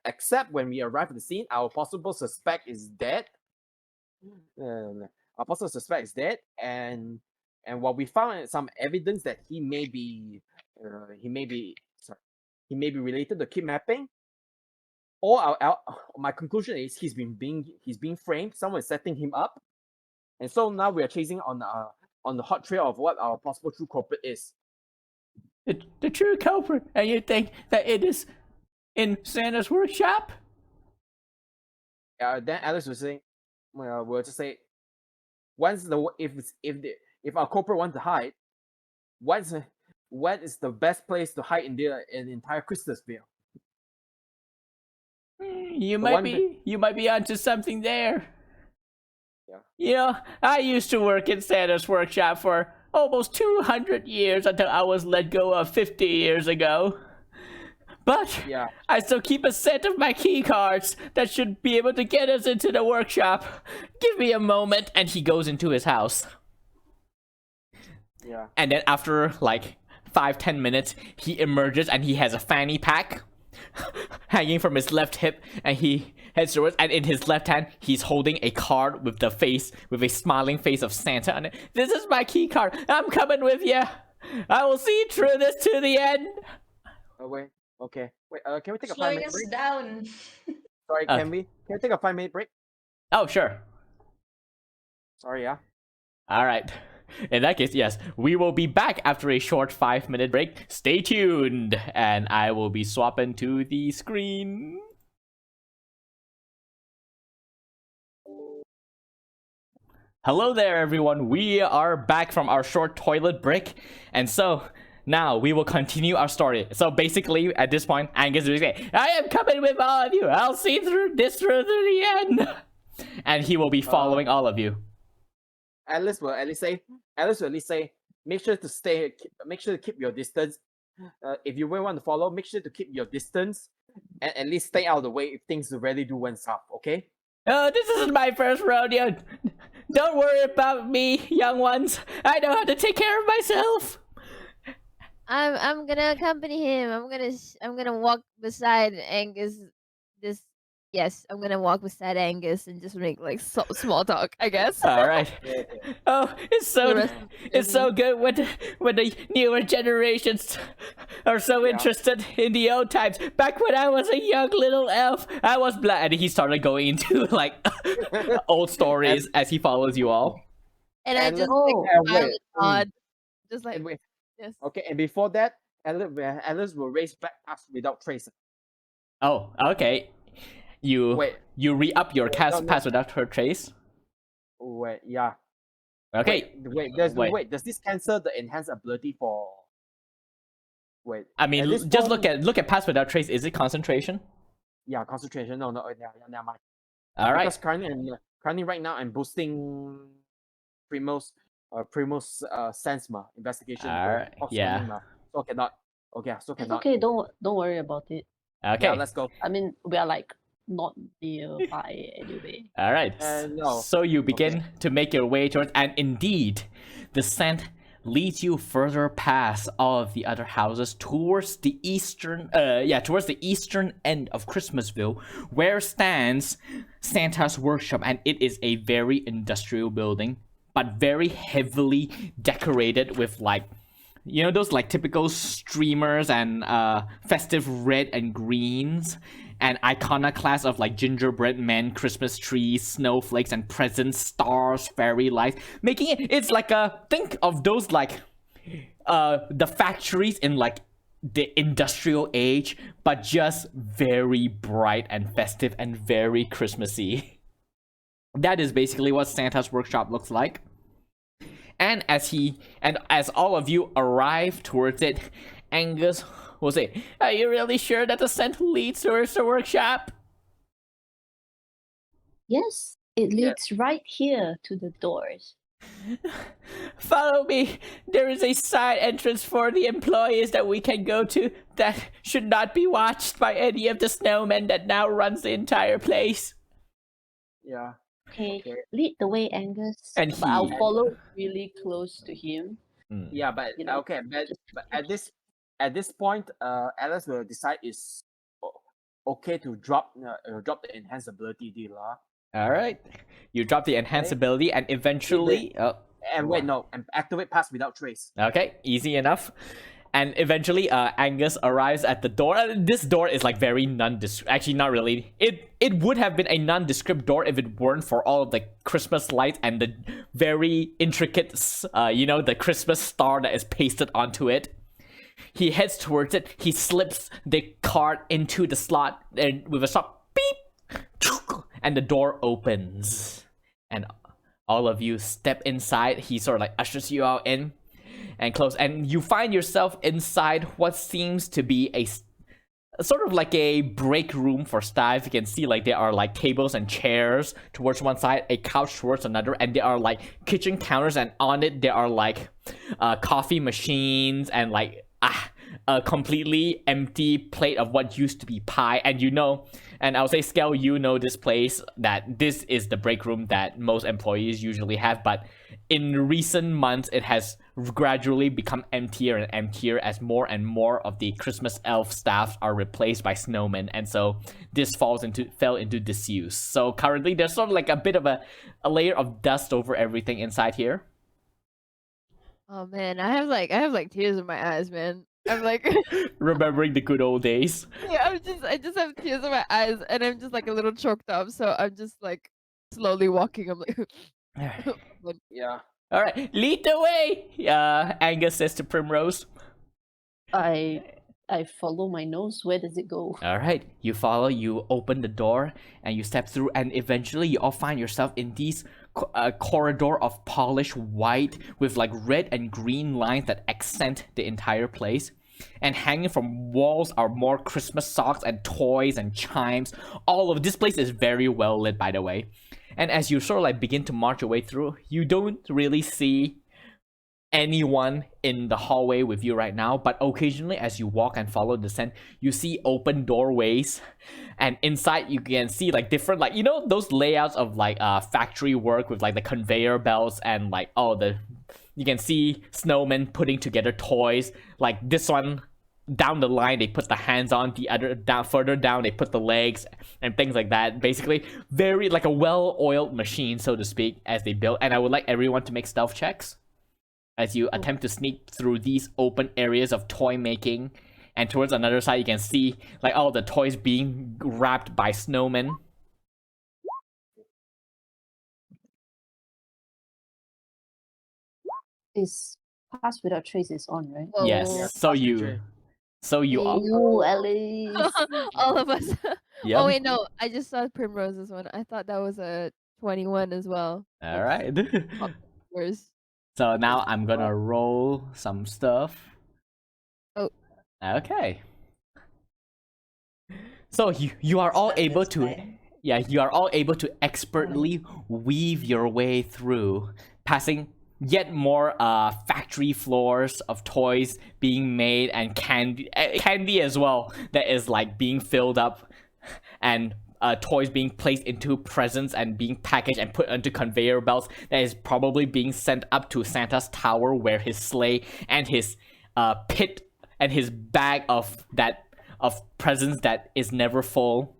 except when we arrive at the scene, our possible suspect is dead. Our possible suspect is dead, and what we found is some evidence that he may be related to kidnapping. Or my conclusion is he's being framed. Someone is setting him up, and so now we are chasing on the hot trail of what our possible true culprit is. The true culprit, and you think that it is in Santa's workshop? Then Alice will say, we'll just say, if our culprit wants to hide, what is the best place to hide in the entire Christmasville? You might be onto something there. Yeah. You know, I used to work in Santa's workshop for almost 200 years until I was let go of 50 years ago. But Yeah. I still keep a set of my key cards that should be able to get us into the workshop. Give me a moment, and he goes into his house. Yeah. And then after like 5-10 minutes, he emerges and he has a fanny pack hanging from his left hip, and he heads towards, and in his left hand he's holding a card with a smiling face of Santa on it. "This is my key card. I'm coming with you. I will see through this to the end." Oh wait. Okay. Wait. Can we take a Slowing 5-minute us break? down. Sorry. Can we take a 5-minute break? Oh, sure. Sorry. Yeah. All right. In that case, yes, we will be back after a short 5-minute break. Stay tuned, and I will be swapping to the screen. Hello there, everyone. We are back from our short toilet break, and so now we will continue our story. So basically, at this point, Angus will say, "I am coming with all of you. I'll see through this through to the end," and he will be following all of you. Alice will at least say, make sure to keep your distance. If you really want to follow, make sure to keep your distance and at least stay out of the way if things really do went south. Okay? Oh, this isn't my first rodeo. Don't worry about me, young ones. I know how to take care of myself. I'm gonna accompany him. I'm gonna walk beside Angus. I'm gonna walk beside Angus and just make like small talk, I guess. All right. Okay. Oh, it's The rest of the so good when the newer generations are so interested in the old times. Back when I was a young little elf, I was black, and he started going into like old stories as he follows you all. And I And just oh, like smile wait, at Todd, just like And wait, yes. okay, and before that, Alice will raise back us without trace. Oh, okay. You re-up your cast no. pass without her trace. Wait, yeah. Okay. Wait, does this cancel the enhanced ability for? Wait. I mean, at this just point- look at pass without trace. Is it concentration? Yeah, concentration. No, never mind. All right. Because currently right now I'm boosting Primo's Sensma investigation. Alright, yeah. So cannot. Okay, so it's cannot. okay. Don't worry about it. Okay. Yeah, let's go. I mean, we are like not nearby anyway. All right. No. So you begin to make your way towards, and indeed, the scent leads you further past all of the other houses towards the eastern end of Christmasville, where stands Santa's workshop, and it is a very industrial building, but very heavily decorated with those typical streamers and festive red and greens and iconoclast of gingerbread men, Christmas trees, snowflakes, and presents, stars, fairy lights, making it's think of those the factories in the industrial age, but just very bright and festive and very Christmassy. That is basically what Santa's workshop looks like. And as all of you arrive towards it, Angus will say, "Are you really sure that the scent leads towards the workshop?" Yes, it leads right here to the doors. "Follow me. There is a side entrance for the employees that we can go to that should not be watched by any of the snowmen that now runs the entire place." Yeah. Okay, lead the way, Angus. And but I'll he- follow really close to him. Yeah, but You know, okay, but just- at this point, Alice will decide it's okay to drop the enhanced ability deal, All right, you drop the enhanced ability, and eventually, and activate pass without trace. okay, easy enough. And eventually, Angus arrives at the door. This door is very nondescript. Actually, not really. It would have been a nondescript door if it weren't for all of the Christmas lights and the very intricate, the Christmas star that is pasted onto it. He heads towards it. He slips the card into the slot, and with a soft beep, and the door opens. And all of you step inside. He sort of ushers you out in. And close, and you find yourself inside what seems to be a sort of a break room for staff. You can see there are tables and chairs towards one side, a couch towards another, and there are kitchen counters, and on it there are coffee machines and a completely empty plate of what used to be pie. And I'll say, Skel, this place, that this is the break room that most employees usually have, but in recent months it has gradually become emptier and emptier as more and more of the Christmas elf staff are replaced by snowmen, and so this fell into disuse. So currently there's sort of a bit of a layer of dust over everything inside here. Oh man, I have tears in my eyes, man. I'm Remembering the good old days. yeah, I just have tears in my eyes, and I'm just a little choked up. So I'm just slowly walking. I'm Yeah. All right, lead the way, Angus says to Primrose. I follow my nose. Where does it go? All right, you follow, you open the door, and you step through, and eventually you all find yourself in these corridor of polished white with red and green lines that accent the entire place. And hanging from walls are more Christmas socks and toys and chimes. All of this place is very well lit, by the way. And as you sort of begin to march your way through, you don't really see anyone in the hallway with you right now, but occasionally as you walk and follow the scent, you see open doorways, and inside you can see different those layouts of factory work with the conveyor belts and you can see snowmen putting together toys. This one down the line they put the hands on, the other further down they put the legs and things like that. Basically very a well-oiled machine, so to speak, as they build. And I would like everyone to make stealth checks as you attempt to sneak through these open areas of toy making. And towards another side you can see all the toys being wrapped by snowmen. Is pass without trace is on, right? Whoa. Yes, so you all. Ooh, Alice. all of us. Yep. Oh wait, no, I just saw Primrose's one. I thought that was a 21 as well. All right. Where's So now I'm gonna roll some stuff. Oh. Okay. So you are all able to, you are all able to expertly weave your way through, passing yet more factory floors of toys being made, and candy as well that is being filled up, and toys being placed into presents and being packaged and put onto conveyor belts that is probably being sent up to Santa's tower, where his sleigh and his pit and his bag of presents that is never full.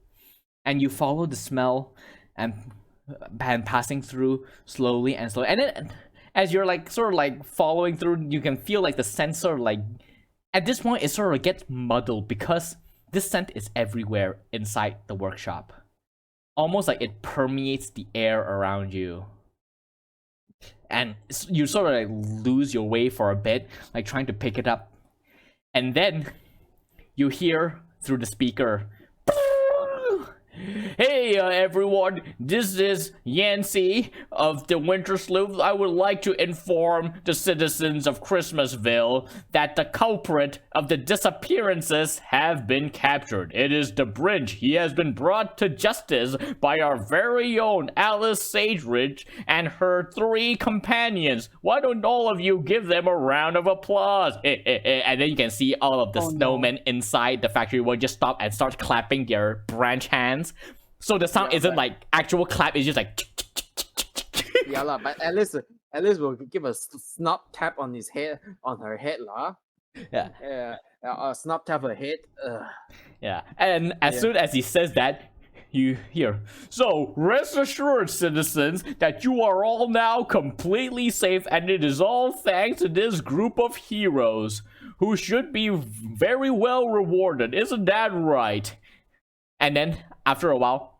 And you follow the smell and passing through slowly and slowly, and then as you're like sort of like following through, you can feel like the scent sort of like at this point it sort of gets muddled because this scent is everywhere inside the workshop, almost like it permeates the air around you, and you sort of like lose your way for a bit, like trying to pick it up, and then you hear through the speaker, "Hey everyone, this is Yancy of the Winter Sloop. I would like to inform the citizens of Christmasville that the culprit of the disappearances have been captured. It is the Grinch. He has been brought to justice by our very own Alice Sageridge and her 3 companions. Why don't all of you give them a round of applause?" And then you can see all of the snowmen inside the factory will just stop and start clapping their branch hands. So the sound isn't like actual clap, it's just like Yeah, lah, but at least we'll give a snap tap on his head, on her head, lah. yeah. A snap tap her head. Yeah, and as soon as he says that, you hear, "So rest assured, citizens, that you are all now completely safe, and it is all thanks to this group of heroes who should be very well rewarded. Isn't that right?" And then after a while,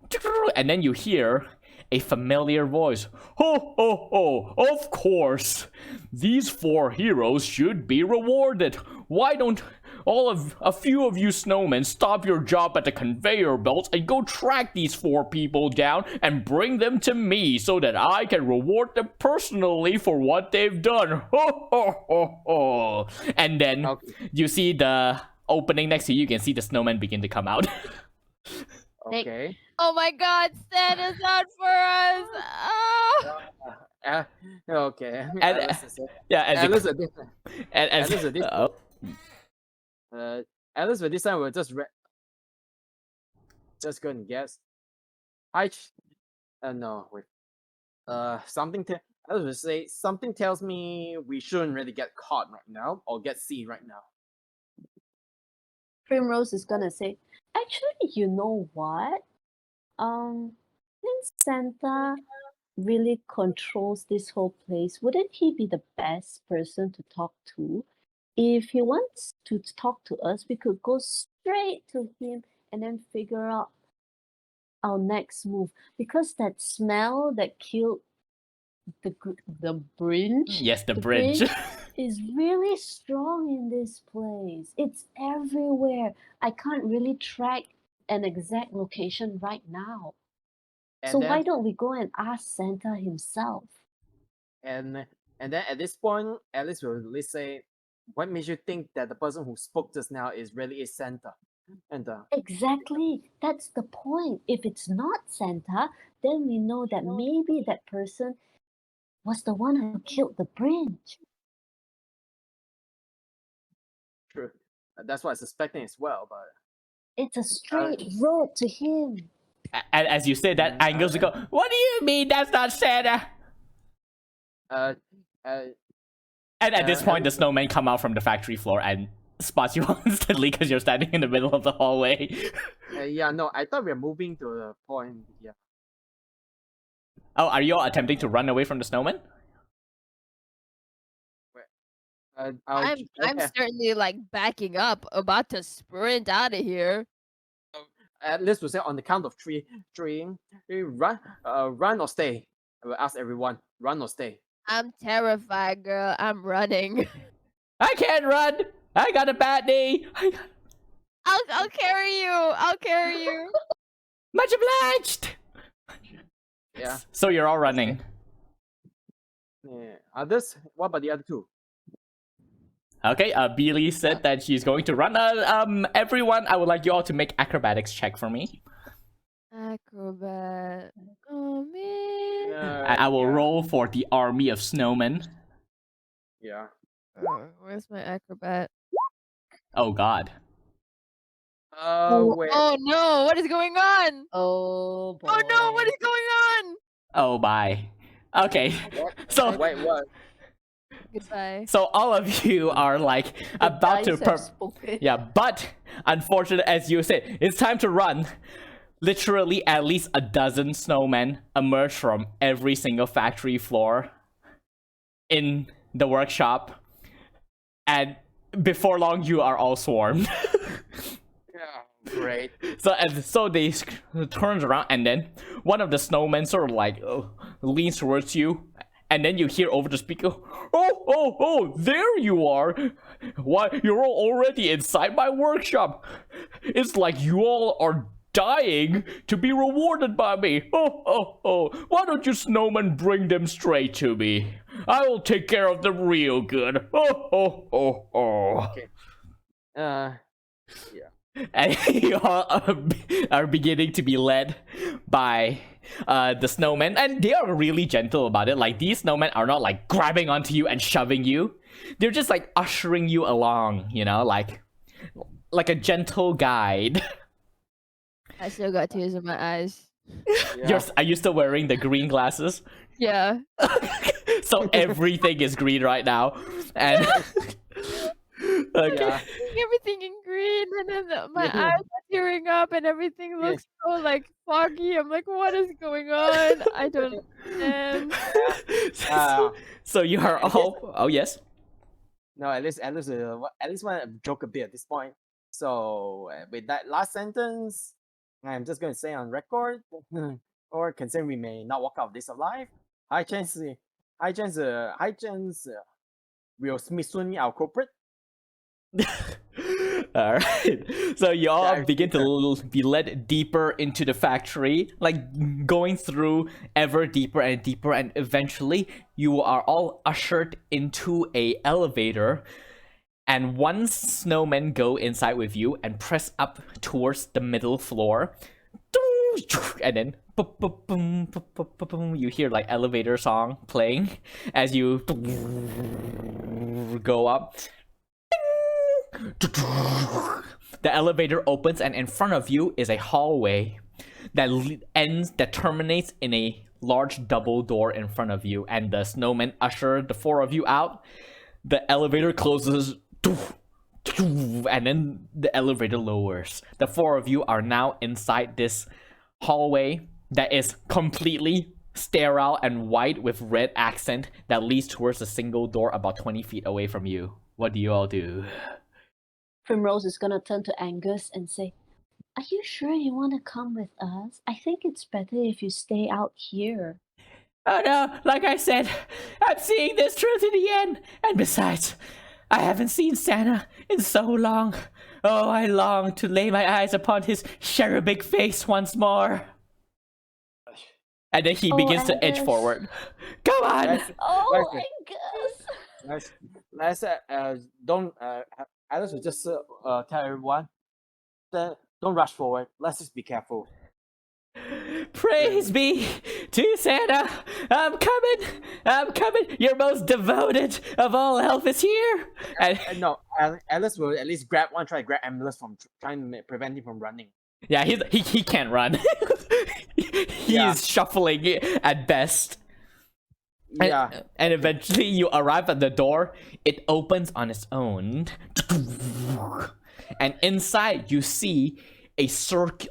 and then you hear a familiar voice. "Ho ho ho, of course. These 4 heroes should be rewarded. Why don't a few of you snowmen stop your job at the conveyor belts and go track these 4 people down and bring them to me so that I can reward them personally for what they've done. Ho ho ho ho." And then you see the opening next to you, you can see the snowmen begin to come out. Okay. Oh my God, Santa's out for us! Oh. Okay. And yeah, At least with this time we'll just go and guess. No, wait. I was gonna say something tells me we shouldn't really get caught right now or get seen right now. Primrose is gonna say, "Actually, you know what? Since Santa really controls this whole place, wouldn't he be the best person to talk to? If he wants to talk to us, we could go straight to him and then figure out our next move. Because that smell that killed the Grinch, Yes, the bridge. is really strong in this place. It's everywhere. I can't really track an exact location right now. So why don't we go and ask Santa himself?" And then at this point, Alice will at least say, "What makes you think that the person who spoke just now is Santa?" And Exactly. That's the point. If it's not Santa, then we know that maybe that person was the one who killed the Grinch. true, that's what I'm suspecting as well. But It's a straight road to him. And as you say that, Angus will go, "What do you mean that's not Santa?" And at this point, the snowmen come out from the factory floor and spots you instantly because you're standing in the middle of the hallway. Yeah, no, I thought we were moving to the point. Yeah. Oh, are you all attempting to run away from the snowmen? I'm certainly like backing up, about to sprint out of here. At least we'll say on the count of three, run or stay. I will ask everyone, run or stay. I'm terrified, girl. I'm running. I can't run. I got a bad knee. I'll carry you. I'll carry you. Much obliged. Yeah. So you're all running. Yeah. Others? What about the other 2? Okay, Beely said that she's going to run. Everyone, I would like you all to make acrobatics check for me. Acrobat. Oh man. I will roll for the army of snowmen. Yeah. Where's my acrobat? Oh God. Wait. Oh no, what is going on? Oh boy. Oh no, what is going on? Oh, bye. Okay. What? So, Wait, what? Goodbye. so all of you are like The about to dice have spoken. yeah, but unfortunately, as you said, it's time to run. Literally, at least a dozen snowmen emerge from every single factory floor in the workshop, and before long, you are all swarmed. Yeah, great. So they turns around, and then one of the snowmen sort of like leans towards you, and then you hear over the speaker, "Oh, there you are! Why, you're all already inside my workshop? It's like you all are dying to be rewarded by me. Oh! Why don't you snowmen bring them straight to me? I will take care of them real good. Oh!" Okay. Yeah. And you all are beginning to be led by the snowmen, and they are really gentle about it. Like, these snowmen are not like grabbing onto you and shoving you. They're just like ushering you along, you know, like a gentle guide. I still got tears in my eyes. Yeah. Are you still wearing the green glasses? Yeah. So everything is green right now, and okay. Yeah. Seeing everything in green, and then my eyes are tearing up, and everything looks so like foggy. I'm like, what is going on? I don't understand. So you are all. Oh yes. No, at least want to joke a bit at this point. So with that last sentence, I'm just going to say on record, or considering we may not walk out of this alive, high chance will soon meet our culprit. All right. So you all Yeah, begin to be led deeper into the factory, like going through ever deeper and deeper, and eventually you are all ushered into a elevator. And once snowmen go inside with you and press up towards the middle floor, and then you hear like elevator song playing as you go up. The elevator opens, and in front of you is a hallway that terminates in a large double door in front of you, and the snowmen usher the four of you out. The elevator closes, and then the elevator lowers. The four of you are now inside this hallway that is completely sterile and white with red accent that leads towards a single door about 20 feet away from you. What do you all do? Primrose is gonna turn to Angus and say, "Are you sure you want to come with us? I think it's better if you stay out here." Oh no, like I said, I'm seeing this through to the end. And besides, I haven't seen Santa in so long. Oh, I long to lay my eyes upon his cherubic face once more. And then he begins to edge Angus. forward. Come on! Let's- Oh, let's Angus! don't Alice will just tell everyone that don't rush forward. Let's just be careful. Praise be to Santa! I'm coming! Your most devoted of all elf is here! And No, Alice will at least try to grab Emilus from trying to prevent him from running. yeah, he can't run. He Yeah. is shuffling at best. Yeah. And eventually you arrive at the door. It opens on its own. And inside you see a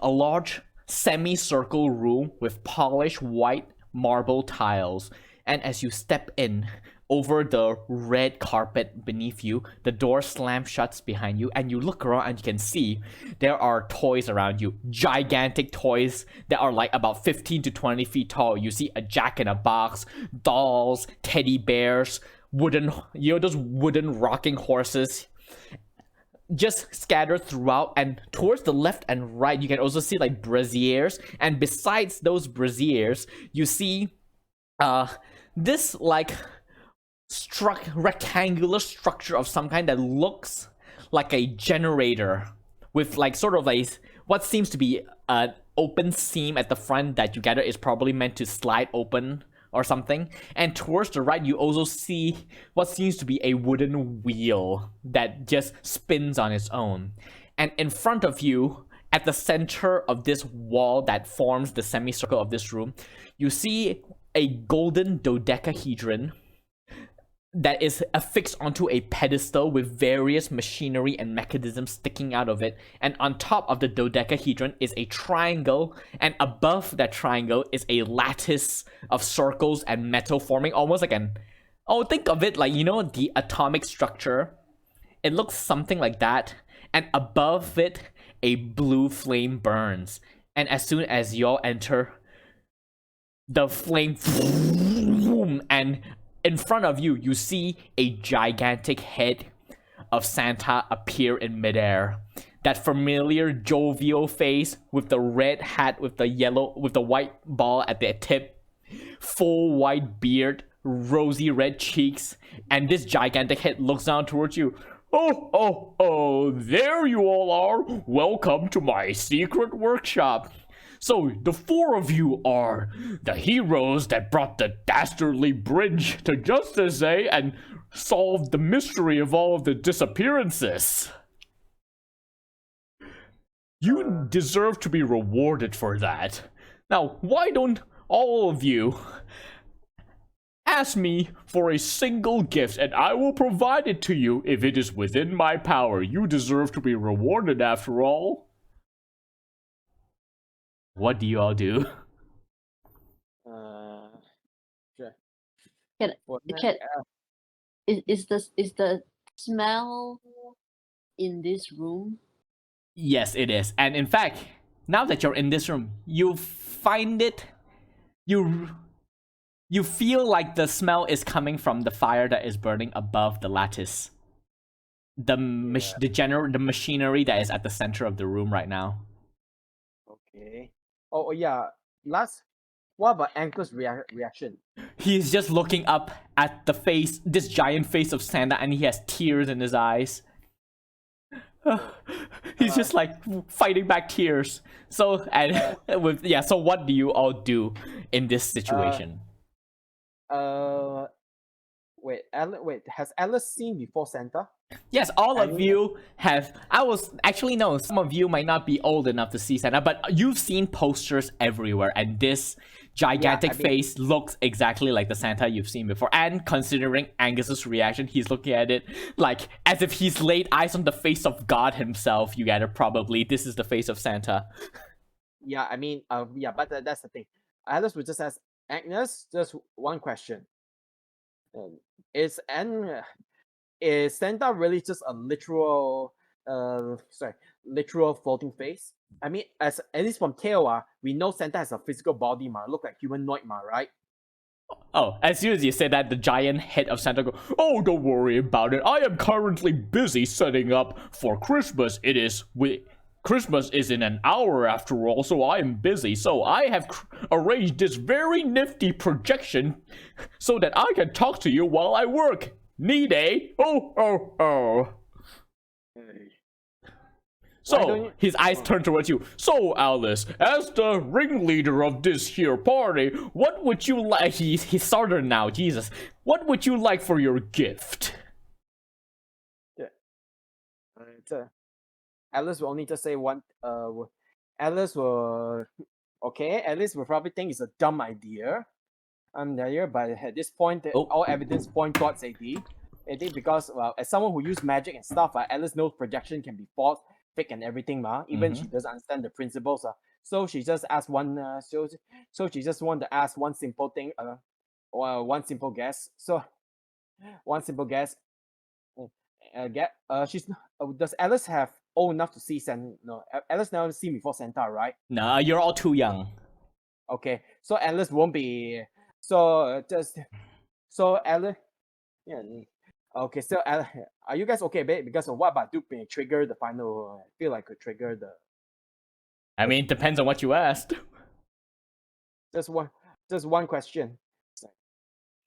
large semicircle room with polished white marble tiles. And as you step in, over the red carpet beneath you, the door slams shut behind you, and you look around and you can see there are toys around you. Gigantic toys that are like about 15 to 20 feet tall. You see a jack-in-a-box, dolls, teddy bears, those wooden rocking horses just scattered throughout, and towards the left and right you can also see like braziers, and besides those braziers you see this like rectangular structure of some kind that looks like a generator with like sort of a what seems to be an open seam at the front that you gather is probably meant to slide open or something. And towards the right you also see what seems to be a wooden wheel that just spins on its own. And in front of you at the center of this wall that forms the semicircle of this room, you see a golden dodecahedron that is affixed onto a pedestal with various machinery and mechanisms sticking out of it. And on top of the dodecahedron is a triangle, and above that triangle is a lattice of circles and metal forming almost like an... Oh, think of it like, you know, the atomic structure. It looks something like that. And above it, a blue flame burns. And as soon as y'all enter, the flame... And in front of you, you see a gigantic head of Santa appear in midair. That familiar jovial face with the red hat with the white ball at the tip, full white beard, rosy red cheeks, and this gigantic head looks down towards you. Oh, there you all are. Welcome to my secret workshop. So, the four of you are the heroes that brought the dastardly bridge to justice, eh? And solved the mystery of all of the disappearances. You deserve to be rewarded for that. Now, why don't all of you ask me for a single gift and I will provide it to you if it is within my power. You deserve to be rewarded after all. What do you all do? Sure. Can, Well, can is the smell in this room? Yes, it is. And in fact, now that you're in this room, you find it... You feel like the smell is coming from the fire that is burning above the lattice. The machinery that is at the center of the room right now. Okay. Oh yeah. What about Anchor's reaction? He's just looking up at the face, this giant face of Santa, and he has tears in his eyes. He's just like fighting back tears. So so what do you all do in this situation? Wait, has Alice seen before Santa? Yes, all of you have. Some of you might not be old enough to see Santa, but you've seen posters everywhere, and this gigantic face looks exactly like the Santa you've seen before. And considering Angus's reaction, he's looking at it like as if he's laid eyes on the face of God himself. You get it, probably. This is the face of Santa. Yeah, but that's the thing. Alice would just ask Agnes just one question. Is Santa really just a literal floating face? I mean, at least from Teowa, we know Santa has a physical body, look like humanoid, right? Oh, as soon as you say that, the giant head of Santa goes, "Oh, don't worry about it. I am currently busy setting up for Christmas. Christmas is in an hour after all, so I am busy. So I have arranged this very nifty projection so that I can talk to you while I work. Need eh? Oh. So, his eyes turn towards you. So, Alice, as the ringleader of this here party, what would you like? He's southern now, Jesus. What would you like for your gift? Yeah. Alice will only just say one. Alice will probably think it's a dumb idea. But at this point, all evidence point towards AD. Because as someone who uses magic and stuff, Alice knows projection can be false, fake, and everything, even she doesn't understand the principles. So she just asked one. So she just wanted to ask one simple thing. Or one simple guess. So one simple guess. Does Alice have old enough to see Santa? No, Alice never seen before Santa, right? No, you're all too young. Okay, so Alice won't be. Alice. Yeah. Okay, so are you guys okay, babe? Because of what about Duke may trigger the final? I feel like could trigger the. I mean, it depends on what you asked. Just one question.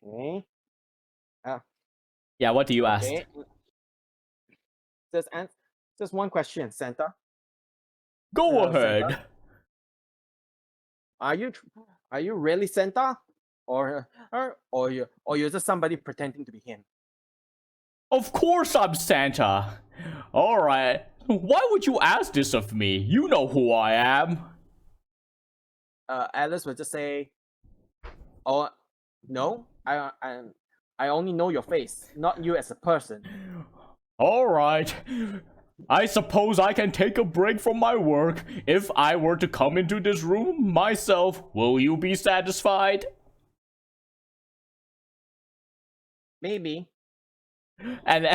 Okay. Yeah, what do you ask? Just one question, Santa. Go ahead. Santa? Are you really Santa, or you're just somebody pretending to be him? Of course I'm Santa. All right, Why would you ask this of me? You know who I am. Alice will just say, "Oh, no, I only know your face, not you as a person." Alright. I suppose I can take a break from my work. If I were to come into this room myself, will you be satisfied? Maybe. And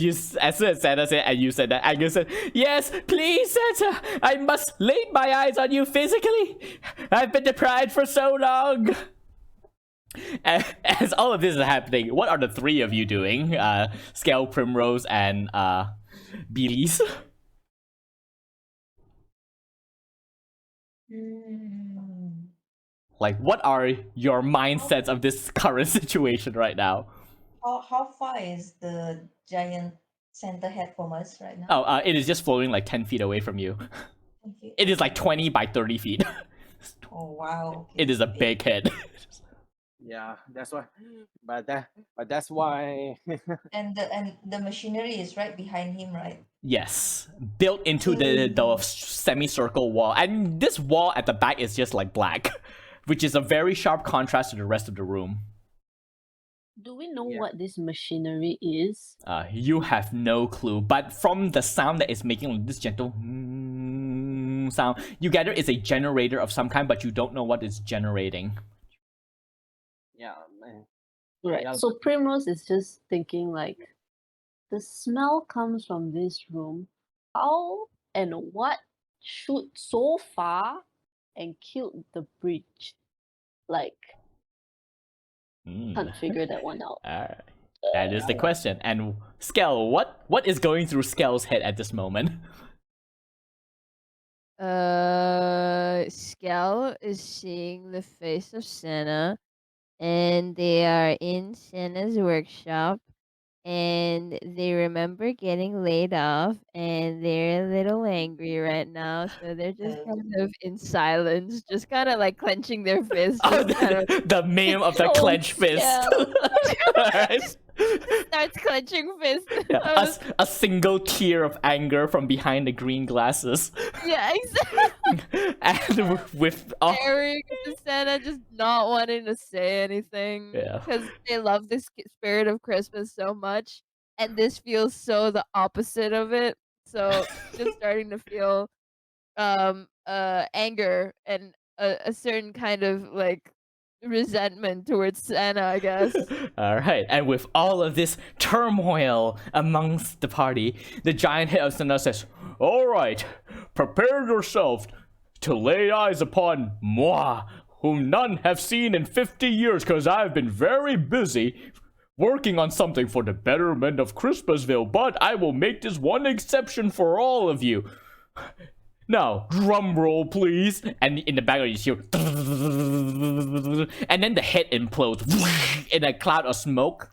you, as soon as Santa said, and you said that, and you said, "Yes, please, Santa, I must lay my eyes on you physically. I've been deprived for so long." As all of this is happening, what are the three of you doing? Scale, Primrose, and Beelies. Mm. Like, what are your mindsets of this current situation right now? How far is the giant Santa head from us right now? Oh, it is just floating like 10 feet away from you. Thank you. It is like 20 by 30 feet. Oh wow. Okay. It is a big head. Yeah, that's why. But that's why. And the machinery is right behind him, right? Yes, built into the semicircle wall, and this wall at the back is just like black, which is a very sharp contrast to the rest of the room. Do we know Yeah. what this machinery is? You have no clue, but from the sound that is making this gentle sound, you gather it's a generator of some kind, but you don't know what it's generating. Yeah, man. Right. Yeah. So Primrose is just thinking like, the smell comes from this room. How and what shoot so far and killed the bridge? Like, can't figure that one out. Alright. That is the question. And Skell, what is going through Skell's head at this moment? Scout is seeing the face of Santa, and they are in Santa's workshop, and they remember getting laid off, and they're a little angry right now, so they're just kind of in silence, just kind of like clenching their fists. Oh, Just kind of the meme of the Oh, clenched fist. Alright. starts clenching fists. Yeah, a single tear of anger from behind the green glasses. Yeah, exactly. And with all, Staring at Santa, just not wanting to say anything. Yeah. Because they love this spirit of Christmas so much, and this feels so the opposite of it. So just starting to feel anger and a certain kind of like resentment towards Santa, I guess. Alright, and with all of this turmoil amongst the party, the giant head of Santa says, "Alright, prepare yourself to lay eyes upon moi, whom none have seen in 50 years, because I've been very busy working on something for the betterment of Christmasville, but I will make this one exception for all of you. Now, drum roll, please." And in the background, you hear, and then the head implodes in a cloud of smoke.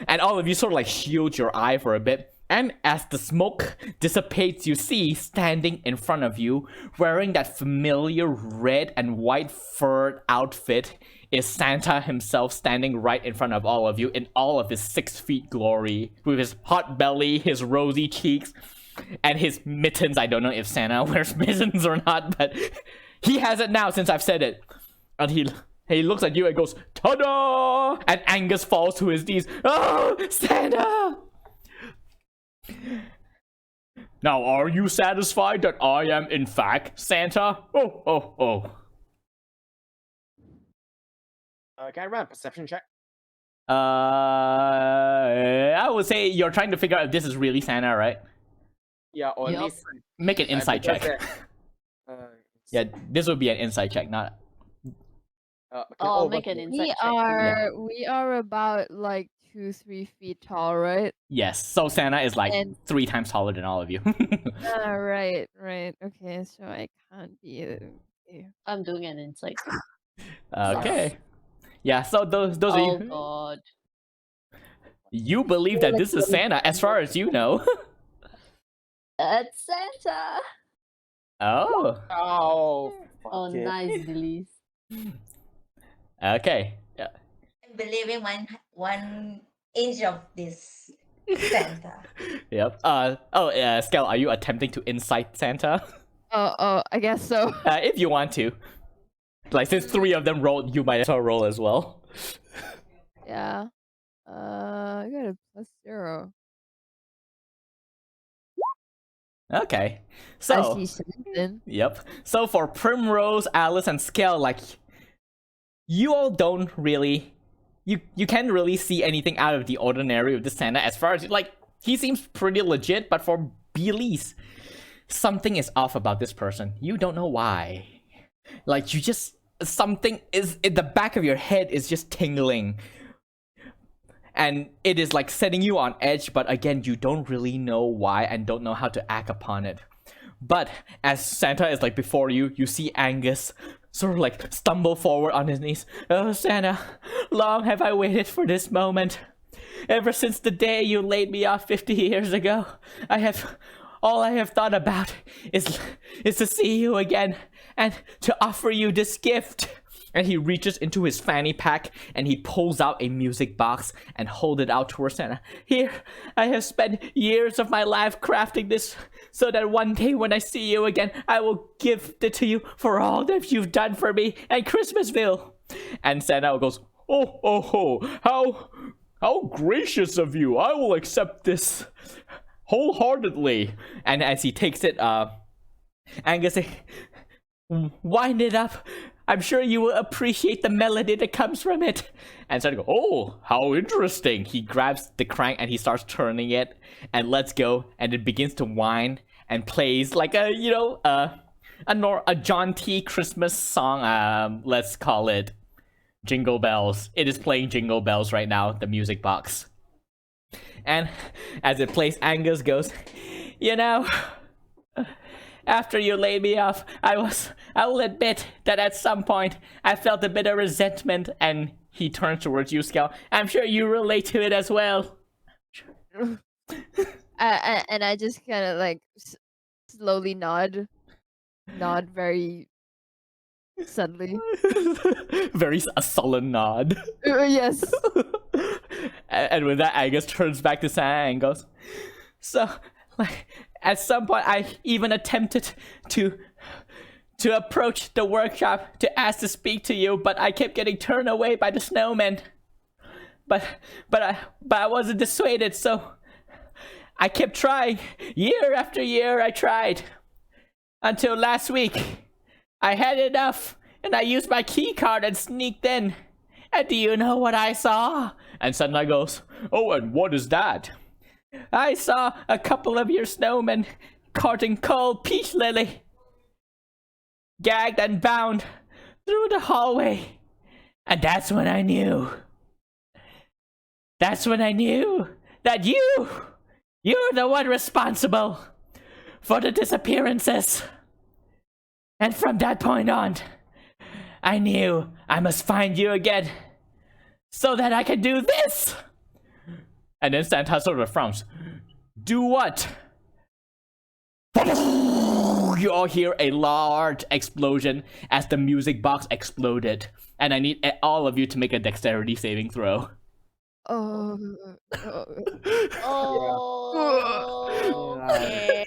And all of you sort of like shield your eye for a bit. And as the smoke dissipates, you see standing in front of you, wearing that familiar red and white furred outfit, is Santa himself, standing right in front of all of you in all of his 6 feet glory, with his hot belly, his rosy cheeks, and his mittens. I don't know if Santa wears mittens or not, but he has it now since I've said it. And he looks at you and goes, "Ta-da!" And Angus falls to his knees. "Oh, Santa!" Now, are you satisfied that I am in fact Santa? Oh. Can I run a perception check? I would say you're trying to figure out if this is really Santa, right? Yeah, or at Yup. least Make an insight because, check. uh, Yeah, this would be an insight check, not. okay, I'll make but- an insight We check. we are about like 2-3 feet tall, right? Yes, so Santa is like And 3 times taller than all of you. right. Okay, so I can't be. I'm doing an insight. Okay. Yeah, so those Oh are you. god. You believe that this is Santa, as far as you know. That's Santa! Oh. Oh, Oh, fuck it. nice, Billy. Okay. Yeah. I'm believing one inch of this. Santa. Yep. Skel, are you attempting to incite Santa? I guess so. If you want to. Like, since 3 of them rolled, you might as well roll as well. Yeah. I got a +0. Okay. I So, see something. yep. So for Primrose, Alice, and Skel, like, you all don't really... You can't really see anything out of the ordinary with this Santa as far as, like, he seems pretty legit, but for Belize, something is off about this person. You don't know why. Like, you just... Something is... In the back of your head is just tingling. And it is like setting you on edge, but again, you don't really know why and don't know how to act upon it. But as Santa is like before you, you see Angus sort of like stumble forward on his knees. Oh, Santa, long have I waited for this moment. Ever since the day you laid me off 50 years ago, all I have thought about is to see you again and to offer you this gift. And he reaches into his fanny pack and he pulls out a music box and holds it out towards Santa. Here, I have spent years of my life crafting this so that one day when I see you again, I will give it to you for all that you've done for me and Christmasville. And Santa goes, how gracious of you. I will accept this wholeheartedly. And as he takes it, Angus says, wind it up. I'm sure you will appreciate the melody that comes from it. And Santa goes, oh, how interesting. He grabs the crank and he starts turning it and lets go. And it begins to whine and plays like a John T. Christmas song. Let's call it Jingle Bells. It is playing Jingle Bells right now, the music box. And as it plays, Angus goes, after you laid me off, I will admit that at some point I felt a bit of resentment. And he turns towards you, Skel. I'm sure you relate to it as well. And I just kind of like slowly nod very subtly. Very a sullen nod. Yes. And with that, Angus turns back to Santa and goes, so, like, at some point, I even attempted to approach the workshop to ask to speak to you, but I kept getting turned away by the snowmen. But I wasn't dissuaded, so I kept trying. Year after year, I tried. Until last week, I had enough, and I used my key card and sneaked in. And do you know what I saw? And Santa goes, oh, and what is that? I saw a couple of your snowmen carting cold peach lily, gagged and bound through the hallway. And that's when I knew. That's when I knew that you're the one responsible for the disappearances. And from that point on, I knew I must find you again so that I can do this. And then Santa sort of frowns. Do what? You all hear a large explosion as the music box exploded. And I need all of you to make a dexterity saving throw. Oh. Okay.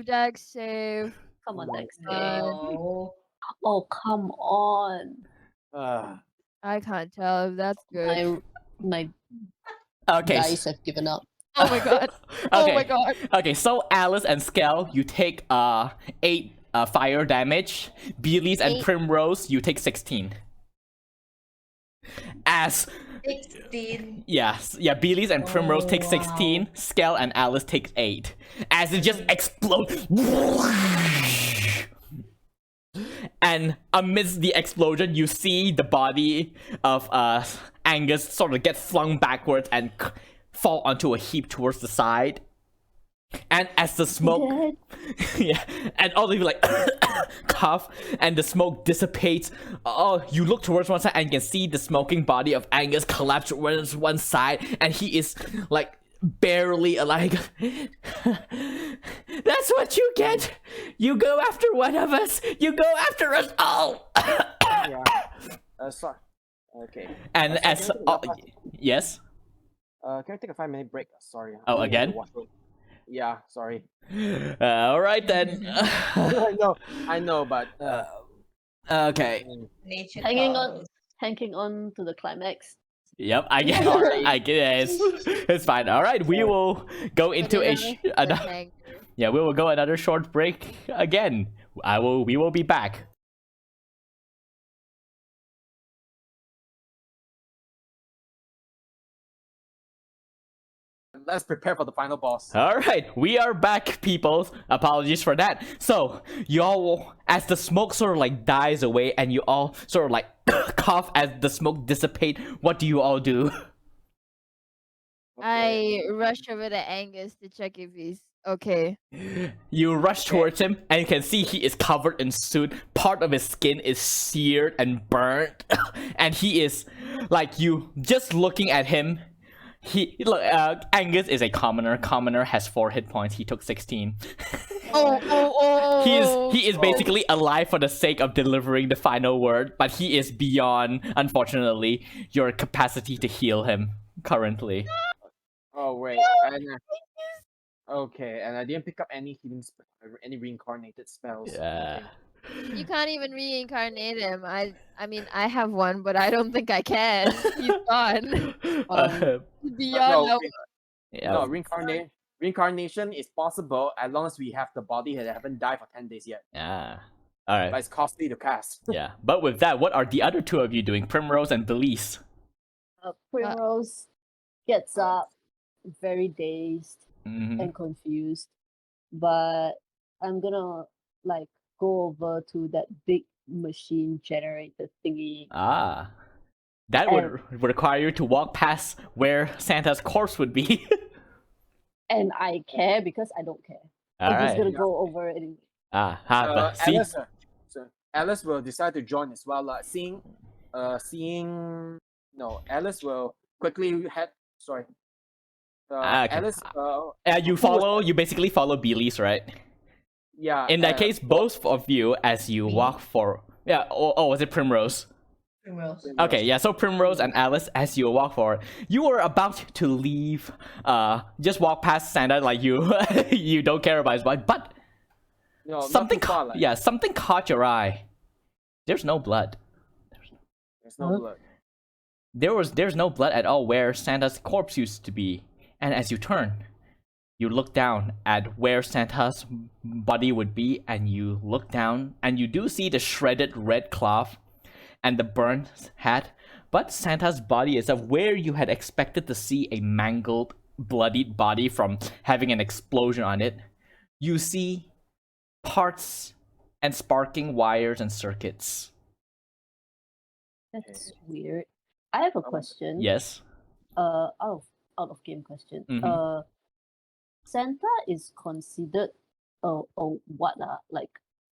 Dex save. Come on, Dex. No. Oh, come on. I can't tell if that's good. My Okay. dice have given up. Oh my god. Oh my god. Okay, so Alice and Skel, you take 8 fire damage. Belize and 8. Primrose, you take 16. As 16. yeah, Belize and Primrose take 16. Skel and Alice take 8. As it just explodes. And amidst the explosion, you see the body of Angus sort of get flung backwards and fall onto a heap towards the side. And as the smoke, yeah, and all of you like cough, and the smoke dissipates. Oh, you look towards one side and you can see the smoking body of Angus collapse towards one side, and he is like barely alive. That's what you get. You go after one of us. You go after us all. Yeah. Sorry. Okay. And as yes. Can I take a 5-minute break? Sorry. Oh, I need to go to the again? washroom. Yeah, sorry. All right then. I know, but Okay. Nature Hanging on, calls. hanging on to the climax. Yep, I guess. Sorry. I guess it's fine. All right, we will go Put into it a on sh- the another. hanger. Yeah, we will go another short break again. We will be back. Let's prepare for the final boss. All right, we are back, people. Apologies for that. So, y'all, as the smoke sort of like dies away and you all sort of like cough as the smoke dissipate, what do you all do? I rush over to Angus to check if he's okay. You rush towards him and you can see he is covered in soot. Part of his skin is seared and burnt. And he is like, you just looking at him. Angus is a commoner. Commoner has 4 hit points. He took 16. He is basically alive for the sake of delivering the final word, but he is beyond, unfortunately, your capacity to heal him currently. Oh wait, okay, and I didn't pick up any healing any reincarnated spells. Yeah. Okay. You can't even reincarnate him. I mean, I have one, but I don't think I can. He's gone. He's beyond. No, yeah. no, reincarnation is possible as long as we have the body that haven't died for 10 days yet. Yeah. All right. But it's costly to cast. Yeah. But with that, what are the other two of you doing? Primrose and Belize. Primrose gets up, very dazed Mhm. and confused, but I'm gonna like go over to that big machine generator thingy. Ah. That would require you to walk past where Santa's corpse would be. And I care because I don't care. All I'm just right. gonna go over it anyway. But see, Alice will decide to join as well. Alice will quickly head. Sorry. Okay. Alice. you basically follow Belize, right? Yeah. In that case, both of you, as you walk for, was it Primrose? Primrose. Okay, yeah, so Primrose and Alice, as you walk forward, you were about to leave, just walk past Santa like you, you don't care about his body, but No, something, not too far, something caught your eye. There's no blood. There's no blood. There's no blood at all where Santa's corpse used to be, and as you turn, you look down at where Santa's body would be, and you look down, and you do see the shredded red cloth and the burned hat, but Santa's body is of where you had expected to see a mangled, bloodied body from having an explosion on it. You see parts and sparking wires and circuits. That's weird. I have a question. Yes. Out of game question. Mhm. Santa is considered what like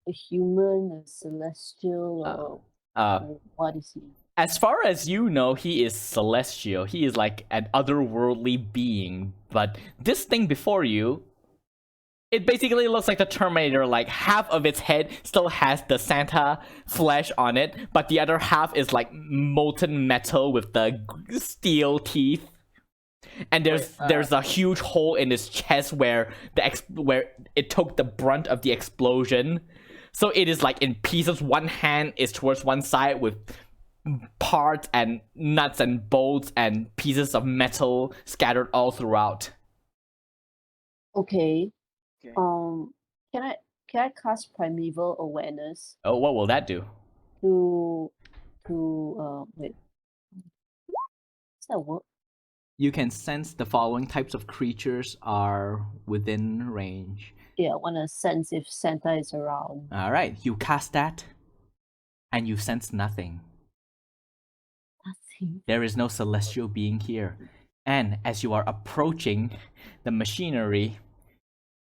a human, a celestial, or what is he? As far as you know, he is celestial. He is like an otherworldly being. But this thing before you, it basically looks like the Terminator. Like half of its head still has the Santa flesh on it, but the other half is like molten metal with the steel teeth. And there's a huge hole in his chest where where it took the brunt of the explosion. So it is like in pieces. One hand is towards one side with parts and nuts and bolts and pieces of metal scattered all throughout. Okay. Okay. Can I cast primeval awareness Oh, what will that do? to wait? Does that work? You can sense the following types of creatures are within range. Yeah, I wanna sense if Santa is around. Alright, you cast that, and you sense nothing. Nothing. There is no celestial being here. And as you are approaching the machinery,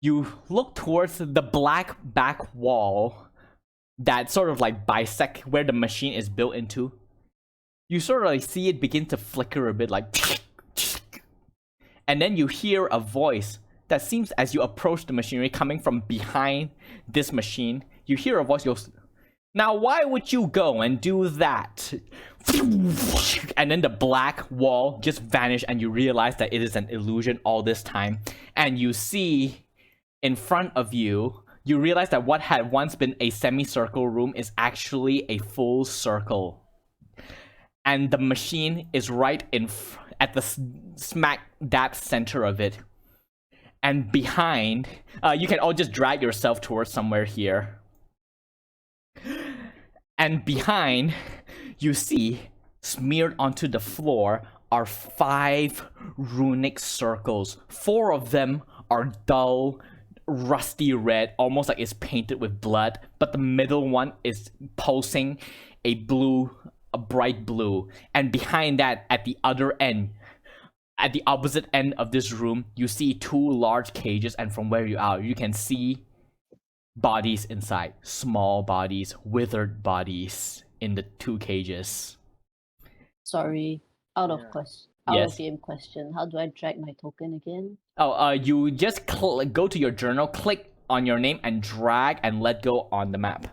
you look towards the black back wall that sort of like bisect where the machine is built into. You sort of like see it begin to flicker a bit, like and then you hear a voice that seems, as you approach the machinery, coming from behind this machine. You hear a voice goes, "Now why would you go and do that? and then the black wall just vanished, and you realize that it is an illusion all this time. And you see in front of you, you realize that what had once been a semicircle room is actually a full circle. And the machine is right at the smack dab center of it. And behind, you can all just drag yourself towards somewhere here. And behind, you see, smeared onto the floor are 5 runic circles. 4 of them are dull, rusty red, almost like it's painted with blood. But the middle one is pulsing a bright blue. And behind that, at the other end, at the opposite end of this room, you see 2 large cages, and from where you are, you can see bodies inside. Small bodies, withered bodies in the 2 cages. Sorry, out of Yes. game question. How do I drag my token again? Oh, you just go to your journal, click on your name, and drag and let go on the map.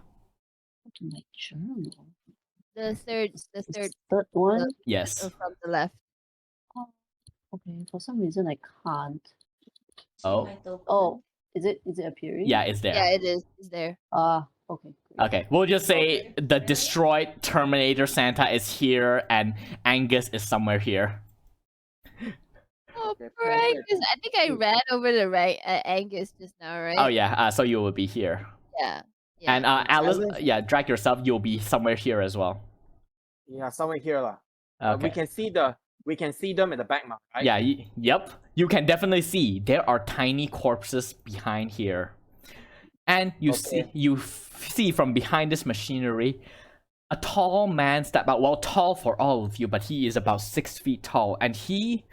Go to my journal. The third one? Yes. from the left. Okay, for some reason I can't. Oh. My token. Oh, is it appearing? Yeah, it's there. Yeah, it is. It's there. Okay. Great. Okay, we'll just say the destroyed Terminator Santa is here, and Angus is somewhere here. Oh, Okay, poor perfect. Angus. I think I ran over the right Angus just now, right? Oh yeah, so you will be here. Yeah. And Alice, Alice- yeah, drag yourself. You'll be somewhere here as well. Yeah, somewhere here lah. Okay. We can see them at the back now, right? Yeah. Yep. You can definitely see there are tiny corpses behind here, and you see from behind this machinery, a tall man step out. Well, tall for all of you, but he is about 6 feet tall, and he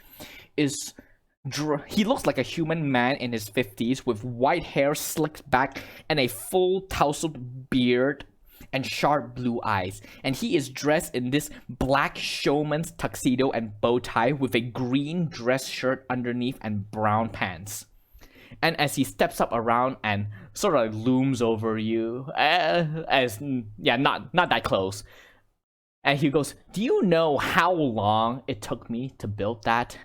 looks like a human man in his 50s with white hair slicked back and a full tousled beard and sharp blue eyes. And he is dressed in this black showman's tuxedo and bow tie with a green dress shirt underneath and brown pants. And as he steps up around and sort of looms over you, not that close, and he goes, "Do you know how long it took me to build that?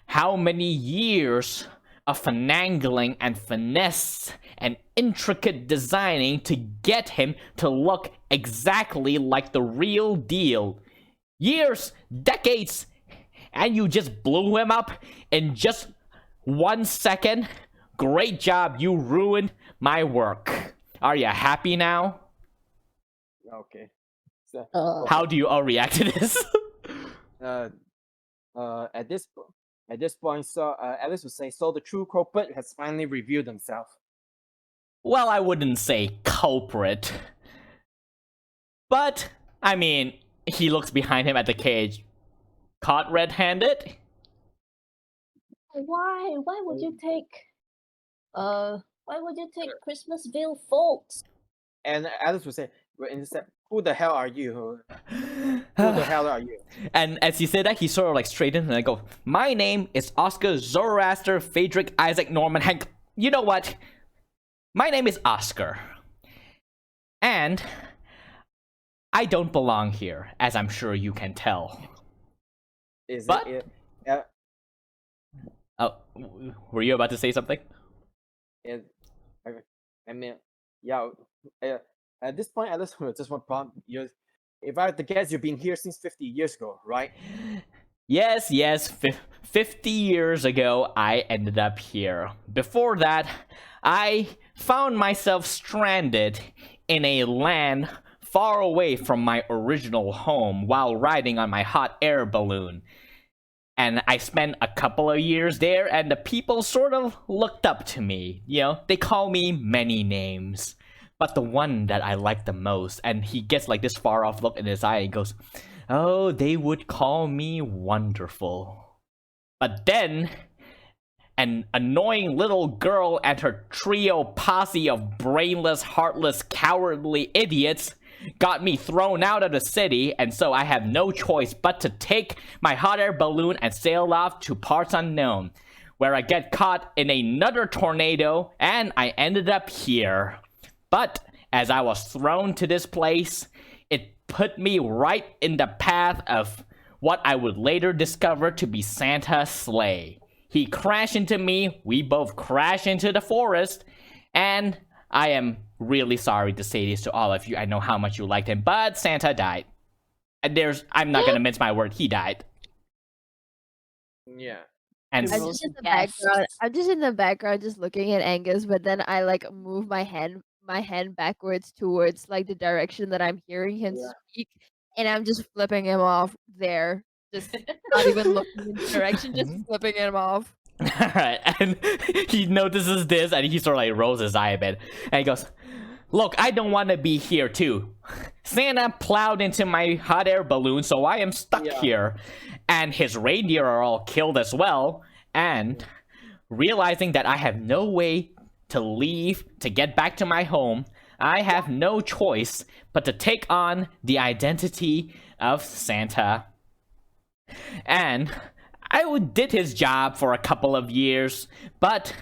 How many years of finagling and finesse and intricate designing to get him to look exactly like the real deal? Years, decades, and you just blew him up in just 1 second? Great job, you ruined my work. Are you happy now?" Okay. So, How do you all react to this? at this point, so Alice would say, so the true culprit has finally revealed himself. Well, I wouldn't say culprit. But, I mean, he looks behind him at the cage. Caught red-handed? Why? Why would you take Christmasville folks? And Alice would say, who the hell are you? Who the hell are you? And as he said that, he sort of like straightened and I go, "My name is Oscar Zoroaster Friedrich Isaac Norman Hank." You know what? My name is Oscar. And I don't belong here, as I'm sure you can tell. Oh, were you about to say something? I mean, yeah. At this point, Alice will just want prompt you. If I had to guess, you've been here since 50 years ago, right? Yes, 50 years ago, I ended up here. Before that, I found myself stranded in a land far away from my original home while riding on my hot air balloon. And I spent a couple of years there, and the people sort of looked up to me. You know, they call me many names. But the one that I like the most, and he gets like this far off look in his eye and goes, "Oh, they would call me wonderful." But then, an annoying little girl and her trio posse of brainless, heartless, cowardly idiots got me thrown out of the city, and so I have no choice but to take my hot air balloon and sail off to parts unknown, where I get caught in another tornado, and I ended up here. But as I was thrown to this place, it put me right in the path of what I would later discover to be Santa's sleigh. He crashed into me, we both crashed into the forest, and I am really sorry to say this to all of you. I know how much you liked him, but Santa died. And I'm not gonna mince my word, he died. Yeah. And I'm Rose just in the gasps. background. I'm just in the background, just looking at Angus. But then I like move my hand backwards towards like the direction that I'm hearing him Yeah. speak, and I'm just flipping him off there. Just not even looking in the direction, just flipping him off. Alright, and he notices this and he sort of like rolls his eye a bit. And he goes, "Look, I don't want to be here too. Santa plowed into my hot air balloon, so I am stuck here. And his reindeer are all killed as well. And realizing that I have no way to leave to get back to my home, I have no choice but to take on the identity of Santa. And I did his job for a couple of years, but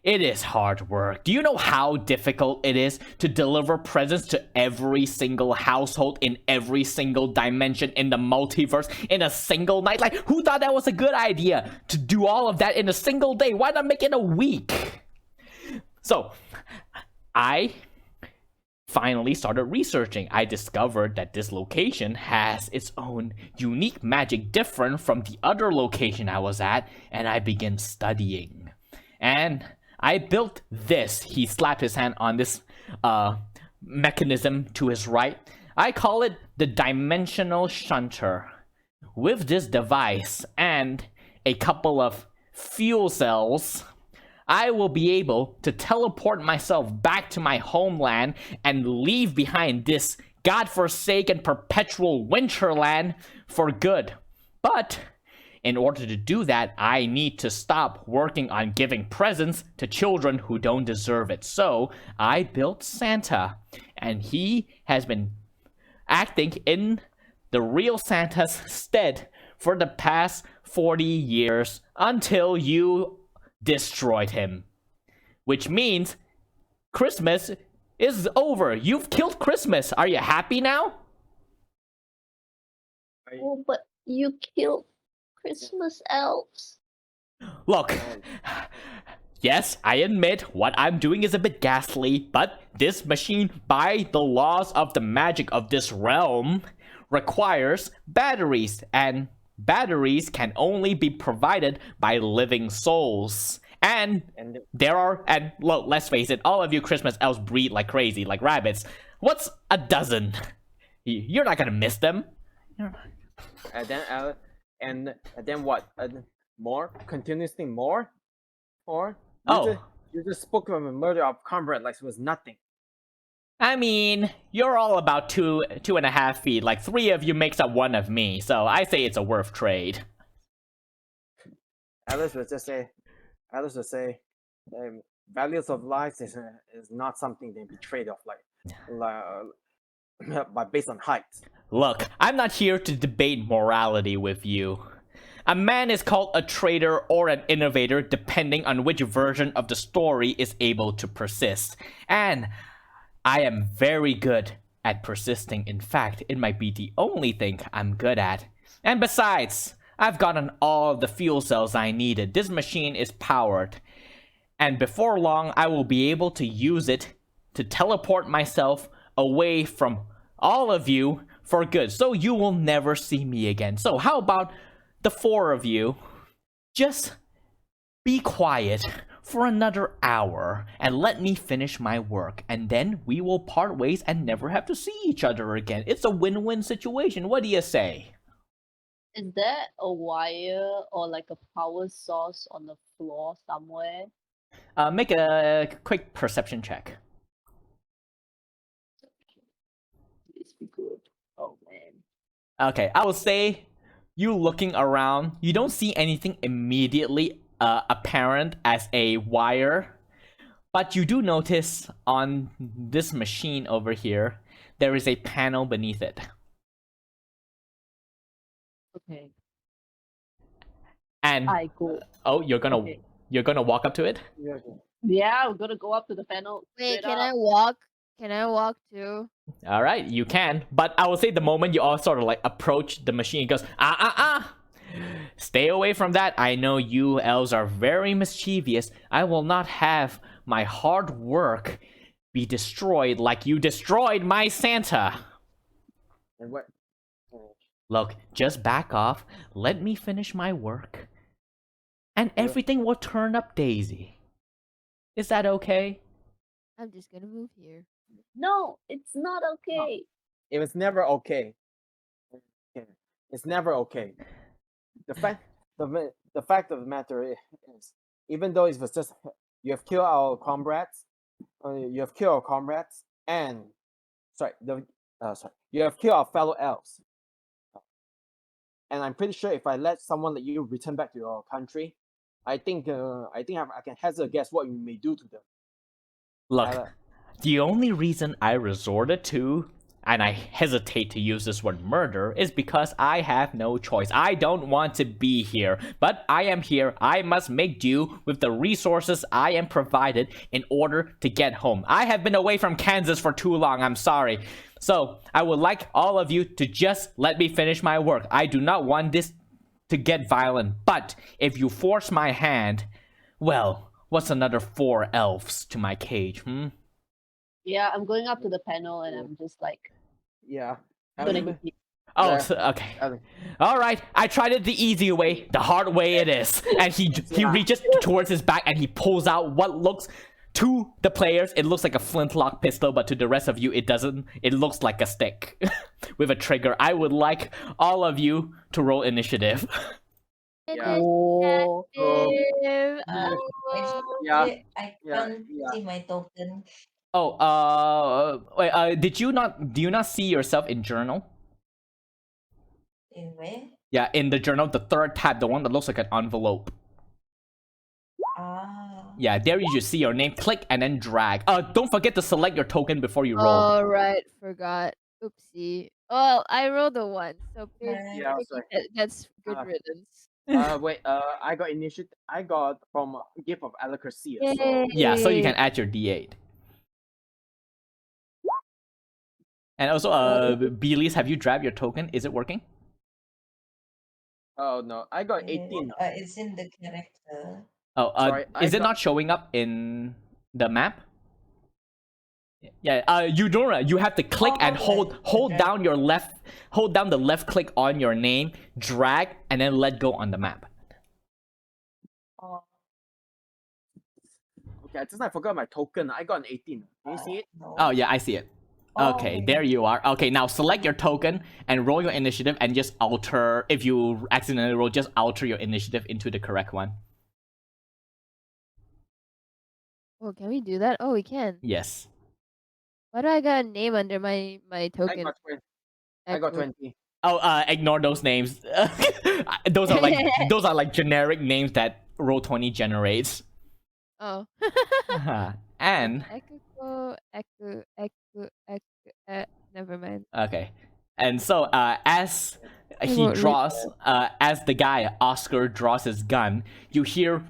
it is hard work. Do you know how difficult it is to deliver presents to every single household in every single dimension in the multiverse in a single night? Like, who thought that was a good idea to do all of that in a single day? Why not make it a week? So, I finally started researching. I discovered that this location has its own unique magic different from the other location I was at, and I began studying. And I built this. He slapped his hand on this mechanism to his right. I call it the dimensional shunter. With this device and a couple of fuel cells, I will be able to teleport myself back to my homeland and leave behind this godforsaken perpetual winterland for good. But in order to do that, I need to stop working on giving presents to children who don't deserve it. So I built Santa, and he has been acting in the real Santa's stead for the past 40 years until you destroyed him. Which means Christmas is over. You've killed Christmas. Are you happy now? Oh, but you killed Christmas elves. Look, yes, I admit what I'm doing is a bit ghastly, but this machine, by the laws of the magic of this realm, requires batteries, and batteries can only be provided by living souls. And look, let's face it, all of you Christmas elves breed like crazy, like rabbits. What's a dozen? You're not gonna miss them. And then what? More? Continuously more? Or you just spoke of a murder of comrade like it was nothing. I mean, you're all about 2.5 feet. Like 3 of you makes up 1 of me, so I say it's a worth trade. Alice would say, values of life is not something they be trade off by based on height. Look, I'm not here to debate morality with you. A man is called a traitor or an innovator depending on which version of the story is able to persist. And I am very good at persisting. In fact, it might be the only thing I'm good at. And besides, I've gotten all of the fuel cells I needed. This machine is powered. And before long, I will be able to use it to teleport myself away from all of you for good. So you will never see me again. So how about the 4 of you just be quiet for another hour and let me finish my work, and then we will part ways and never have to see each other again. It's a win-win situation. What do you say? Is there a wire or like a power source on the floor somewhere? Make a quick perception check. This be good. Oh man. Okay, I will say you looking around, you don't see anything immediately apparent as a wire, but you do notice on this machine over here, there is a panel beneath it. Okay. And I go. you're gonna walk up to it? Yeah, we're gonna go up to the panel. Wait, straight can up. I walk Can I walk too? All right, you can. But I will say the moment you all sort of like approach the machine, it goes, stay away from that. I know you elves are very mischievous. I will not have my hard work be destroyed like you destroyed my Santa. And what? Look, just back off. Let me finish my work. And everything will turn up daisy. Is that okay? I'm just gonna move here. No, it's not okay. It was never okay. Yeah, it's never okay. The fact of the matter is, even though it was just you have killed our comrades, and you have killed our fellow elves. And I'm pretty sure if I let you return back to your country, I think I can hazard a guess what you may do to them. Look, the only reason I resorted to, and I hesitate to use this word murder, is because I have no choice. I don't want to be here, but I am here. I must make do with the resources I am provided in order to get home. I have been away from Kansas for too long, I'm sorry. So, I would like all of you to just let me finish my work. I do not want this to get violent, but if you force my hand, well, what's another 4 elves to my cage, Yeah, I'm going up to the panel and I'm just like Yeah. gonna hit you. Oh, Yeah. okay. All right, I tried it the easy way, the hard way it is. And he reaches towards his back and he pulls out what looks to the players, it looks like a flintlock pistol, but to the rest of you, it doesn't. It looks like a stick with a trigger. I would like all of you to roll initiative. Yeah. Oh, Initiative. Yeah. I Yeah, can't yeah. see my token. Oh, wait, do you not see yourself in journal? In where? Yeah, in the journal, the third tab, the one that looks like an envelope. Ah. Yeah, there you just see your name. Click and then drag. Don't forget to select your token before you roll. All right, forgot. Oopsie. Well, I rolled a 1, so Yeah, sorry. that's good Uh, riddance. Wait, I got initiative. I got from gift of Alacrisia. So Yeah, so you can add your D8. And also, Beelies, have you dragged your token? Is it working? oh no, I got 18. It's in the character. Oh, Sorry, is it not showing up in the map? Yeah, you don't. You have to click and hold down your hold down the left click on your name, drag, and then let go on the map. Oh, Okay, I just forgot my token. I got an 18. Can you see it? no. Oh yeah, I see it. Okay, Oh. there you are. Okay, now select your token and roll your initiative and just alter. If you accidentally roll, just alter your initiative into the correct one. Oh, can we do that? Oh, we can. Yes. Why do I got a name under my token? I got Echo. 20. Oh, ignore those names. those are like generic names that Roll20 generates. Oh. And Never mind. okay, and so as he won't read draws, as the guy Oscar draws his gun, you hear,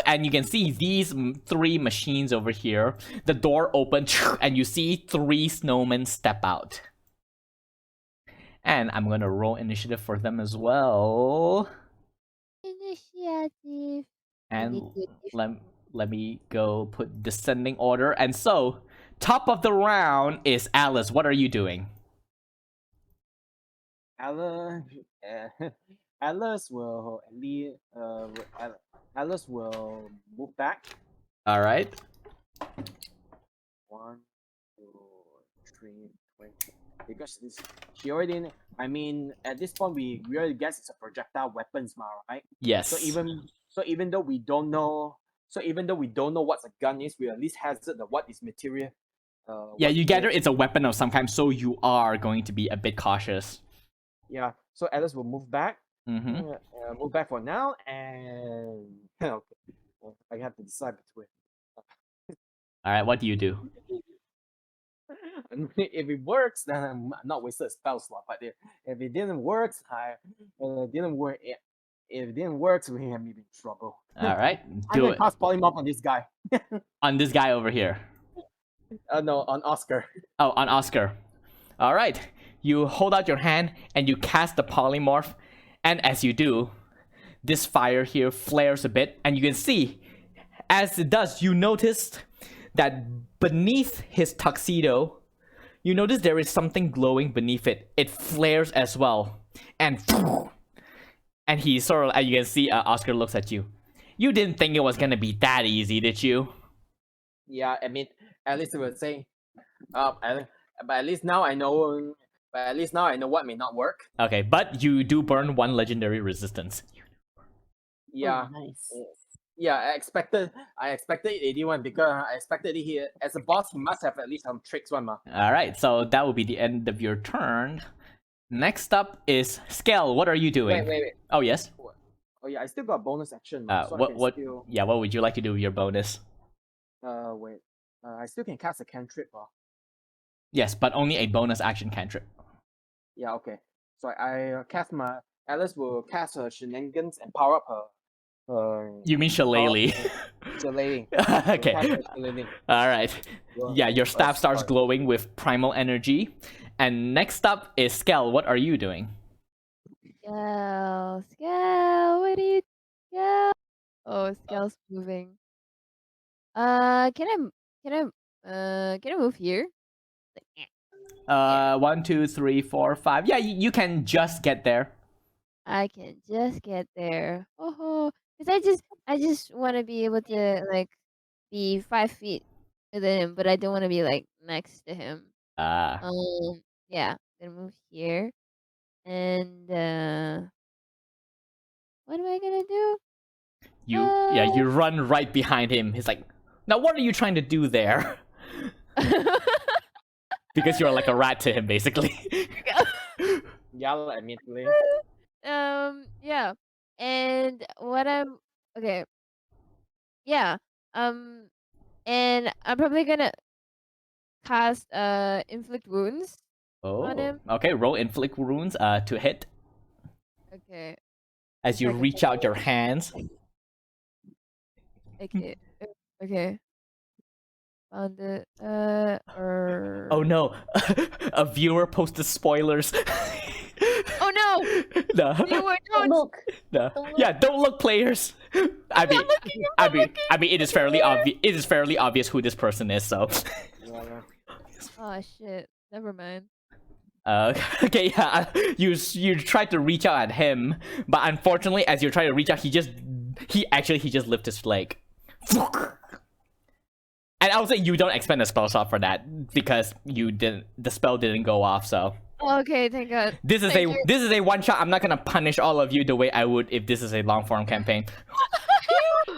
and you can see these 3 machines over here. The door opens, and you see 3 snowmen step out. And I'm gonna roll initiative for them as well. Initiative. And let me go put descending order. And so, top of the round is Alice. What are you doing? Alice will Alice will move back. All right. 1, 2, 3, 20. Because she already. I mean, at this point, we already guess it's a projectile weapons, right? Yes. So even though we don't know what a gun is, we at least hazard what is material. Yeah, you gather it's a weapon of some kind, so you are going to be a bit cautious. Yeah. So Alice will move back. Mm-hmm. Move back for now, and okay. I have to decide between. All right. What do you do? If it works, then I'm not wasted a spell slot. But if it didn't work, if it didn't work, we have maybe in trouble. All right. I'm gonna cast polymorph on this guy. On this guy over here. No, on Oscar. Oh, on Oscar. All right. You hold out your hand and you cast the polymorph, and as you do, this fire here flares a bit, and you can see, as it does, you noticed that beneath his tuxedo, you notice there is something glowing beneath it. It flares as well, and he sort of, you can see, Oscar looks at you. You didn't think it was gonna be that easy, did you? Yeah, I mean, at least it would say, but at least now I know. But at least now I know what may not work. Okay, but you do burn one legendary resistance. Yeah. Oh, nice. Yeah, I expected 81 because I expected he as a boss he must have at least some tricks one ma. All right, so that will be the end of your turn. Next up is Scale. What are you doing? Wait. Oh yes. Oh yeah, I still got bonus action. Ma, so I can What? Still, Yeah, what would you like to do with your bonus? wait. I still can cast a cantrip. Yes, but only a bonus action cantrip. Yeah, okay. So I cast my Alice will cast her shenanigans and power up her. You mean shillelagh? Shillelagh. Okay. Cast her shillelagh. All right. Yeah, your staff starts sorry. glowing with primal energy. And next up is Skel. What are you doing? Scout, what are you? Scout. Oh, Scout's moving. Can I move here? Like, Yeah. 1, 2, 3, 4, 5. Yeah, you can just get there. I can just get there. Oh, because I just want to be able to like be 5 feet with him, but I don't want to be like next to him. Yeah, gonna move here, and what am I gonna do? You run right behind him. He's like, now what are you trying to do there? Because you're like a rat to him, basically. Yell immediately. Yeah, and what I'm okay. Yeah, and I'm probably gonna cast inflict wounds on Oh, him. okay. Roll inflict wounds to hit Okay, as you Second reach out your hands. okay, okay. Found it. Oh no, a viewer posted spoilers. Oh no! No. Viewer, Don't don't. look. No. Don't Yeah, don't look, players. I mean, it is fairly obvious. It is fairly obvious who this person is. So. Yeah. Oh shit! Never mind. Okay, yeah. You tried to reach out at him, but unfortunately, as you're trying to reach out, he just lifted his leg. And I would say you don't expend a spell slot for that because the spell didn't go off. So. Okay, thank God. This is Thank you. this is a one shot. I'm not gonna punish all of you the way I would if this is a long form campaign.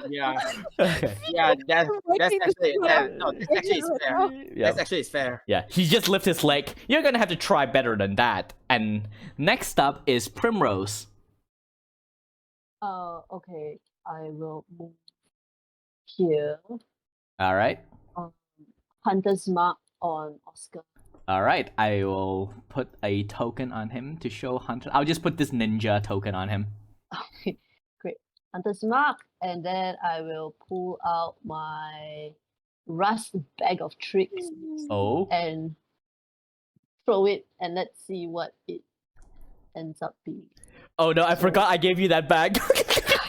Yeah. Okay. Yeah, that's actually no, this Working actually is right fair. now. Yeah. That's actually is fair. Yeah. He just lifted his leg. You're gonna have to try better than that. And next up is Primrose. Okay. I will move here. All right. Hunter's mark on Oscar. All right. I will put a token on him to show Hunter. I'll just put this ninja token on him. Okay, great. Hunter's mark, and then I will pull out my rust bag of tricks Oh. and throw it, and let's see what it ends up being. Oh no! I forgot I gave you that bag.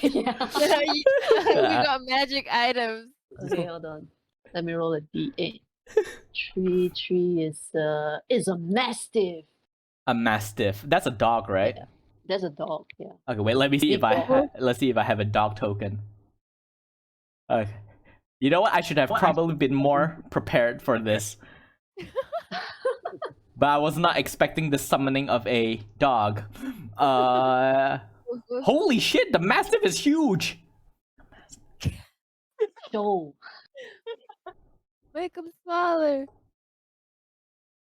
Yeah. Yeah, we got magic items. Okay, hold on. Let me roll a d8. 3 is a mastiff. A mastiff. That's a dog, right? Yeah. There's a dog. Yeah. Okay, wait. Let me see if I Equal. let's see if I have a dog token. Okay. You know what? I should have probably been more prepared for this. But I was not expecting the summoning of a dog. Holy shit! The mastiff is huge. Show. Make them smaller.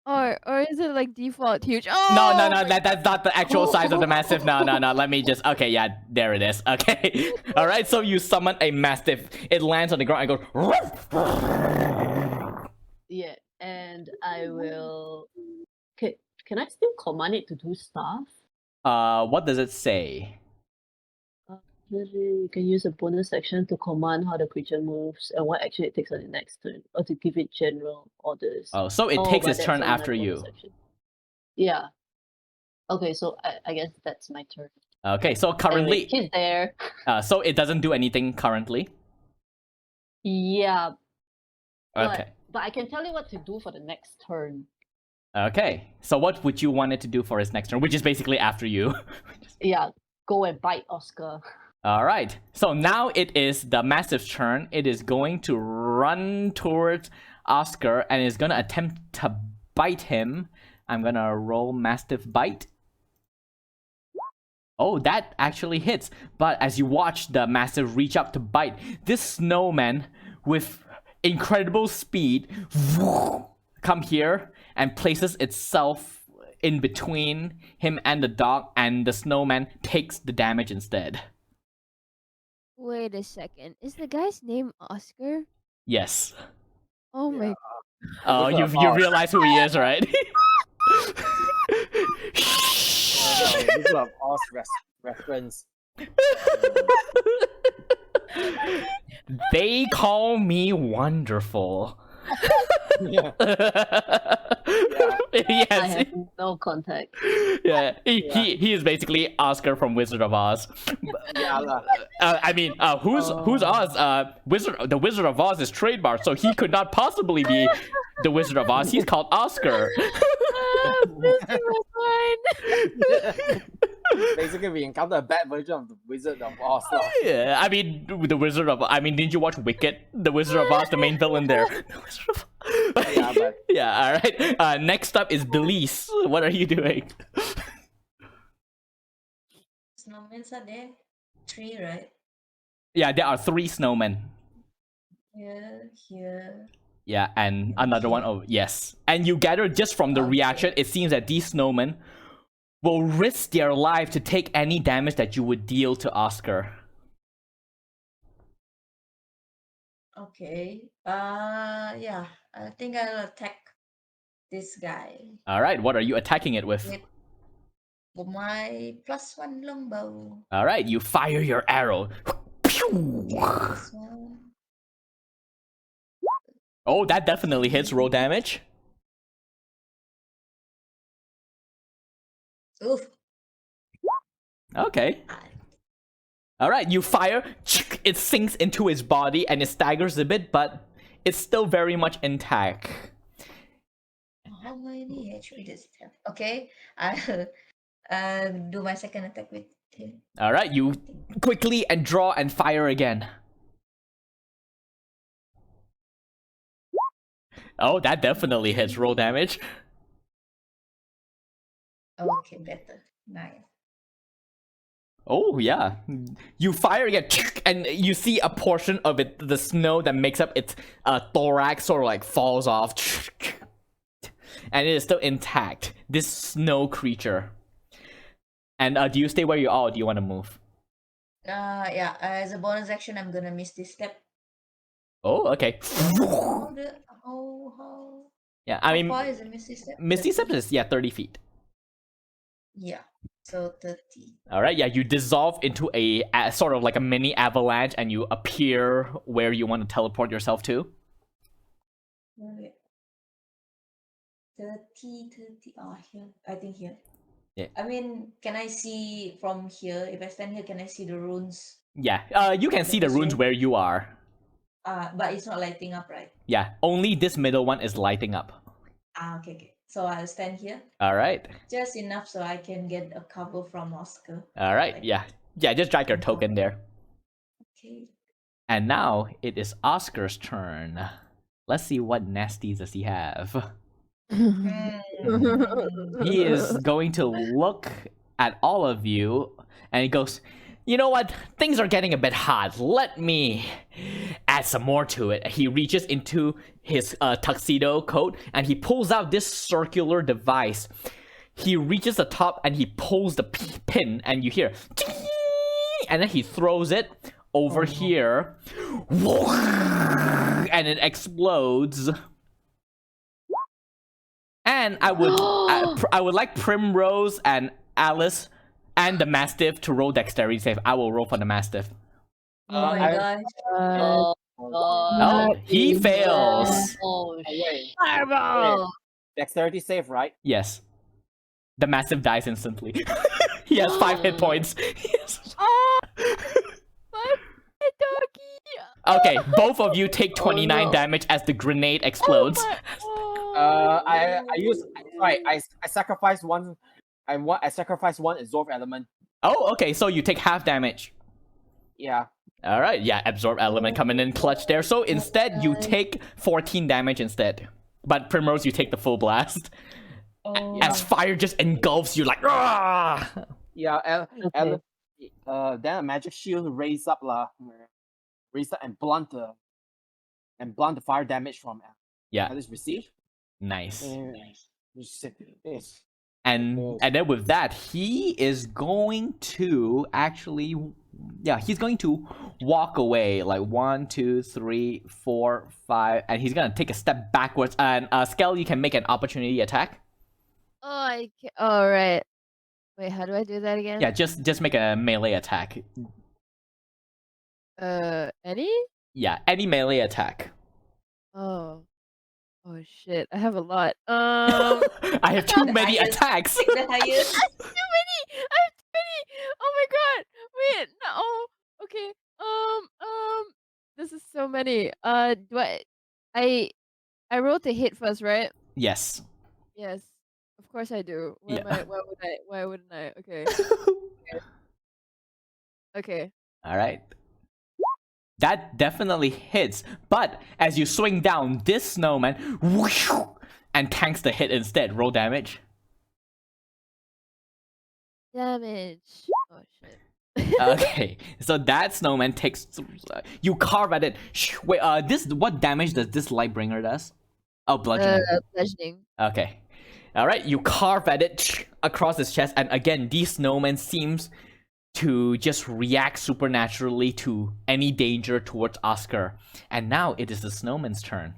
Or is it like default huge? Oh No. That's not the actual size of the mastiff. No. Let me just. Okay, yeah, there it is. Okay. All right. So you summon a mastiff. It lands on the ground and goes. Yeah, and I will. Can I still command it to do stuff? What does it say? You can use a bonus action to command how the creature moves and what action it takes on the next turn, or to give it general orders. Oh, so it takes but its that's turn only my after you. bonus action. Yeah. Okay, so I guess that's my turn. Okay, so currently, Anyway, he's there. so it doesn't do anything currently. Yeah, Okay. but I can tell you what to do for the next turn. Okay. So what would you want it to do for its next turn, which is basically after you? Yeah, go and bite Oscar. All right. So now it is the Mastiff's turn. It is going to run towards Oscar and is going to attempt to bite him. I'm going to roll Mastiff Bite. Oh, that actually hits. But as you watch the Mastiff reach up to bite, this snowman with incredible speed come here and places itself in between him and the dog, and the snowman takes the damage instead. Wait a second. Is the guy's name Oscar? Yes. Oh my. Oh, you realize who he is, right? Wizard of Oz reference. They call me wonderful. Yeah. I Yes. have no contact. Yeah. He is basically Oscar from Wizard of Oz. Yeah, lah. I mean, who's Oz? The Wizard of Oz is trademarked, so he could not possibly be the Wizard of Oz. He's called Oscar. Mr. McLean. Basically, we encounter a bad version of the Wizard of Oz. Lah. Yeah, I mean, didn't you watch Wicked? The Wizard of Oz, the main villain there. The Wizard of Yeah, but Yeah, all right. Next up is Belize. What are you doing? Snowmen are there. 3, right? Yeah, there are 3 snowmen. Here. Yeah, and another one. Oh, yes. And you gather just from the reaction, it seems that these snowmen will risk their life to take any damage that you would deal to Oscar. Okay. Yeah. I think I'll attack this guy All right, what are you attacking it with? with my +1 longbow. All right, you fire your arrow. This one. Oh, that definitely hits. Roll damage. Oof. Okay. All right, you fire. It sinks into his body and it staggers a bit, but it's still very much intact. How many HP does it have? Okay. I'll do my second attack with him. All right, you quickly and draw and fire again. Oh, that definitely hits. Roll damage. Okay, better. 9. Oh, yeah. You fire again, and you see a portion of it, the snow that makes up its thorax sort of like falls off. And it is still intact. This snow creature. And do you stay where you are, or do you want to move? Yeah. As a bonus action, I'm gonna miss this step. Oh, okay. How Yeah, I mean, far is the Misty Step? Misty 30? Step is, yeah, 30 feet. Yeah. So 30. All right, yeah, you dissolve into a sort of like a mini avalanche, and you appear where you want to teleport yourself to. Okay. 30. Oh, here. I think here. Yeah. I mean, can I see from here? If I stand here, can I see the runes? Yeah, you can see the runes where you are. But it's not lighting up, right? Yeah, only this middle one is lighting up. Okay. So I'll stand here. All right. Just enough so I can get a cover from Oscar. All right, Like- yeah. Yeah, just drag your token there. Okay. And now it is Oscar's turn. Let's see what nasties does he have. He is going to look at all of you and he goes, you know what? Things are getting a bit hot. Let me add some more to it. He reaches into his tuxedo coat and he pulls out this circular device. He reaches the top and he pulls the pin and you hear, and then he throws it over here and it explodes. And I would like Primrose and Alice And the Mastiff to roll dexterity save. I will roll for the Mastiff. Oh my gosh. Oh, Oh, he fails. Oh, Wait, Fireball. dexterity save, right? Yes. The Mastiff dies instantly. He has 5 hit points. Oh, my doggy. Okay, both of you take 29 no. damage as the grenade explodes. I use I sacrifice one. I sacrifice one absorb element. Oh, okay, so you take half damage. Yeah. All right, yeah, absorb element coming in clutch there. So instead, you take 14 damage instead. But Primrose, you take the full blast. Oh. As fire just engulfs you like, "Rah!" Yeah. Okay. Then a magic shield raise up and blunt the fire damage from Yeah, Alice received. nice. Yes. And then with that, he is going to actually, yeah, he's going to walk away like 1, 2, 3, 4, 5, and he's gonna take a step backwards. And Skell, you can make an opportunity attack. Oh, all right. Wait, how do I do that again? Yeah, just make a melee attack. Any? Yeah, any melee attack. Oh. Oh shit! I have a lot. I have too many highest. attacks. Take the highest. Too many. I have too many. Oh my god. Wait. No. Okay. This is so many. Do I rolled to hit first, right? Yes. Yes. Of course I do. Why Yeah. am I? Why would I? Why wouldn't I? Okay. Okay. All right. That definitely hits, but as you swing down, this snowman whoosh, and tanks the hit instead. Roll damage. Damage. Oh shit. Okay, so that snowman takes. You carve at it. Wait, what damage does this Lightbringer does? Oh, bludgeoning. Bludgeoning. Okay, all right. You carve at it across his chest, and again, these snowmen seems to just react supernaturally to any danger towards Oscar. And now it is the snowman's turn.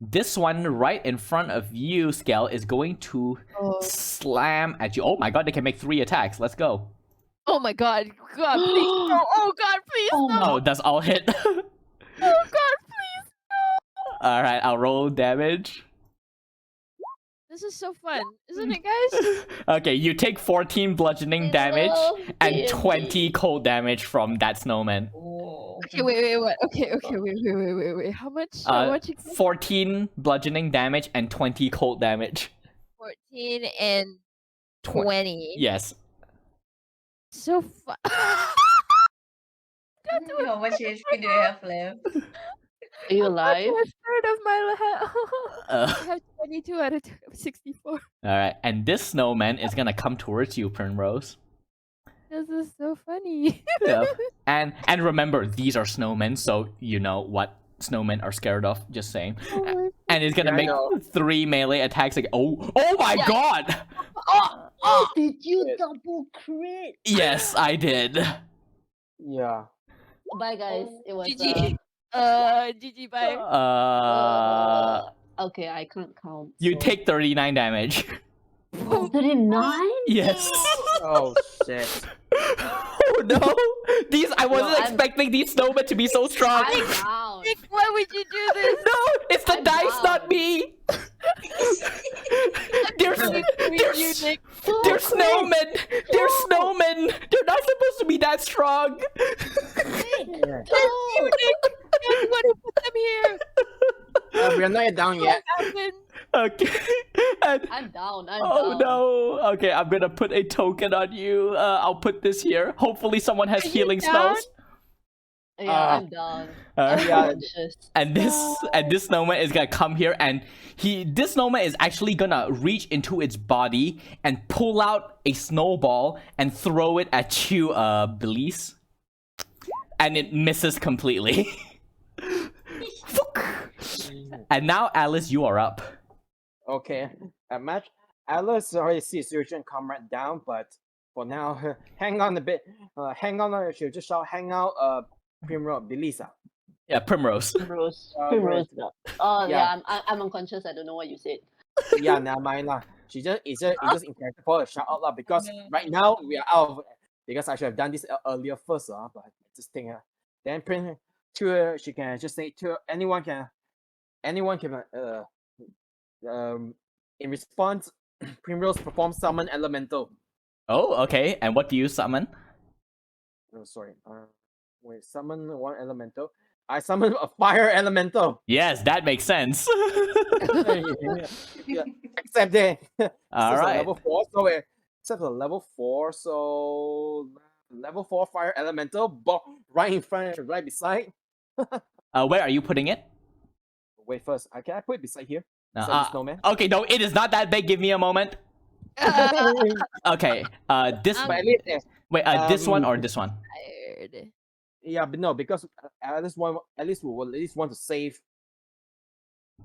This one right in front of you, Skell, is going to slam at you. Oh my god, they can make 3 attacks. Let's go. Oh my god. God, please. No. Oh god, please. Oh No. Oh, that's all hit. Oh god, please. No. Alright, I'll roll damage. This is so fun, isn't it, guys? Okay, you take 14 bludgeoning damage and 20 cold damage from that snowman. Oh. Okay, wait, what? Okay, wait. How much? How much? 14 bludgeoning damage and 20 cold damage. 14 and 20. Yes. So fun. How much HP do you have left? Are you alive? A third of my life. Uh, I have 22 out of 64. Alright, and this snowman is gonna come towards you, Primrose. This is so funny. Yeah. And remember, these are snowmen, so you know what snowmen are scared of, just saying. Oh my- And it's gonna Yeah, I make know. 3 melee attacks again. Oh my Yeah. god! Did you Shit. double crit? Yes, I did. Yeah. Bye guys. It was GG. GG, bye. okay, I can't count. You so- take 39 damage. 39? Yes. Oh shit. Oh no! I wasn't I'm- expecting these snowmen to be so strong. I'm down. Nick, why would you do this? No, it's the I'm dice, down. not me. They're snowmen. They're snowmen. They're not supposed to be that strong. Yeah. You, Nick. You're the one who put them here. We are not yet down yet. What happened? Okay. And, I'm down. oh no. Okay, I'm gonna put a token on you. I'll put this here. Hopefully someone has Are you healing down? spells. Yeah, I'm down. I'm Yeah. conscious. And this snowman is gonna come here, and this snowman is actually gonna reach into its body and pull out a snowball and throw it at you, Belize. And it misses completely. And now, Alice, you are up. Okay. Alice already sees Surgeon Comrade down, but for now, hang on a bit. Hang on, she'll just shout, hang out, Primrose, Belisa. Yeah, Primrose. Primrose. Uh, Primrose. Oh yeah. yeah, I'm unconscious. I don't know what you said. Yeah, never mind lah. It's just in character for a shout out lah, because right now we are out of, because I should have done this earlier first but I just think then print to she can just say to anyone can in response Primrose performs summon elemental. Oh, okay. And what do you summon? Oh, sorry. Wait, summon one elemental. I summon a fire elemental. Yes, that makes sense. Yeah, except that All it's a right. level 4, so except for level 4, so level 4 fire elemental, right in front, right beside. Where are you putting it? Wait, first, can I put it beside here? Beside the snowman? Okay, no, it is not that big. Give me a moment. Okay. This. I'm But at least, Wait. This one or this one? tired. yeah, but no, because at least we will at least want to save.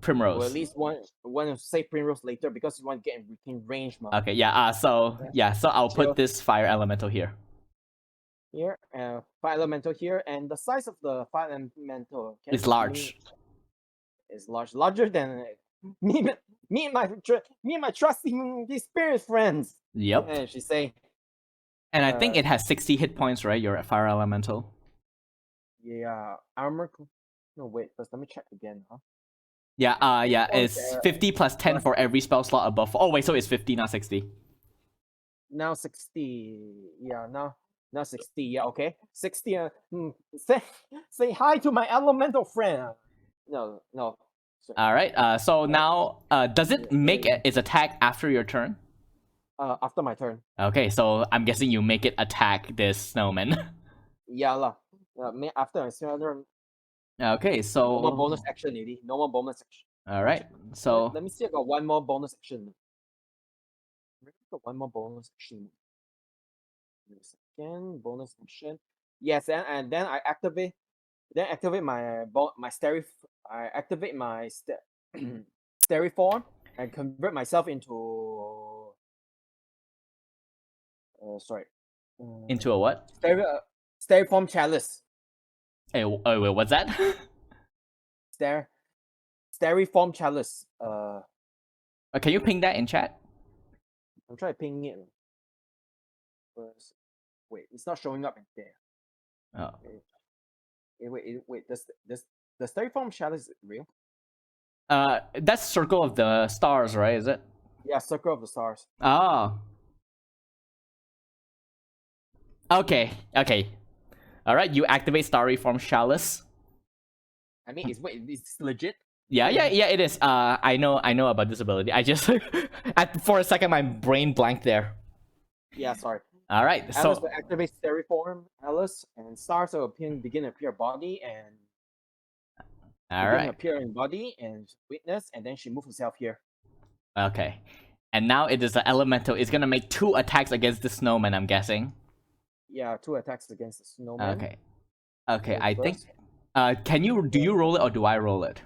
Primrose. Or at least want to save Primrose later, because you want to get within range. Okay. Yeah. So I'll Chill. put this fire elemental here. Here, fire elemental here, and the size of the fire elemental It's large. Is larger than me and my trusting spirit friends. Yep. And she say, And I think it has 60 hit points, right? Your fire elemental. yeah, armor. No, wait, first let me check again, huh? Yeah. Yeah. Oh, It's 50 plus 10 for every spell slot above. Oh wait, so it's 50, not 60. Now 60. Yeah, now 60. Yeah, okay. 60. Say hi to my elemental friend. No. Sorry. All right. So now, does it make its attack after your turn? After my turn. Okay. So I'm guessing you make it attack this snowman. Yeah lah. After I turn. Okay. So. No more bonus action, lady. No more bonus action. All right. So. Let me see. I got one more bonus action. Maybe I got one more bonus action. Wait a second. Bonus action. Yes, and then I activate. Then activate my I activate my Steriform and convert myself into. Sorry. Into a what? Steriform chalice. Hey, wait, what's that? Steriform chalice. Can you ping that in chat? I'm trying to ping it. First. Wait, it's not showing up in there. Oh. Wait. Does the Steriform chalice real? That's Circle of the Stars, right? Is it? Yeah, Circle of the Stars. Oh. Okay. All right. You activate Starry Form Chalice. I mean, it's legit. Yeah. It is. I know about this ability. I just, for a second, my brain blanked there. Yeah, sorry. All right. Alice So. will activate Steriform, Alice, and stars will begin to appear body and. All begin right. to appear in body and witness, and then she moves herself here. Okay. And now it is the elemental. It's gonna make 2 attacks against the snowman. I'm guessing. Yeah, 2 attacks against the snowman. Okay. Okay, I think. first. Do you roll it or do I roll it?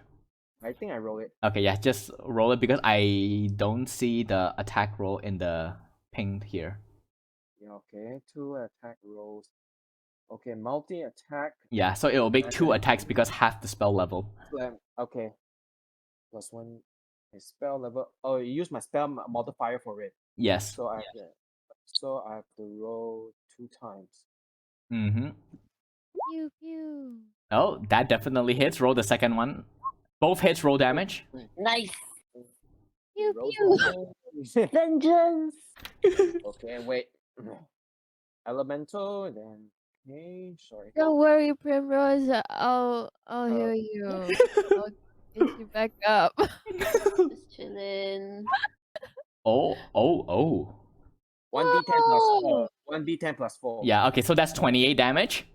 I think I roll it. Okay, yeah, just roll it because I don't see the attack roll in the ping here. Yeah, okay. 2 attack rolls. Okay, multi attack. Yeah, so it will make 2 attacks because half the spell level. Okay. Plus 1 spell level. Oh, you use my spell modifier for it. Yes. So I have to roll 2 times. Mm-hmm. Pew pew. Oh, that definitely hits. Roll the second one. Both hits roll damage. Nice. Pew Roll pew. Vengeance. Okay, wait. Elemental, then. Okay, sorry. Don't worry, Primrose. I'll heal you. I'll get you back up. Just chilling. Oh. 1d10 plus 4. 1d10 plus 4. Yeah, okay, so that's 28 damage.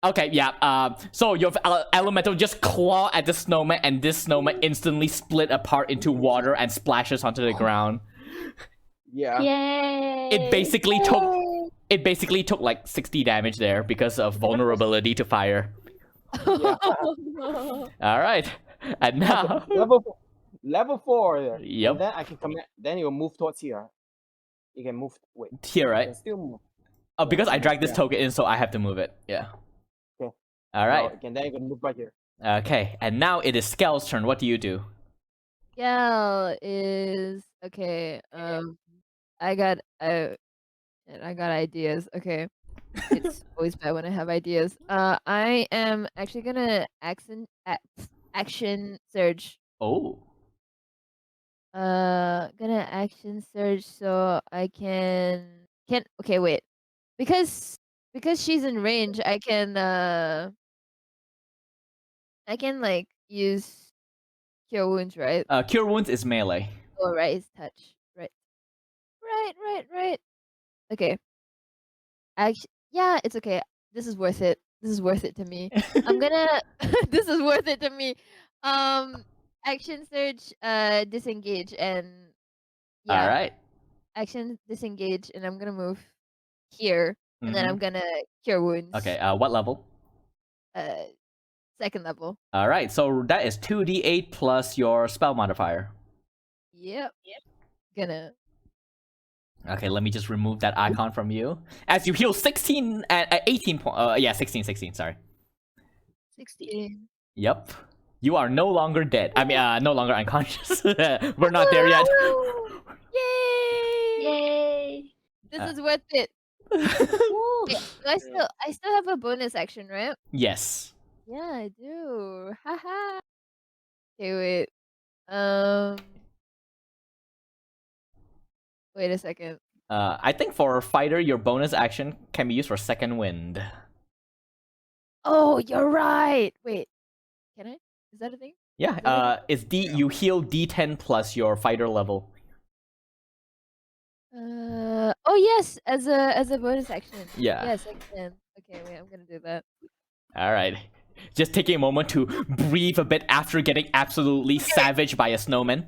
Okay, yeah, so your elemental just claw at the snowman, and this snowman instantly split apart into water and splashes onto the ground. Yeah. Yay! It basically took like 60 damage there because of vulnerability to fire. Yeah. Alright, and now... Level 4. Yep. And then I can command. Then you'll move towards here. You can move. Wait. Here, You right? can still move. Oh, because I dragged this Yeah. token in, so I have to move it. Yeah. Okay. Alright. Then you can move right here. Okay, and now it is Skell's turn. What do you do? Scal is okay. I got and I got ideas. Okay, it's always bad when I have ideas. I am actually gonna action surge. Oh. Gonna action surge so I can. Okay, wait. Because she's in range, I can like use cure wounds, right? Cure wounds is melee. Oh, right, it's touch. Right. Right. Okay. Yeah, it's okay. This is worth it. This is worth it to me. I'm gonna. This is worth it to me. Um, action surge, disengage, and yeah, All right. action disengage, and I'm gonna move here, and then Mhm. I'm gonna cure wounds. Okay. What level? Uh, second level. All right. So that is 2d8 plus your spell modifier. Yep. Gonna. Okay, let me just remove that icon from you. As you heal 16 at 18 point. Yeah, 16. Sorry. 16. Yep. You are no longer dead. I mean, no longer unconscious. We're not there yet. Yay! Yay! This is worth it. Woo! Wait, I still have a bonus action, right? Yes. Yeah, I do. Haha. Okay, wait. Wait a second. I think for fighter, your bonus action can be used for second wind. Oh, you're right. Wait, can I? Is that a thing? Yeah. Is that It's D. You heal D10 plus your fighter level. Oh yes, as a bonus action. Yeah. Yes, I can. Okay, wait, I'm gonna do that. All right. Just taking a moment to breathe a bit after getting absolutely savaged by a snowman.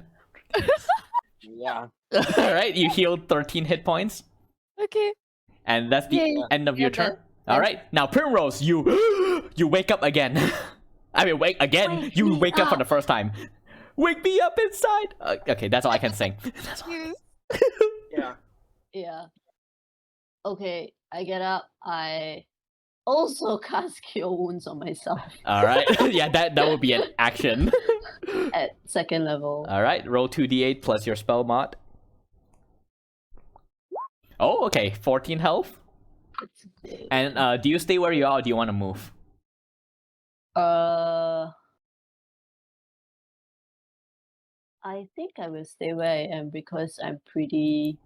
Yeah. All right. You healed 13 hit points, Okay. and that's the Yay. end of your Yeah, turn. done. All right. Now Primrose, you wake up again. I mean, wake again. Wake You me wake up for up. the first time. Wake me up inside. Okay, that's all I can sing. That's all. You. Yeah. Yeah. Okay, I get up. I also cast Cure Wounds on myself All right. Yeah, that would be an action. at second level. All right. Roll 2d8 plus your spell mod. Oh, okay. 14 health. It's big. And do you stay where you are, or do you want to move? I think I will stay where I am because I'm pretty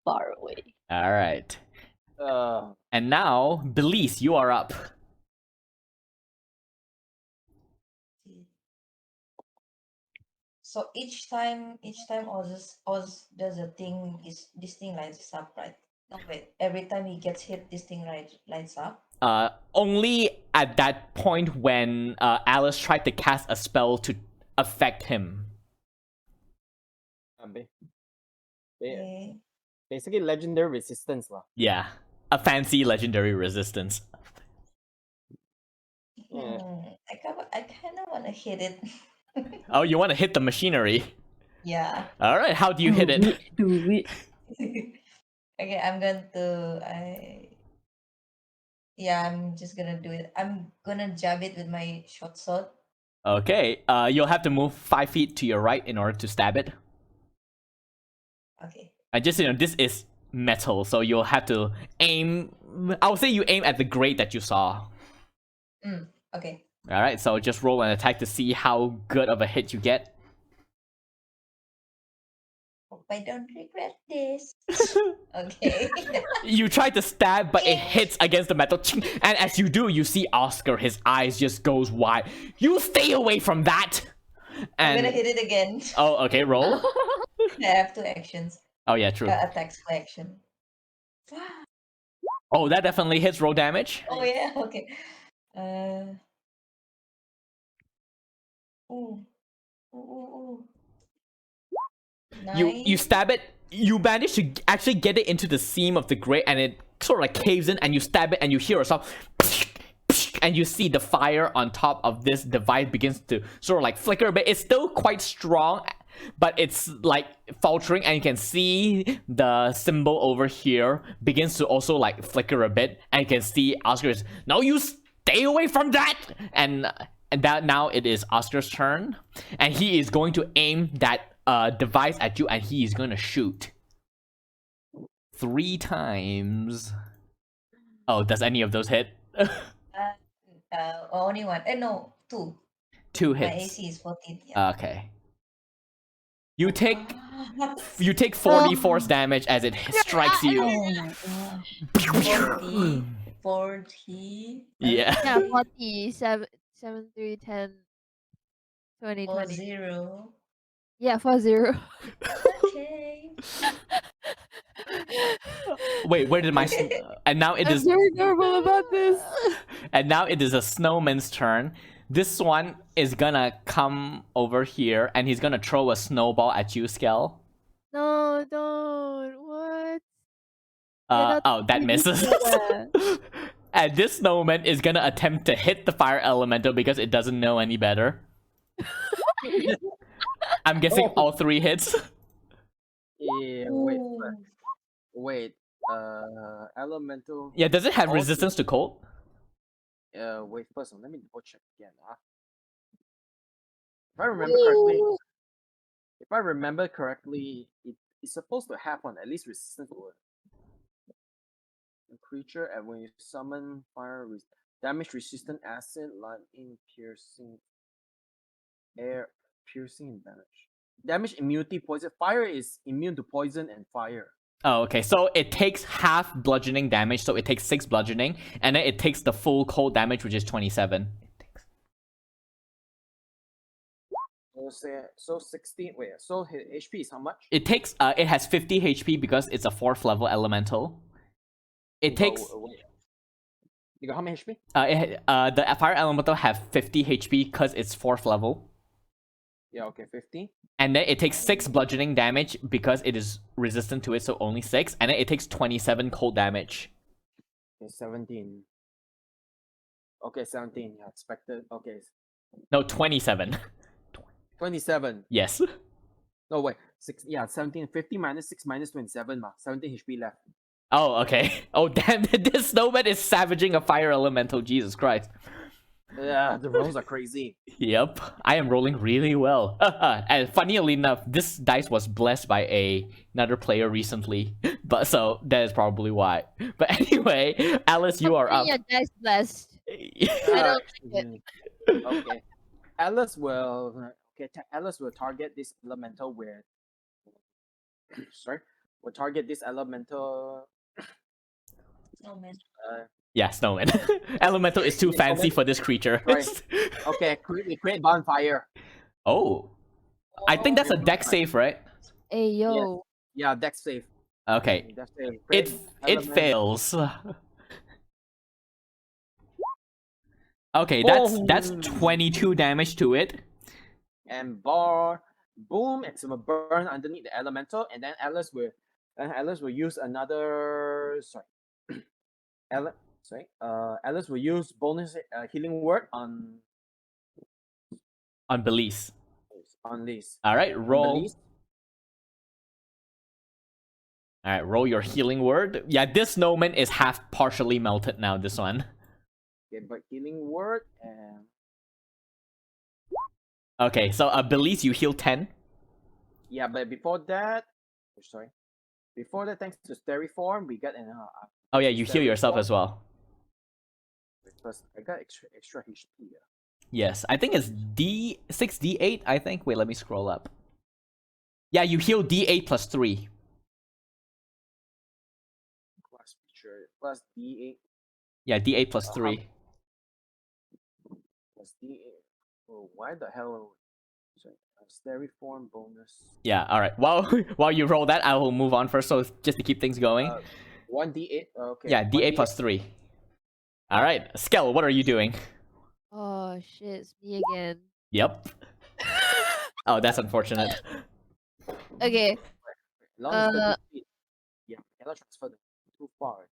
far away. All right. Uh, And now, Belize, you are up. So each time Oz does a thing, is this thing lights up, right? No, wait. Every time he gets hit, this thing lights up. Only at that point when Alice tried to cast a spell to affect him. ba- Okay. basically legendary resistance lah. Yeah. A fancy legendary resistance. Yeah. I kind of want to hit it. Oh, you want to hit the machinery? Yeah. All right. How do you hit it? Do it. Okay, I'm going to yeah, I'm just gonna do it. I'm gonna jab it with my short sword. Okay. You'll have to move 5 feet to your right in order to stab it. Okay. And just this is metal, so you'll have to aim. I would say you aim at the grate that you saw. Okay. All right. So just roll an attack to see how good of a hit you get. Hope I don't regret this. Okay. You try to stab, but it hits against the metal. And as you do, you see Oscar. His eyes just goes wide. You stay away from that. I'm gonna And hit it again. oh, okay. Roll. I have 2 actions. Oh yeah, true. Attacks per action. Oh, that definitely hits. Roll damage. Oh yeah. Okay. Ooh. Ooh. You 9. stab it. You manage to actually get it into the seam of the grate, and it sort of like caves in. And you stab it, and you hear a sound, and you see the fire on top of this device begins to sort of like flicker a bit. It's still quite strong, but it's like faltering, and you can see the symbol over here begins to also like flicker a bit, and you can see Oscar is, no, you stay away from that. And and that now it is Oscar's turn, and he is going to aim that device at you, and he is going to shoot 3 times. Oh, does any of those hit? Only one. No, two. 2 My hits. AC is 14. Yeah. Okay. You take 40 force damage as it strikes you. Oh my gosh. 40. Yeah. Yeah, 40, 7, 7, 3, 10, 20, 20. 0. Yeah, 40. Okay. Wait, where did my and now it I'm is very nervous about this. and now it is a snowman's turn. This one is gonna come over here and he's gonna throw a snowball at you, Skell. No, don't. What? That misses. And this snowman is gonna attempt to hit the fire elemental because it doesn't know any better. I'm guessing all 3 hits. Yeah, wait. Elemental. Yeah, does it have All resistance to cold? Wait, first, let me double check again. If I remember correctly, it's supposed to have one at least resistance to a creature, and when you summon fire with damage resistant acid, lightning, piercing, air, piercing damage immunity, poison. Fire is immune to poison and fire. Oh, okay. So it takes half bludgeoning damage, so it takes 6 bludgeoning, and then it takes the full cold damage, which is 27. So 16. Wait, so HP is how much? It takes it has 50 HP because it's a 4th level elemental. It takes Wait. You got how many HP? the fire elemental have 50 HP because it's 4th level. Yeah, okay, 50. And then it takes 6 bludgeoning damage because it is resistant to it, so only 6. And then it takes 27 cold damage. Okay, 17. Okay, 17. Yeah, expected. Okay. No, 27. 27. Yes. No, wait. 17. 50 minus 6 minus 27. 17 HP left. Oh, okay. Oh, damn it. This snowman is savaging a fire elemental. Jesus Christ. Yeah, the rolls are crazy. Yep, I am rolling really well. And funnily enough, this dice was blessed by another player recently, but so that is probably why. But anyway, Alice, you are up. Your dice blessed. I don't like it. Okay. Alice will target this elemental with will target this elemental Snowman. Yeah, snowman. Elemental is too fancy for this creature. Right. Okay, we create bonfire. Oh, I think that's a dex save, right? Hey, yo. Yeah, dex save. Okay, Dex save. it Element. fails. Okay, that's 22 damage to it. And boom, it's gonna burn underneath the elemental, and then Alice will use another Alice will use bonus healing word on Belize. this. All right, roll. Belize. All right, roll your healing word. Yeah, this snowman is half partially melted now. This one. Okay, but healing word and Okay, so Belize, you heal 10. yeah, but before that, thanks to Steriform, we got an. Oh yeah, you heal yourself as well. Because I got extra HP. Yes, I think it's D6, D8, I think. Wait, let me scroll up. Yeah, you heal D8 plus 3. Class feature plus D8 Yeah, D8 plus 3. plus D8. Oh, why the hell? Steriform bonus. Yeah, alright. While you roll that, I will move on first, so just to keep things going. 1D8. Okay. Yeah, D8 plus 3. Alright, Skell, what are you doing? Oh, shit. It's me again. Yep. Oh, that's unfortunate. Okay. Long as 30 feet. Yeah, cannot transfer too far.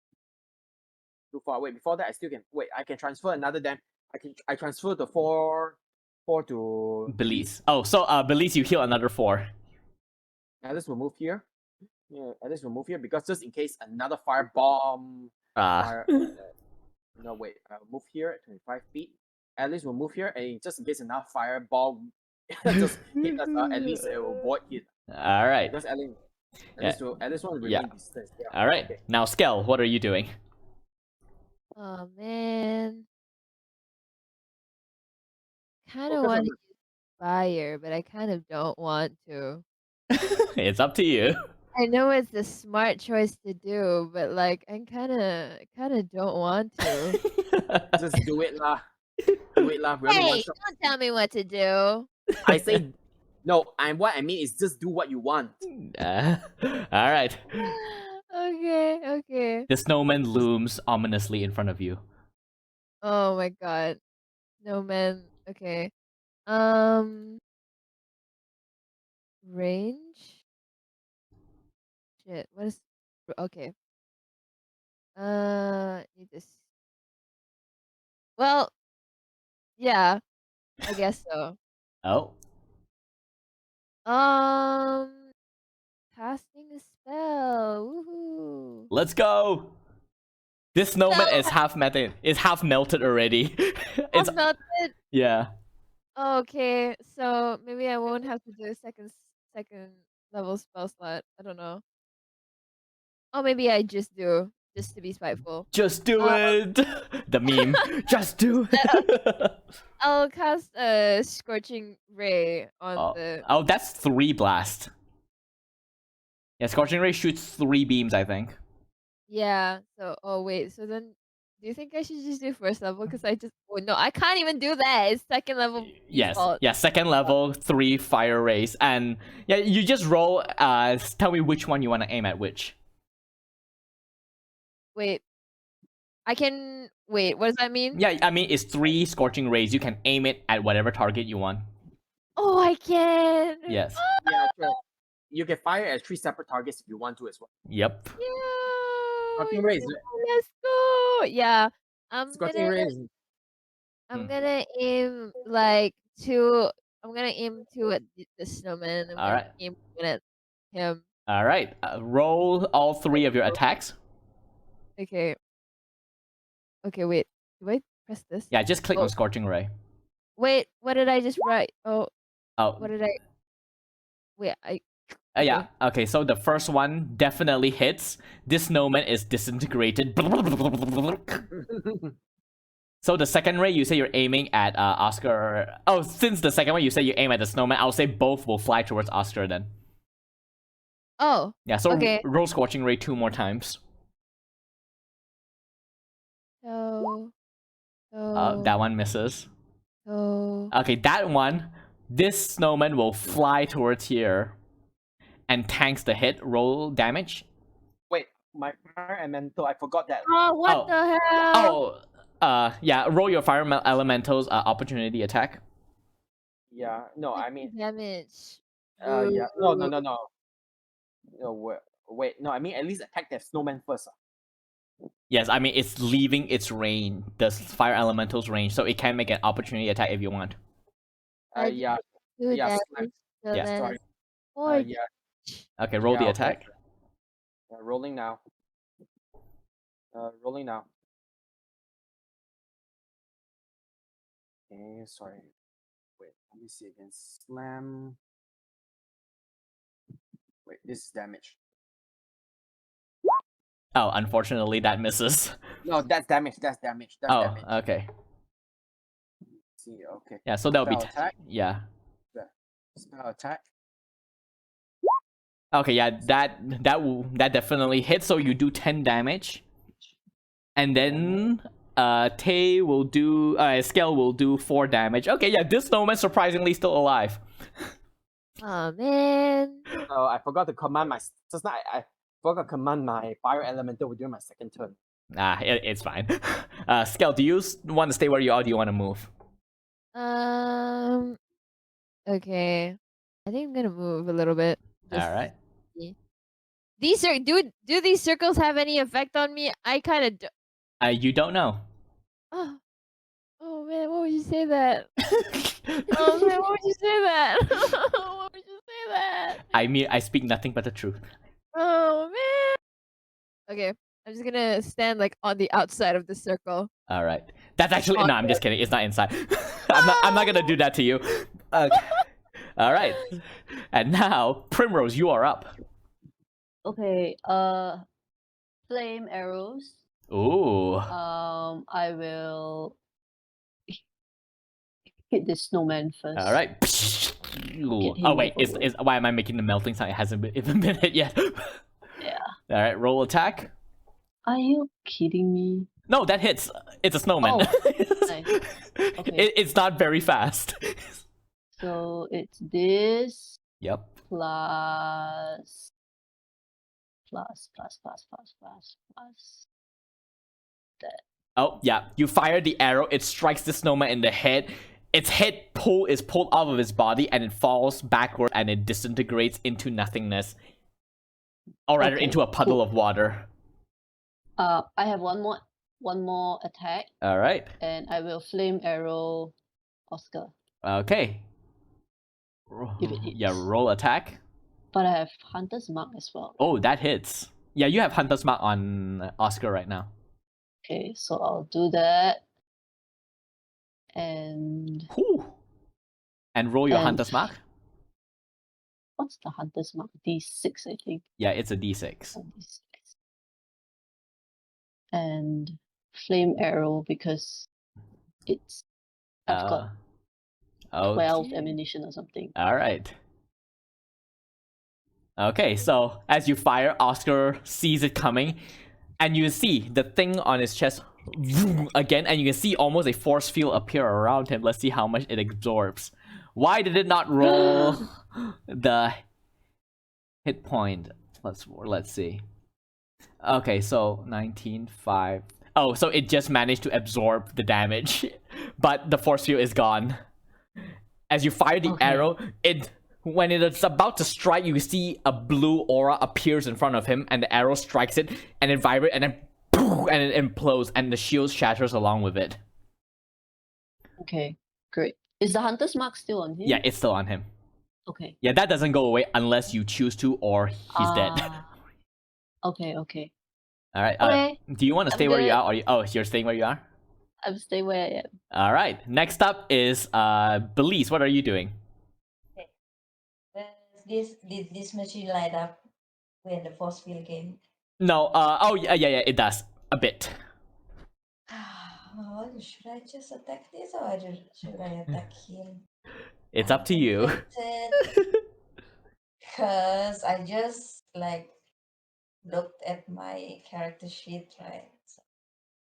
Too far. Wait, before that, I still can. Wait, I can transfer another damn. I transfer the 4 to Belize. Oh, so Belize, you heal another 4. Alice will move here. Yeah, Alice will move here because just in case another fire bomb. Fire. No, wait. I'll move here at 25 feet. at least we'll move here, and just in case enough fireball just hit us, at least it will avoid hit. All right. Because at least, Yeah. at least want to Yeah. remain distance. Yeah. All right. Okay. Now, Skell, what are you doing? Oh man. Kind of Focus want on to use fire, but I kind of don't want to. It's up to you. I know it's the smart choice to do, but like I kind of don't want to. just do it lah. Do it lah. We only one Hey, shot. don't tell me what to do. I say no. What I mean is just do what you want. All right. Okay. The snowman looms ominously in front of you. Oh my god. No man. Okay. Range? Shit. What is okay. Need this. Well, yeah, I guess so. Oh. Casting a spell. Woohoo. Let's go. This snowman No. is half melted already. It's I'm melted. yeah. Okay, so maybe I won't have to do a second level spell slot. I don't know. Oh, maybe I just do, just to be spiteful. Just do it. The meme. Just do it. I'll cast a scorching ray on the. Oh, that's 3 blast. Yeah, Scorching Ray shoots 3 beams, I think. Yeah. So, oh wait. So then, do you think I should just do first level? Because I just. Oh no, I can't even do that. It's second level. Yes. default. Yeah, second level, 3 fire rays. And yeah, you just roll, tell me which one you want to aim at which. Wait. I can. Wait. What does that mean? Yeah, I mean, it's 3 Scorching Rays. You can aim it at whatever target you want. Oh, I can. Yes. Yeah, sure. You can fire at 3 separate targets if you want to as well. Yep. Yeah. Scorching Ray is Let's go. Yeah. I'm Scorching Ray is gonna aim like two. I'm gonna aim two at the snowman. I'm gonna Alright. aim one at him. Alright. Roll all 3 of your attacks. Okay. Okay. Wait. Do I press this? Yeah, just click Oh. on Scorching Ray. Wait. What did I just write? Oh. Oh. What did I? Wait. Yeah, okay, so the first one definitely hits. This snowman is disintegrated. So the second ray, you say you're aiming at Oscar. Oh, since the second one you say you aim at the snowman, I'll say both will fly towards Oscar then. Oh. Yeah, so Okay. roll Scorching Ray 2 more times. So. That one misses. So. Okay, that one, this snowman will fly towards here and tanks the hit. Roll damage. Wait, my fire elemental. I forgot that. Oh, what Oh. the hell? Oh, yeah, roll your fire elementals opportunity attack. Yeah, no, I mean, damage. yeah, no. No, wait, no, I mean at least attack that snowman first. Yes, I mean it's leaving its range, the fire elemental's range, so it can make an opportunity attack if you want. I Yeah, do yeah, damage, slam. so Yes. then Sorry. it's four. Yeah, Okay, roll the Yeah, attack. rolling now. Rolling now. Okay, sorry. Wait, let me see again. Slam. Wait, this is damage. Oh, unfortunately that misses. No, that's damage. That's damage. That's Oh, damage. okay. See, okay. Yeah, so that'll be Spell attack. yeah. Spell attack. Okay, yeah, that definitely hits. So you do 10 damage, and then Tay will do Skell will do 4 damage. Okay, yeah, this snowman surprisingly still alive. Oh man. So I forgot to command my just now. I forgot to command my fire elemental during my second turn. It's fine. Skell, do you want to stay where you are? Or do you want to move? Okay. I think I'm gonna move a little bit. All right. These do these circles have any effect on me? I kind of. You don't know. Oh. Oh man, what would you say that? Oh man, what would you say that? What would you say that? I mean, I speak nothing but the truth. Oh man. Okay. I'm just gonna stand like on the outside of the circle. All right. That's actually no. I'm just kidding. It's not inside. I'm not gonna do that to you. Okay. All right. And now, Primrose, you are up. Okay, flame arrows. Ooh. I will hit the snowman first. All right. Ooh. him Oh wait, over. is why am I making the melting sound? It hasn't even been hit yet. Yeah. All right. Roll attack. Are you kidding me? No, that hits. It's a snowman. Oh, nice. Okay. It's not very fast. So it's this Yep. plus that. Oh yeah, you fire the arrow. It strikes the snowman in the head. Its head is pulled out of its body, and it falls backward, and it disintegrates into nothingness, or rather, Okay, into a puddle cool. of water. I have one more attack, All right. and I will flame arrow Oscar. Okay. If it hits. Yeah, roll attack. But I have Hunter's Mark as well. Oh, that hits. Yeah, you have Hunter's Mark on Oscar right now. Okay, so I'll do that. And Whew. And roll your And- Hunter's Mark. what's the Hunter's Mark? D6, I think. Yeah, it's a D6. Oh, D6. And flame arrow because I've got 12 Okay. ammunition or something. All right. Okay, so as you fire, Oscar sees it coming, and you see the thing on his chest again, and you can see almost a force field appear around him. Let's see how much it absorbs. Why did it not roll the hit point? Let's see. Okay, so 19.5. Oh, so it just managed to absorb the damage, but the force field is gone. As you fire the arrow, when it is about to strike, you see a blue aura appears in front of him, and the arrow strikes it, and it vibrates, and then and it implodes, and the shield shatters along with it. Okay, great. Is the Hunter's Mark still on him? Yeah, it's still on him. Okay. Yeah, that doesn't go away unless you choose to, or he's dead. Okay. All right. Okay. Do you want to stay I'm where you good. are? Or you're staying where you are? I'm staying where I am. All right. Next up is Belize. What are you doing? Did this machine light up when the force field came? No. Oh yeah. It does a bit. Oh, should I just attack this or should I attack him? It's up to you. Because I just like looked at my character sheet, right? So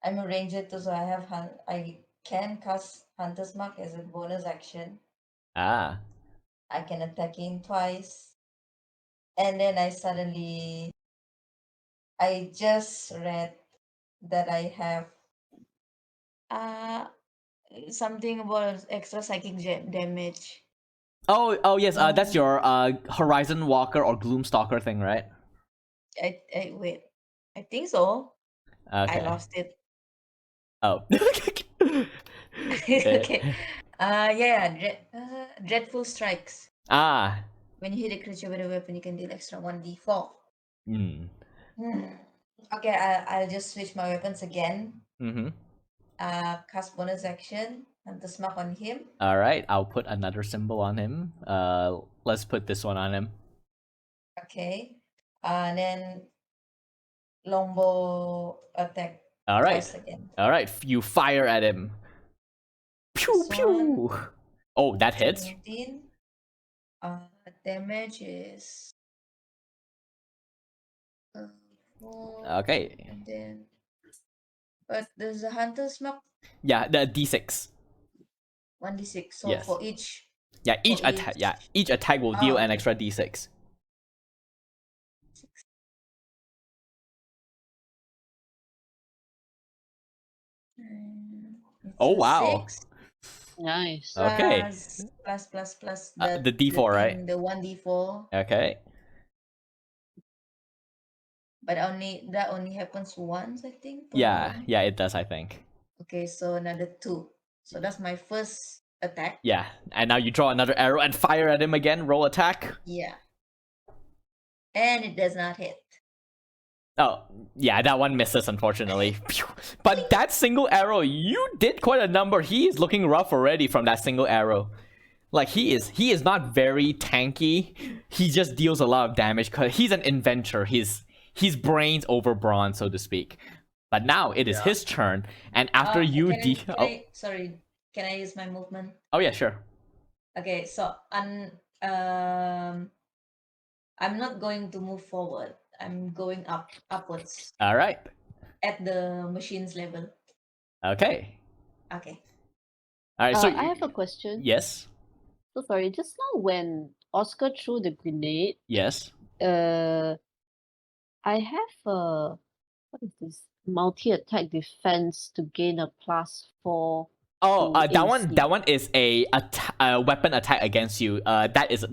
I'm a ranger too, so I can cast Hunter's Mark as a bonus action. Ah. I can attack him twice. And then I just read that I have something about extra psychic damage. Oh yes. That's your Horizon Walker or Gloomstalker thing, right? I wait. I think so. Okay. I lost it. Oh. Okay. Dreadful strikes. Ah. When you hit a creature with a weapon, you can deal extra 1d4. Okay, I'll just switch my weapons again. Cast bonus action and the smack on him. All right. I'll put another symbol on him. Let's put this one on him. Okay. And then longbow attack. All right. Twice again. All right. You fire at him. Pew This pew. one. Oh, that hits. 17. Damage is 4. Okay. And then, but there's a hunter's mark. Yeah, the D6. 1d6. So Yes. for each. Yeah, each For attack. Yeah, each attack will deal an extra D6. Oh wow. 6 Nice. Okay. plus The D4, right? The 1d4. Okay. But that only happens once, I think. per Yeah, round. it does, I think. Okay, so another 2. So that's my first attack. Yeah, and now you draw another arrow and fire at him again. Roll attack. Yeah. And it does not hit. Oh, yeah, that one misses, unfortunately. Phew. But that single arrow, you did quite a number. He is looking rough already from that single arrow. Like, he is not very tanky. He just deals a lot of damage because he's an inventor. He's brains over brawn, so to speak. But now it is his turn, and after you sorry, can I use my movement? Oh yeah, sure. Okay, so I'm not going to move forward. I'm going upwards All right. at the machine's level. Okay. Okay. All right. So I have a question. yes. So sorry, just now when Oscar threw the grenade, Yes. I have a what is this? Multi-attack defense to gain a +4. Oh, to that AC. one is a weapon attack against you. That is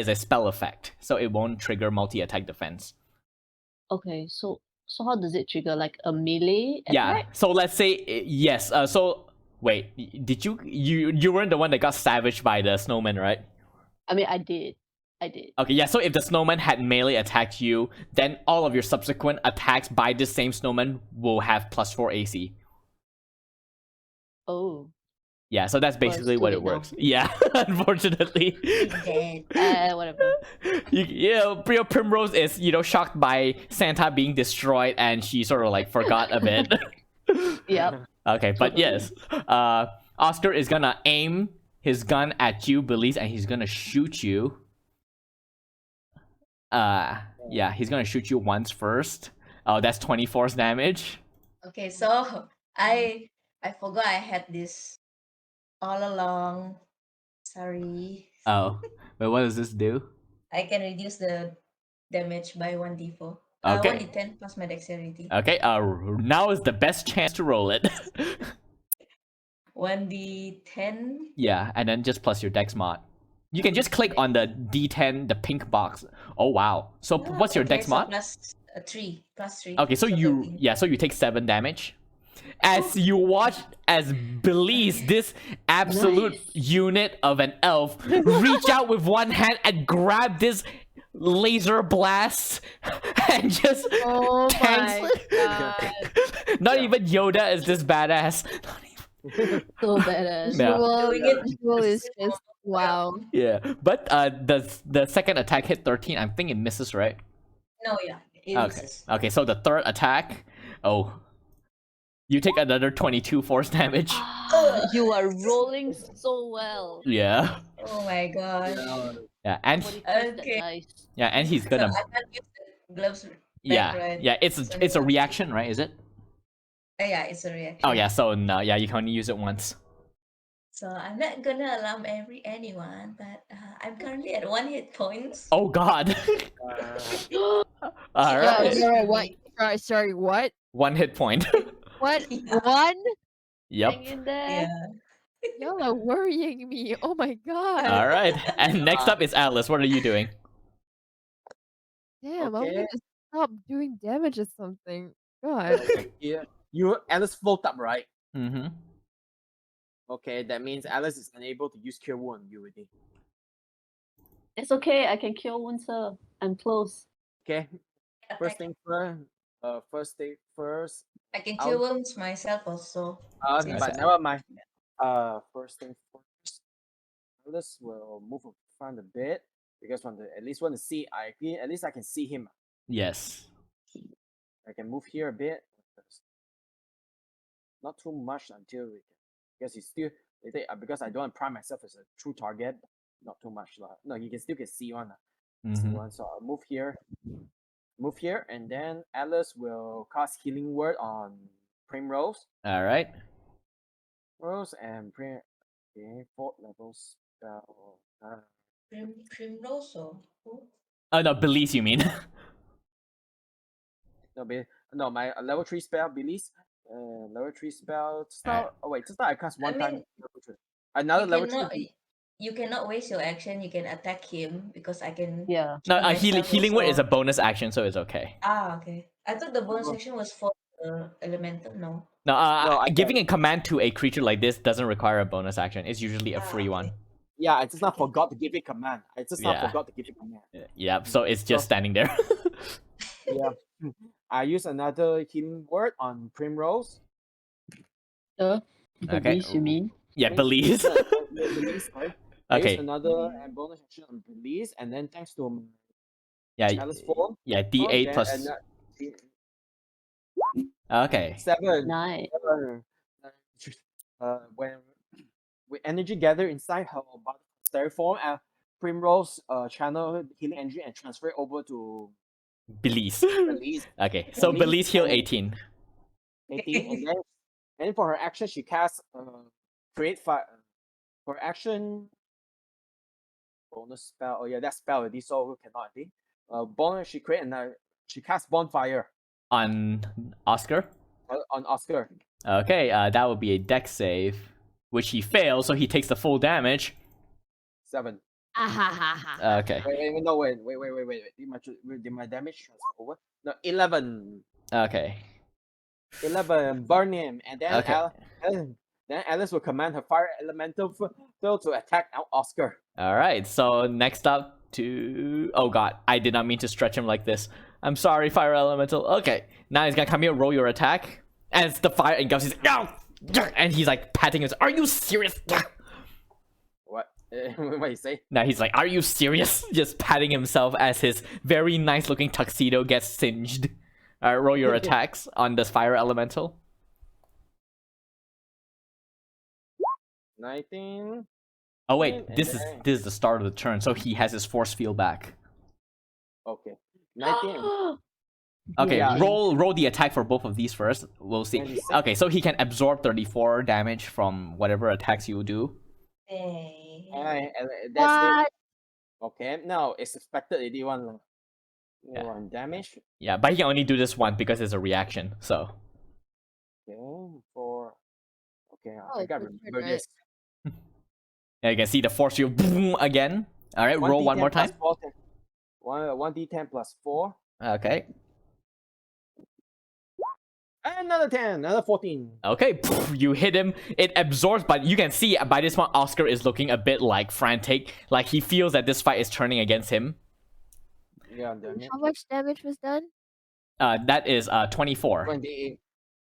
a spell effect, so it won't trigger multi-attack defense. Okay, so how does it trigger? Like a melee Yeah. attack? So let's say yes. So wait, did you weren't the one that got savaged by the snowman, right? I mean, I did. Okay, yeah, so if the snowman had melee attacked you, then all of your subsequent attacks by this same snowman will have +4 AC. Oh. Yeah, so that's basically too what it late now. works. Yeah, unfortunately. Dead. Whatever. Your Primrose is, shocked by Santa being destroyed, and she sort of like forgot a bit. Yep. Okay, but Totally. yes. Oscar is gonna aim his gun at you, Belize, and he's gonna shoot you. Yeah, he's gonna shoot you once first. Oh, that's 24 damage. Okay, so I forgot I had this all along. Sorry. Oh, but what does this do? I can reduce the damage by 1d4. Okay. 1d10 plus my dexterity. Okay, now is the best chance to roll it. 1d10. Yeah, and then just plus your dex mod. You can just click on the D10, the pink box. Oh wow. So what's your dex mod? Plus 3. Plus 3. Okay, so you 13. so you take 7 damage. As you watch as Belize, this absolute unit of an elf, reach out with one hand and grab this laser blast and just Oh tanks. my god. Not even Yoda is this badass. So badass. Yeah. Doing it Visual is just wow. Yeah, but the second attack hit 13. I think it misses, right? No, yeah. It Okay. misses. Okay, so the third attack, you take another 22 force damage. You are rolling so well. Yeah. Oh my gosh. Yeah, and What do you press that Okay. dice? yeah, and he's So I gonna can't use the gloves back, yeah, right? yeah. It's So a no. reaction, right? Is it? Yeah, it's a reaction. Oh yeah. So no, yeah, you can only use it once. So I'm not gonna alarm anyone, but I'm currently at 1 hit points. Oh God. All Yeah, right. sorry, what? Sorry, what? 1 hit point. What? Yeah. One? Yep. Hang in there. Yeah. Y'all are worrying me. Oh my god. All right. And next up is Alice. What are you doing? Damn, I'm Okay. gonna stop doing damage or something. God. Yeah. You Alice float up, right? Mm-hmm. Okay, that means Alice is unable to use Cure Wound on you already. It's okay. I can cure wounds, sir. I'm close. Okay. First Attack. thing first. First thing first. I can I'll- cure wounds myself also. But Okay. never mind. First thing first. Alice will move in front a bit because at least want to see. At least I can see him. Yes. I can move here a bit. Not too much until we can, because he's still because I don't want to prime myself as a true target. Not too much lah. No, you can still see one. See Mm-hmm. one. So I'll move here. Move here, and then Alice will cast Healing Word on Primrose. All right. Rose and okay, 4th level spell. Primrose or who? Oh no, Belize, you mean? No, my level 3 spell, Belize. Level 3 spell. Start. Oh wait, to start I cast one time. mean, Level 3. Another level 3. You cannot waste your action. You can attack him because I can. Yeah. No, myself healing word is a also. bonus action, so it's okay. Okay. I thought the bonus Oh. action was for the elemental. No. No, I giving a command to a creature like this doesn't require a bonus action. It's usually a free okay. one. Yeah, I just not Okay. forgot to give it command. I just not Yeah. forgot to give it command. Yep. So it's just So- standing there. Yeah. I use another healing word on Primrose. The Okay. beast, you mean? Yeah, I mean, Belize. Belize, sorry. I use Okay. another bonus action on Belize, and then thanks to Yeah. Chalice form, Yeah. D8 plus. Okay. 7. Nice. 7. When with energy gather inside her body form, Primrose channel healing energy and transfer it over to Belize. Belize. Okay. So Belize heal and 18. 18, and then for her action she casts create fire. For action bonus spell. Oh yeah, that spell already, so cannot. I think. Bonus she create and she casts bonfire On Oscar. on Oscar. Okay. That would be a dex save, which he fails, so he takes the full damage. 7. Okay. Wait. Did my damage transfer over? No, 11. Okay. 11. Burn him, and then Okay. then Alice will command her fire elemental to attack out Oscar. All right. So next up to. Oh God, I did not mean to stretch him like this. I'm sorry, fire elemental. Okay. Now he's gonna come here, roll your attack, and it's the fire engulfs. He's like, no, and he's like patting his. Are you serious? What? What you say? Now he's like, are you serious? Just patting himself as his very nice looking tuxedo gets singed. All right, roll your attacks on this fire elemental. 19. Oh wait, And this is the start of the turn, so he has his force field back. Okay. 19. Okay, Yeah. roll the attack for both of these first. We'll see. 26. Okay, so he can absorb 34 damage from whatever attacks you do. Hey. That's it. What? Okay, now it's expected 81 one damage. Yeah, but he can only do this one because it's a reaction. So Okay, for okay, Oh, I gotta good remember turn, this. yeah, you can see the force field boom again. All right, roll one more time. 1d10 plus 4. Okay. Another 10, another 14. Okay, you hit him. It absorbs, but you can see by this one, Oscar is looking a bit like frantic. Like he feels that this fight is turning against him. Yeah, damage. How much damage was done? That is 24. 28.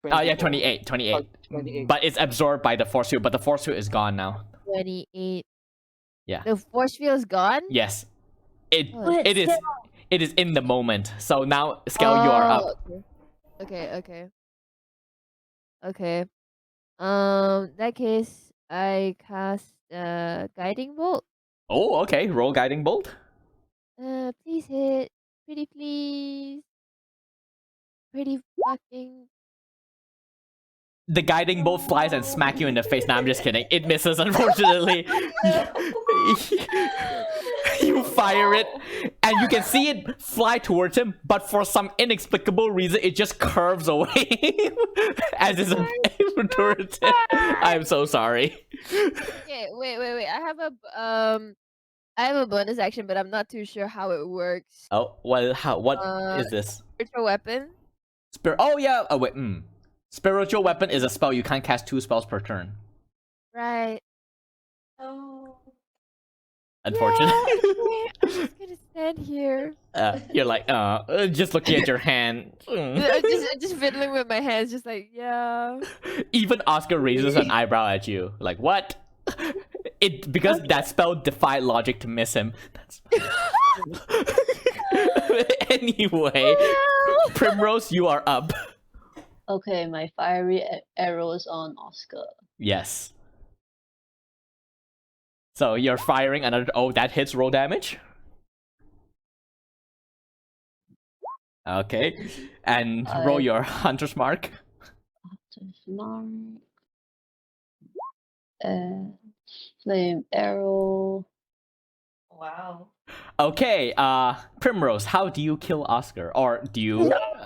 Yeah, 28. 28. But it's absorbed by the force field, but the force field is gone now. 28. Yeah. The force field is gone? Yes. It Oh, it is it is in the moment. So now, Skel, you are up. Okay. That case, I cast guiding bolt. Oh, okay. Roll guiding bolt. Please hit. Pretty please. Pretty fucking. The guiding bolt flies and smack you in the face. Nah, I'm just kidding. It misses, unfortunately. You fire it, and you can see it fly towards him, but for some inexplicable reason, it just curves away as it's aiming towards him. I'm so sorry. Okay, wait. I have a bonus action, but I'm not too sure how it works. Oh, what is this? Spiritual weapon. Oh yeah. Oh wait. Spiritual weapon is a spell. You can't cast 2 spells per turn. Right. Oh. Unfortunately. Yeah, I'm just gonna stand here. You're like, just looking at your hand. I'm just fiddling with my hands, just like, yeah. Even Oscar raises an eyebrow at you. Like, what? Because that spell defied logic to miss him. Anyway, Primrose, you are up. Okay, my fiery arrows on Oscar. Yes. So you're firing another. Oh, that hits roll damage. Okay, and roll your hunter's mark. Mark. Flame arrow. Wow. Okay, Primrose, how do you kill Oscar? Or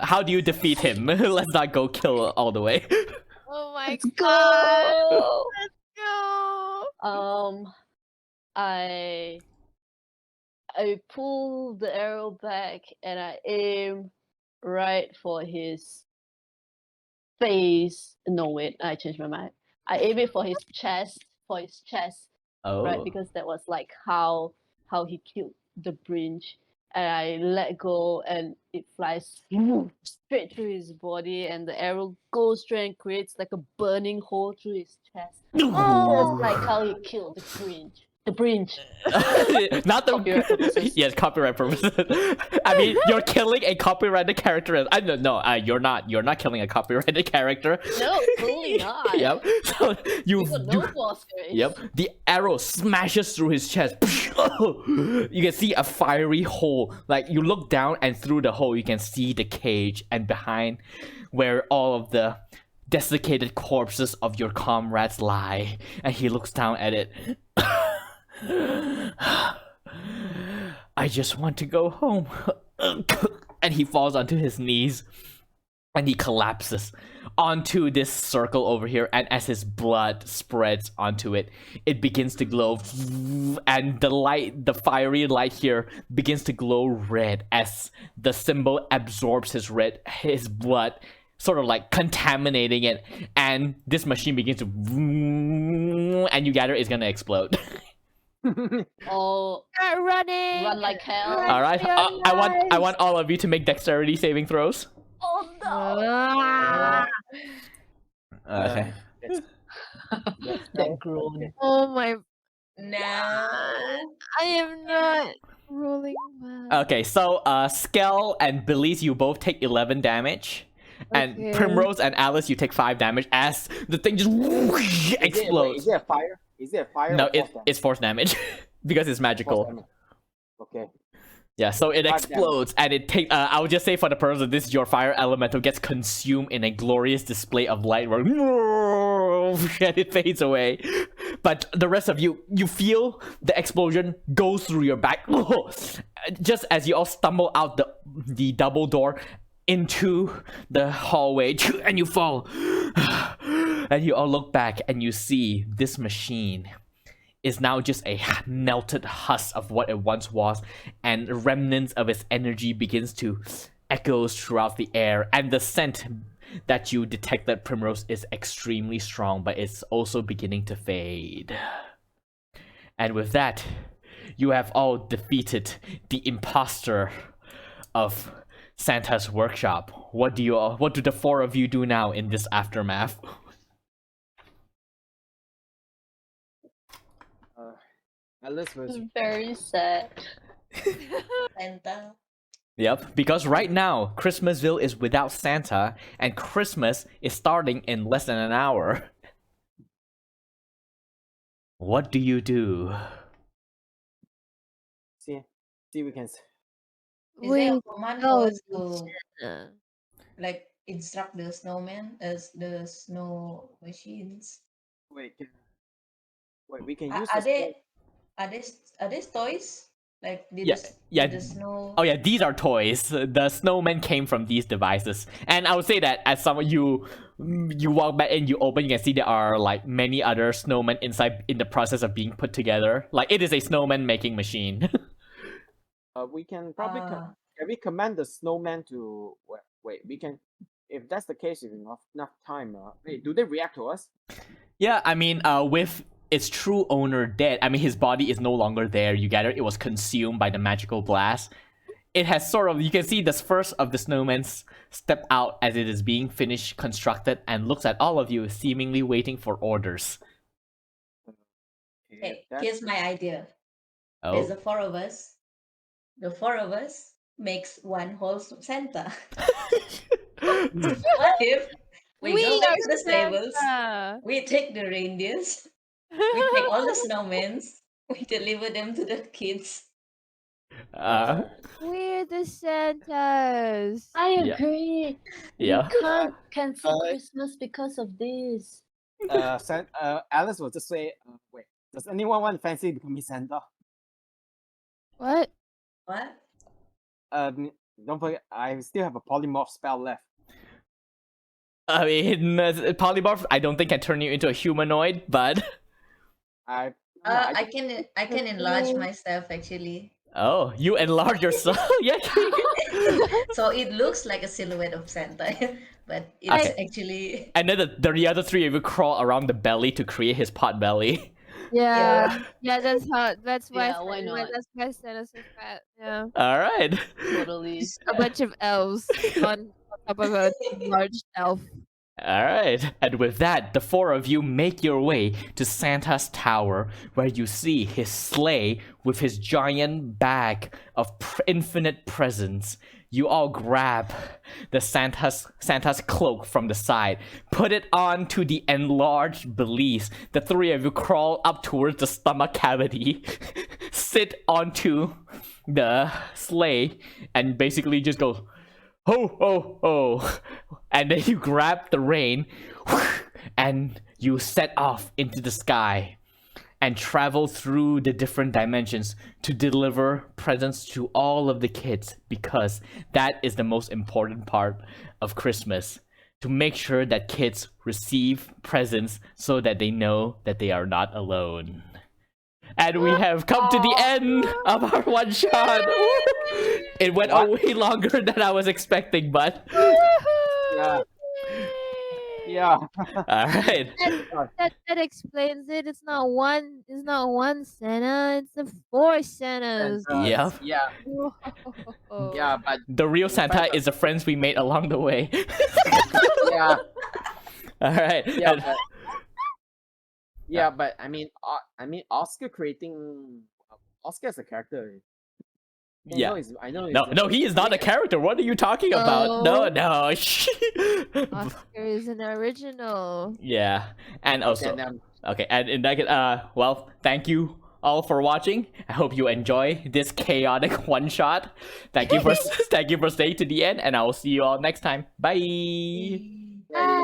how do you defeat him? Let's not go kill all the way. Oh my Let's god. go. Let's go. I pull the arrow back and I aim right for his face. No, wait, I changed my mind. I aim it for his chest. Oh. Right, because that was like how he killed the Brinch. and I let go, and it flies straight through his body, and the arrow goes straight and creates like a burning hole through his chest, just like how he killed the Grinch. The Grinch. Not the Copyright purposes. Yes, copyright purposes. I mean, you're killing a copyrighted character. I don't know. You're not. You're not killing a copyrighted character. No, totally not. Yep. So you. People know who Oscar is. Yep. The arrow smashes through his chest. You can see a fiery hole. Like you look down, and through the hole, you can see the cage, and behind, where all of the desiccated corpses of your comrades lie. And he looks down at it. I just want to go home. And he falls onto his knees and he collapses onto this circle over here, and as his blood spreads onto it, it begins to glow, and the fiery light here begins to glow red as the symbol absorbs his blood, sort of like contaminating it, and this machine begins to, and you gather it's gonna explode. Oh, Start running. run like hell. All right, I want all of you to make dexterity saving throws. Oh no! Ah. Okay. That groan. Oh my! No. I am not rolling well. Okay, so Skell and Belize, you both take 11 damage. And Okay. Primrose and Alice, you take 5 damage as the thing just explodes. Is it a fire? Is it a fire? No, or force damage? it's force damage because it's Force magical. damage. Okay. Yeah, so it 5 explodes and it take. I would just say for the purpose of this, your fire elemental gets consumed in a glorious display of light, where and it fades away. But the rest of you feel the explosion goes through your back, just as you all stumble out the double door into the hallway, and you fall. And you all look back and you see this machine is now just a melted husk of what it once was, and remnants of its energy begins to echoes throughout the air, and the scent that you detected, Primrose, is extremely strong, but it's also beginning to fade. And with that, you have all defeated the imposter of Santa's workshop. What do the 4 of you do now in this aftermath? Alice was Very sad. Santa. Yep, because right now, Christmasville is without Santa, and Christmas is starting in less than an hour. What do you do? see we can. Is there a command for us to Uh, like instruct the snowman as the snow machines? Wait, we can Are, use are the they are they toys? Like did Yeah. the snow? Oh yeah, these are toys. The snowmen came from these devices, and I would say that as someone you walk back and you open, you can see there are like many other snowmen inside in the process of being put together. Like it is a snowman making machine. we can probably can we command the snowman to wait, we can, if that's the case, if enough time, wait, do they react to us? Yeah, I mean, with its true owner dead, I mean, his body is no longer there. You gather it was consumed by the magical blast. It has sort of, you can see the first of the snowmen step out as it is being finished constructed and looks at all of you, seemingly waiting for orders. Hey, That- here's my idea. There's Oh. the 4 of us. The 4 of us makes one whole Santa. What if we go back to the stables? Santa. We take the reindeers. We take all the snowmen. We deliver them to the kids. We're the Santas. I Yeah. agree. Yeah. You can't cancel Uh, Christmas because of this. Alice will just say, wait, does anyone want fancy becoming Santa? What? What? Don't forget, I still have a polymorph spell left. I mean, polymorph, I don't think can turn you into a humanoid, but I I can enlarge myself actually. oh, you enlarge yourself. Yeah. So it looks like a silhouette of Santa, but it's Okay. actually And then the other 3 of you crawl around the belly to create his pot belly. Yeah. Yeah, that's how. That's why. Yeah, why not? That's why Santa's so fat. Yeah. All right. Totally. A bunch of elves on top of a large elf. All right. And with that, the four of you make your way to Santa's tower, where you see his sleigh with his giant bag of infinite presents. You all grab the Santa's cloak from the side, put it onto the enlarged valise. The three of you crawl up towards the stomach cavity, sit onto the sleigh, and basically just go, ho, ho, ho. And then you grab the rein and you set off into the sky and travel through the different dimensions to deliver presents to all of the kids, because that is the most important part of Christmas. To make sure that kids receive presents so that they know that they are not alone. And we have come to the end of our one shot. It went way longer than I was expecting, but Yeah. Yeah. all right. That explains it. It's not one. It's not one Santa. It's 4 Santas. Yep. Yeah. Oh. Yeah. But The real Santa is the friends we made along the way. yeah. All right. Yeah. And- But, yeah. But I mean, Oscar creating Oscar as a character. Yeah. I know. No, he is not a character. What are you talking about? No. Oscar is an original. Yeah. And also, And, okay, and in that, well, thank you all for watching. I hope you enjoy this chaotic one shot. Thank you for staying to the end, and I will see you all next time. Bye. Bye.